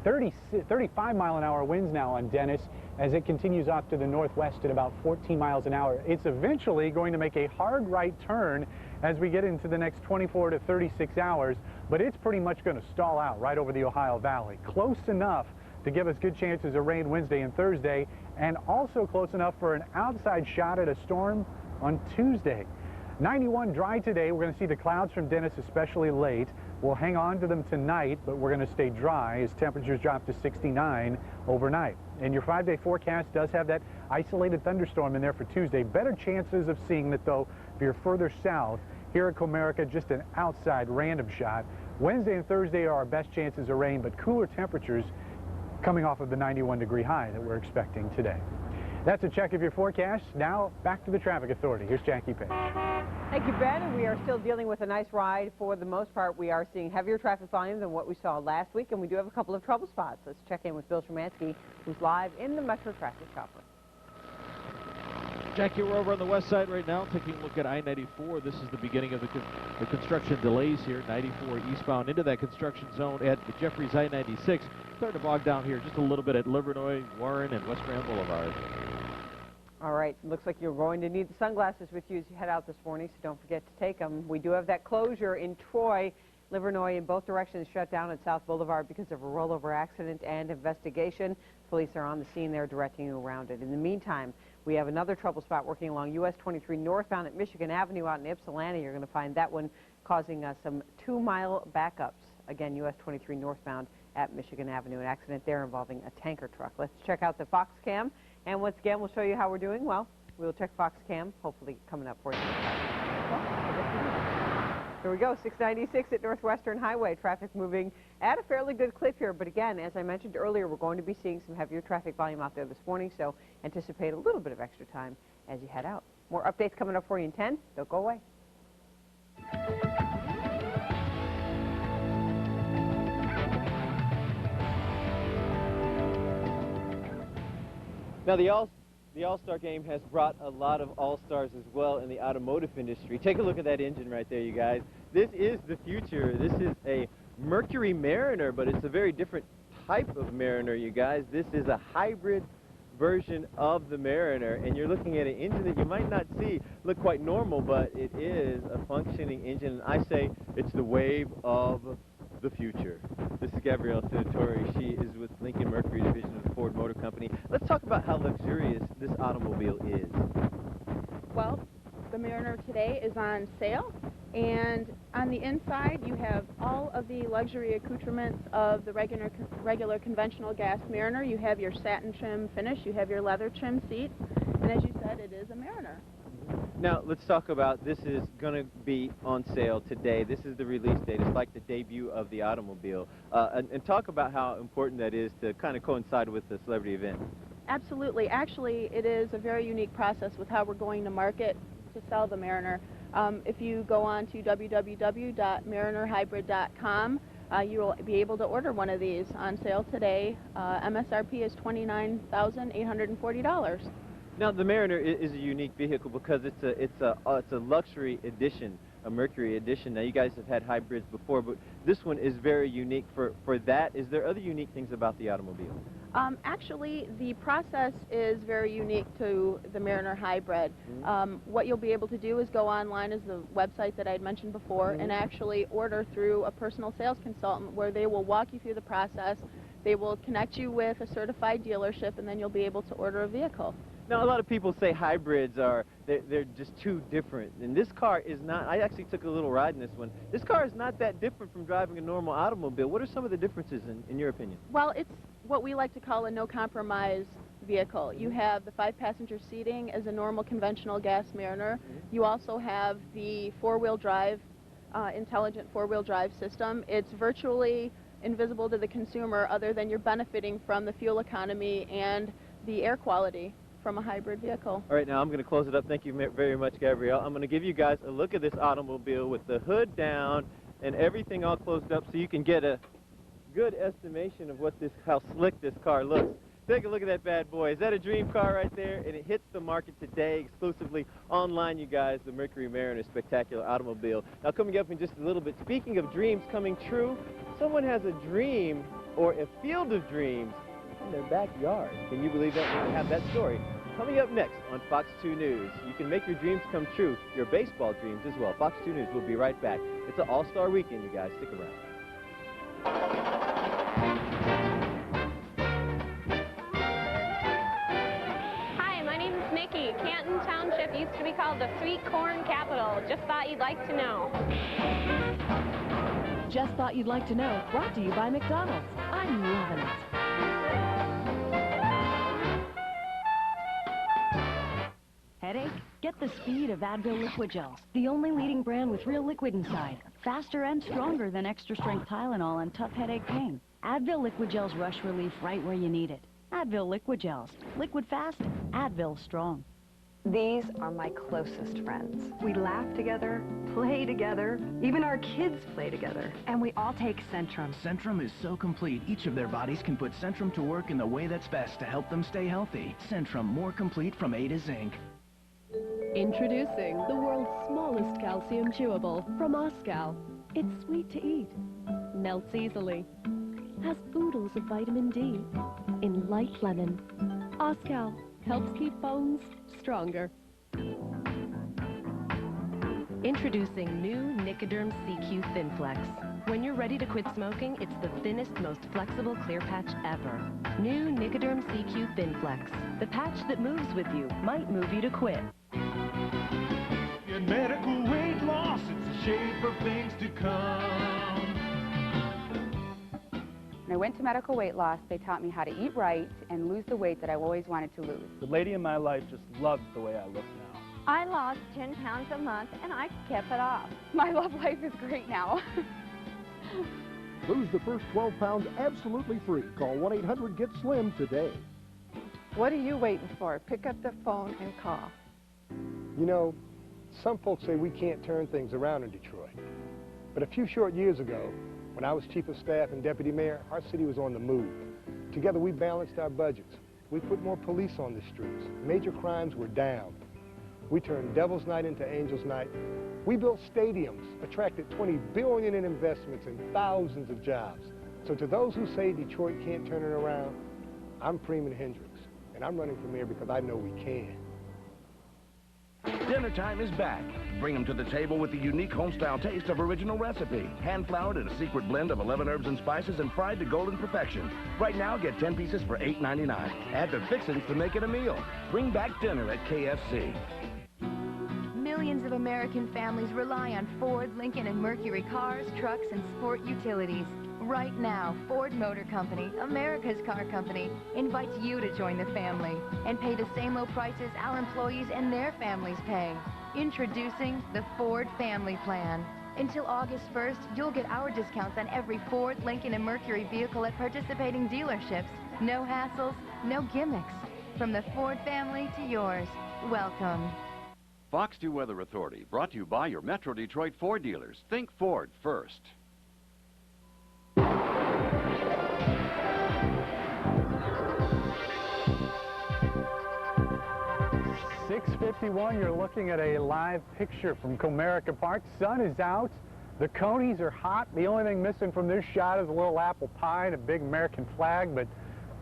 35-mile-an-hour winds now on Dennis as it continues off to the northwest at about 14 miles an hour. It's eventually going to make a hard right turn as we get into the next 24 to 36 hours, but it's pretty much going to stall out right over the Ohio Valley. Close enough to give us good chances of rain Wednesday and Thursday, and also close enough for an outside shot at a storm on Tuesday. 91 dry today. We're going to see the clouds from Dennis especially late. We'll hang on to them tonight, but we're going to stay dry as temperatures drop to 69 overnight. And your 5-day forecast does have that isolated thunderstorm in there for Tuesday. Better chances of seeing it, though, if you're further south. Here at Comerica, just an outside random shot. Wednesday and Thursday are our best chances of rain, but cooler temperatures coming off of the 91-degree high that we're expecting today. That's a check of your forecast. Now, back to the Traffic Authority. Here's Jackie Page. Thank you, Ben. And we are still dealing with a nice ride. For the most part, we are seeing heavier traffic volume than what we saw last week, and we do have a couple of trouble spots. Let's check in with Bill Szymanski, who's live in the Metro Traffic Chopper. Jackie, we're over on the west side right now, taking a look at I-94. This is the beginning of the construction delays here. 94 eastbound into that construction zone at Jeffries I-96. Starting to bog down here just a little bit at Livernois, Warren, and West Grand Boulevard. All right, looks like you're going to need the sunglasses with you as you head out this morning, so don't forget to take them. We do have that closure in Troy. Livernois in both directions shut down at South Boulevard because of a rollover accident and investigation. Police are on the scene there directing you around it. In the meantime, we have another trouble spot working along US 23 northbound at Michigan Avenue out in Ypsilanti. You're going to find that one causing some 2-mile backups. Again, US 23 northbound at Michigan Avenue. An accident there involving a tanker truck. Let's check out the Fox Cam. And once again, we'll show you how we're doing. Well, we'll check Fox Cam, hopefully coming up for you. Here we go, 696 at Northwestern Highway. Traffic moving at a fairly good clip here. But again, as I mentioned earlier, we're going to be seeing some heavier traffic volume out there this morning, so anticipate a little bit of extra time as you head out. More updates coming up for you in 10. Don't go away. Now, the All-Star game has brought a lot of All-Stars as well in the automotive industry. Take a look at that engine right there, you guys. This is the future. This is a Mercury Mariner, but it's a very different type of Mariner, you guys. This is a hybrid version of the Mariner, and you're looking at an engine that you might not see look quite normal, but it is a functioning engine. And I say it's the wave of the future. This is Gabrielle Senatori. She is with Lincoln Mercury division of the Ford Motor Company. Let's talk about how luxurious this automobile is. Well, the Mariner today is on sale, and on the inside you have all of the luxury accoutrements of the regular conventional gas Mariner. You have your satin trim finish, you have your leather trim seats, and as you said, it is a Mariner. Now, let's talk about, this is going to be on sale today. This is the release date. It's like the debut of the automobile. And talk about how important that is to kind of coincide with the celebrity event. Absolutely. Actually, it is a very unique process with how we're going to market to sell the Mariner. If you go on to www.marinerhybrid.com, you will be able to order one of these on sale today. MSRP is $29,840. Now, the Mariner is a unique vehicle because it's a luxury edition, a Mercury edition. Now, you guys have had hybrids before, but this one is very unique for that. Is there other unique things about the automobile? Actually, the process is very unique to the Mariner Hybrid. What you'll be able to do is go online as the website that I had mentioned before and actually order through a personal sales consultant where they will walk you through the process. They will connect you with a certified dealership, and then you'll be able to order a vehicle. Now, a lot of people say hybrids they're just too different. And this car is not. I actually took a little ride in this one. This car is not that different from driving a normal automobile. What are some of the differences in your opinion? Well, it's what we like to call a no-compromise vehicle. You have the 5-passenger seating as a normal conventional gas Mariner. You also have the four-wheel drive, intelligent four-wheel drive system. It's virtually invisible to the consumer other than you're benefiting from the fuel economy and the air quality from a hybrid vehicle. All right, now I'm going to close it up. Thank you very much, Gabrielle. I'm going to give you guys a look at this automobile with the hood down and everything all closed up so you can get a good estimation of how slick this car looks. Take a look at that bad boy. Is that a dream car right there? And it hits the market today exclusively online, you guys, the Mercury Mariner spectacular automobile. Now, coming up in just a little bit, speaking of dreams coming true, someone has a dream or a field of dreams in their backyard. Can you believe that? We're going to have that story coming up next on Fox 2 News. You can make your dreams come true, your baseball dreams as well. Fox 2 News will be right back. It's an all-star weekend, you guys. Stick around. Hi, my name is Nikki. Canton Township used to be called the Sweet Corn Capital. Just thought you'd like to know. Just thought you'd like to know. Brought to you by McDonald's. I'm loving it. Headache? Get the speed of Advil Liquid Gels, the only leading brand with real liquid inside. Faster and stronger than extra-strength Tylenol and tough headache pain. Advil Liquid Gels rush relief right where you need it. Advil Liquid Gels. Liquid fast, Advil strong. These are my closest friends. We laugh together, play together, even our kids play together. And we all take Centrum. Centrum is so complete, each of their bodies can put Centrum to work in the way that's best to help them stay healthy. Centrum, more complete from A to Zinc. Introducing the world's smallest calcium chewable from Oscal. It's sweet to eat, melts easily, has oodles of vitamin D in light lemon. Oscal helps keep bones stronger. Introducing new Nicoderm CQ Thin Flex. When you're ready to quit smoking, it's the thinnest, most flexible clear patch ever. New Nicoderm CQ Thin Flex. The patch that moves with you might move you to quit. In medical weight loss, it's a shape of things to come. When I went to medical weight loss, they taught me how to eat right and lose the weight that I always wanted to lose. The lady in my life just loves the way I look now. I lost 10 pounds a month and I kept it off. My love life is great now. Lose the first 12 pounds absolutely free. Call 1-800-GET-SLIM today. What are you waiting for? Pick up the phone and call. You know, some folks say we can't turn things around in Detroit. But a few short years ago, when I was chief of staff and deputy mayor, our city was on the move. Together we balanced our budgets. We put more police on the streets. Major crimes were down. We turned Devil's Night into Angel's Night. We built stadiums, attracted $20 billion in investments and thousands of jobs. So to those who say Detroit can't turn it around, I'm Freeman Hendricks, and I'm running for mayor because I know we can. Dinner time is back. Bring them to the table with the unique homestyle taste of original recipe. Hand-floured in a secret blend of 11 herbs and spices and fried to golden perfection. Right now, get 10 pieces for $8.99. Add the fixings to make it a meal. Bring back dinner at KFC. Millions of American families rely on Ford, Lincoln, and Mercury cars, trucks, and sport utilities. Right now, Ford Motor Company, America's car company, invites you to join the family and pay the same low prices our employees and their families pay. Introducing the Ford Family Plan. Until August 1st, you'll get our discounts on every Ford, Lincoln, and Mercury vehicle at participating dealerships. No hassles, no gimmicks. From the Ford family to yours, welcome. Fox 2 Weather Authority, brought to you by your Metro Detroit Ford dealers. Think Ford first. 6:51, you're looking at a live picture from Comerica Park. Sun is out. The conies are hot. The only thing missing from this shot is a little apple pie and a big American flag, but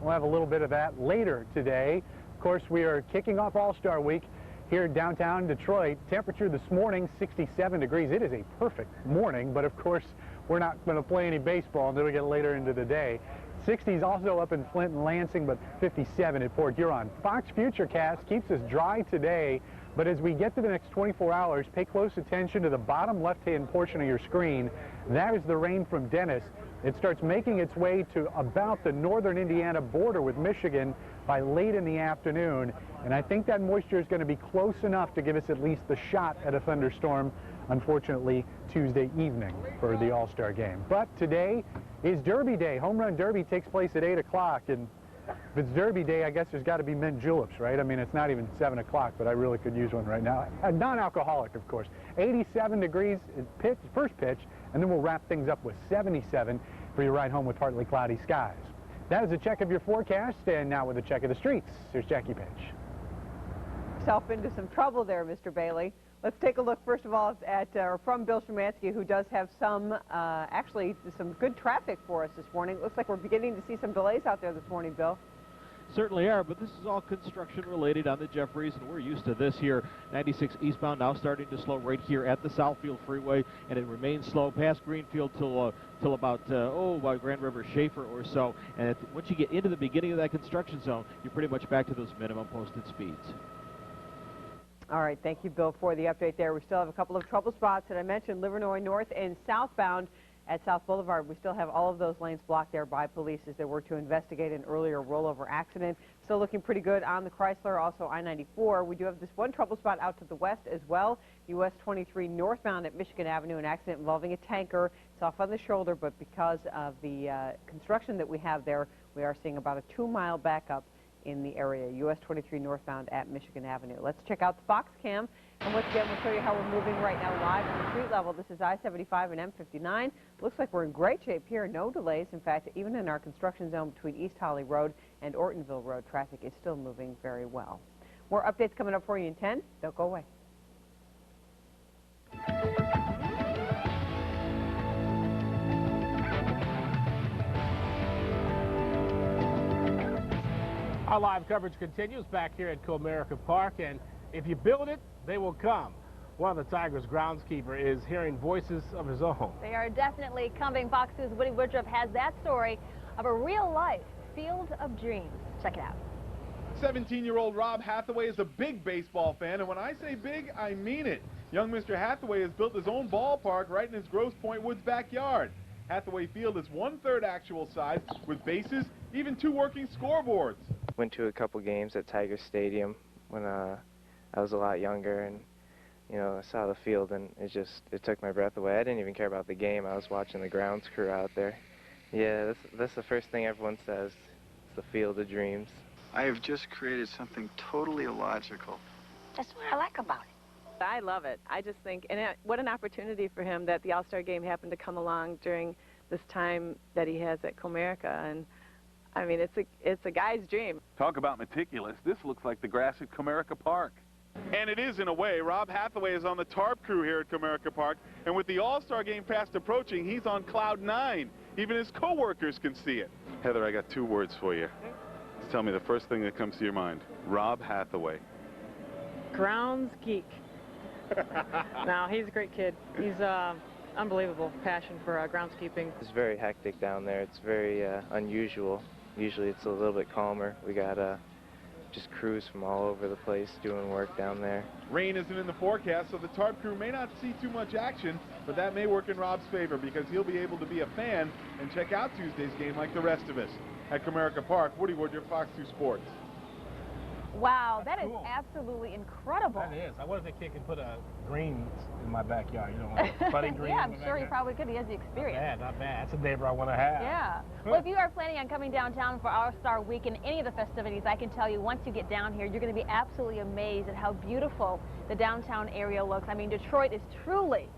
we'll have a little bit of that later today. Of course, we are kicking off All-Star Week here in downtown Detroit. Temperature this morning, 67 degrees. It is a perfect morning, but of course, we're not going to play any baseball until we get later into the day. 60s also up in Flint and Lansing, but 57 at Port Huron. Fox Futurecast keeps us dry today, but as we get to the next 24 hours, pay close attention to the bottom left-hand portion of your screen. That is the rain from Dennis. It starts making its way to about the northern Indiana border with Michigan by late in the afternoon, and I think that moisture is going to be close enough to give us at least the shot at a thunderstorm, unfortunately, Tuesday evening for the All-Star game. But today is Derby Day. Home Run Derby takes place at 8 o'clock, and if it's Derby Day, I guess there's got to be mint juleps, right? I mean, it's not even 7 o'clock, but I really could use one right now. Non-alcoholic, of course. 87 degrees is first pitch, and then we'll wrap things up with 77 for your ride home with partly cloudy skies. That is a check of your forecast, and now with a check of the streets, here's Jackie Page. Yourself into some trouble there, Mr. Bailey. Let's take a look, first of all, at from Bill Szymanski, who does have some, actually, some good traffic for us this morning. It looks like we're beginning to see some delays out there this morning, Bill. Certainly are, but this is all construction related on the Jeffries, and we're used to this here. 96 eastbound now starting to slow right here at the Southfield Freeway, and it remains slow past Greenfield till about Grand River Schaefer or so. And once you get into the beginning of that construction zone, you're pretty much back to those minimum posted speeds. All right, thank you, Bill, for the update there. We still have a couple of trouble spots that I mentioned, Livernois North and southbound at South Boulevard. We still have all of those lanes blocked there by police as they were to investigate an earlier rollover accident. Still looking pretty good on the Chrysler, also I-94. We do have this one trouble spot out to the west as well. US 23 northbound at Michigan Avenue, an accident involving a tanker. It's off on the shoulder, but because of the construction that we have there, we are seeing about a 2-mile backup in the area. US 23 northbound at Michigan Avenue. Let's check out the Fox Cam, and once again we'll show you how we're moving right now live on the street level. This is I-75 and M59. Looks like we're in great shape here. No delays. In fact, even in our construction zone between East Holly Road and Ortonville Road, traffic is still moving very well. More updates coming up for you in 10. Don't go away. Our live coverage continues back here at Comerica Park, and if you build it, they will come. One of the Tigers' groundskeeper is hearing voices of his own. They are definitely coming. Fox News' Woody Woodruff has that story of a real-life field of dreams. Check it out. 17-year-old Rob Hathaway is a big baseball fan, and when I say big, I mean it. Young Mr. Hathaway has built his own ballpark right in his Grosse Pointe Woods backyard. Hathaway Field is 1/3 actual size with bases, even 2 working scoreboards. Went to a couple games at Tiger Stadium when I was a lot younger, and I saw the field, and it took my breath away. I didn't even care about the game. I was watching the grounds crew out there. Yeah, that's the first thing everyone says. It's the field of dreams. I have just created something totally illogical. That's what I like about it. I love it. I just think, and what an opportunity for him that the All-Star Game happened to come along during this time that he has at Comerica, and I mean, it's a guy's dream. Talk about meticulous. This looks like the grass at Comerica Park. And it is in a way. Rob Hathaway is on the tarp crew here at Comerica Park, and with the All-Star Game fast approaching, he's on cloud 9. Even his co-workers can see it. Heather, I got 2 words for you. Just tell me the first thing that comes to your mind. Rob Hathaway. Grounds geek. No, he's a great kid. He's unbelievable passion for groundskeeping. It's very hectic down there. It's very unusual. Usually it's a little bit calmer. We got just crews from all over the place doing work down there. Rain isn't in the forecast, so the tarp crew may not see too much action, but that may work in Rob's favor because he'll be able to be a fan and check out Tuesday's game like the rest of us. At Comerica Park, Woody Woodruff, Fox 2 Sports. Wow, that is cool. Absolutely incredible. That is. I wonder if the kid can put a greens in my backyard, like budding greens. Yeah, I'm sure he probably could. He has the experience. Not bad. That's a neighbor I want to have. Yeah. Well, if you are planning on coming downtown for All-Star Weekend, any of the festivities, I can tell you, once you get down here, you're going to be absolutely amazed at how beautiful the downtown area looks. I mean, Detroit is truly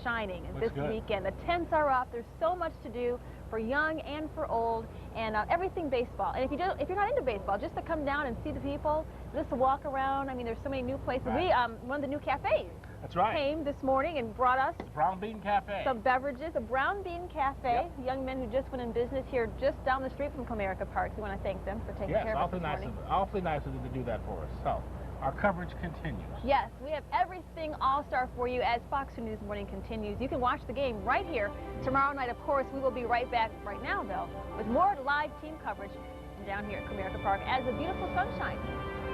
shining this weekend. The tents are up. There's so much to do for young and for old, and everything baseball. And if you're not into baseball, just to come down and see the people, just to walk around. I mean, there's so many new places. Right. One of the new cafes. That's right. Came this morning and brought us Brown Bean Cafe. Some beverages. A Brown Bean Cafe. Yep. Young men who just went in business here, just down the street from Comerica Park. We want to thank them for taking care of us this morning. Awfully nice of them to do that for us. So, our coverage continues. Yes, we have everything All-Star for you as Fox News Morning continues. You can watch the game right here tomorrow night. Of course, we will be right back right now, though, with more live team coverage down here at Comerica Park as the beautiful sunshine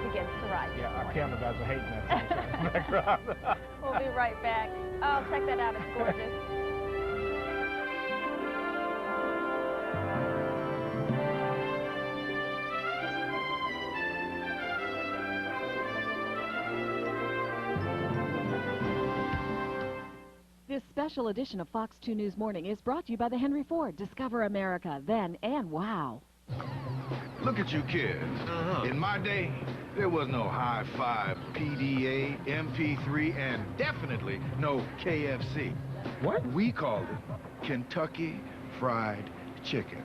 begins to rise. Yeah, our camera guys are hating that sunshine in the background. We'll be right back. Oh, check that out. It's gorgeous. This special edition of Fox 2 News Morning is brought to you by the Henry Ford. Discover America, then and wow. Look at you kids. In my day, there was no Hi-Fi, PDA, MP3, and definitely no KFC. What? We called it Kentucky Fried Chicken.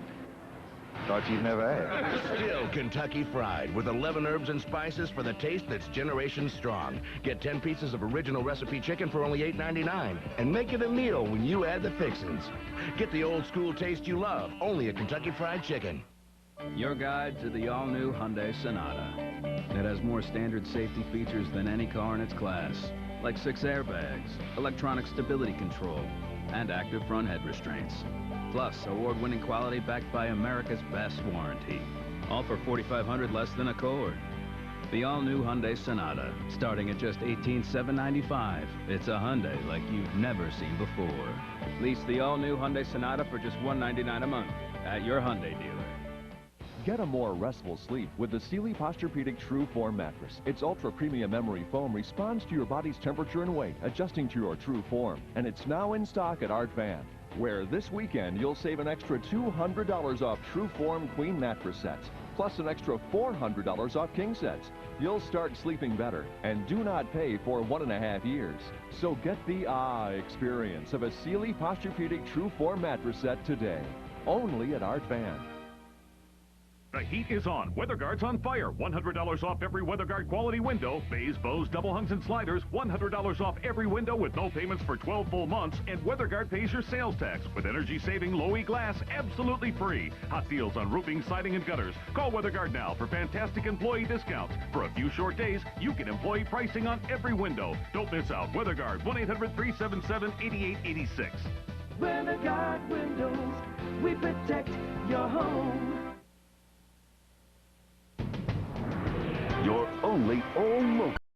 Thought you'd never asked. Still Kentucky Fried with 11 herbs and spices for the taste that's generation strong. Get 10 pieces of original recipe chicken for only $8.99. And make it a meal when you add the fixins. Get the old school taste you love, only at Kentucky Fried Chicken. Your guide to the all-new Hyundai Sonata. It has more standard safety features than any car in its class, like 6 airbags, electronic stability control, and active front head restraints. Plus, award-winning quality backed by America's best warranty. All for $4,500 less than Accord. The all-new Hyundai Sonata, starting at just $18,795. It's a Hyundai like you've never seen before. Lease the all-new Hyundai Sonata for just $199 a month at your Hyundai dealer. Get a more restful sleep with the Sealy Posturepedic True Form mattress. Its ultra-premium memory foam responds to your body's temperature and weight, adjusting to your true form. And it's now in stock at Art Van, where this weekend you'll save an extra $200 off True Form Queen mattress sets, plus an extra $400 off king sets. You'll start sleeping better and do not pay for 1.5 years. So get the experience of a Sealy Posturepedic True Form mattress set today, only at Art Van. The heat is on. WeatherGuard's on fire. $100 off every WeatherGuard quality window. Bays, bows, double hungs, and sliders. $100 off every window with no payments for 12 full months. And WeatherGuard pays your sales tax with energy-saving low-E glass absolutely free. Hot deals on roofing, siding, and gutters. Call WeatherGuard now for fantastic employee discounts. For a few short days, you get employee pricing on every window. Don't miss out. WeatherGuard, 1-800-377-8886. WeatherGuard Windows, we protect your home. Your only all-local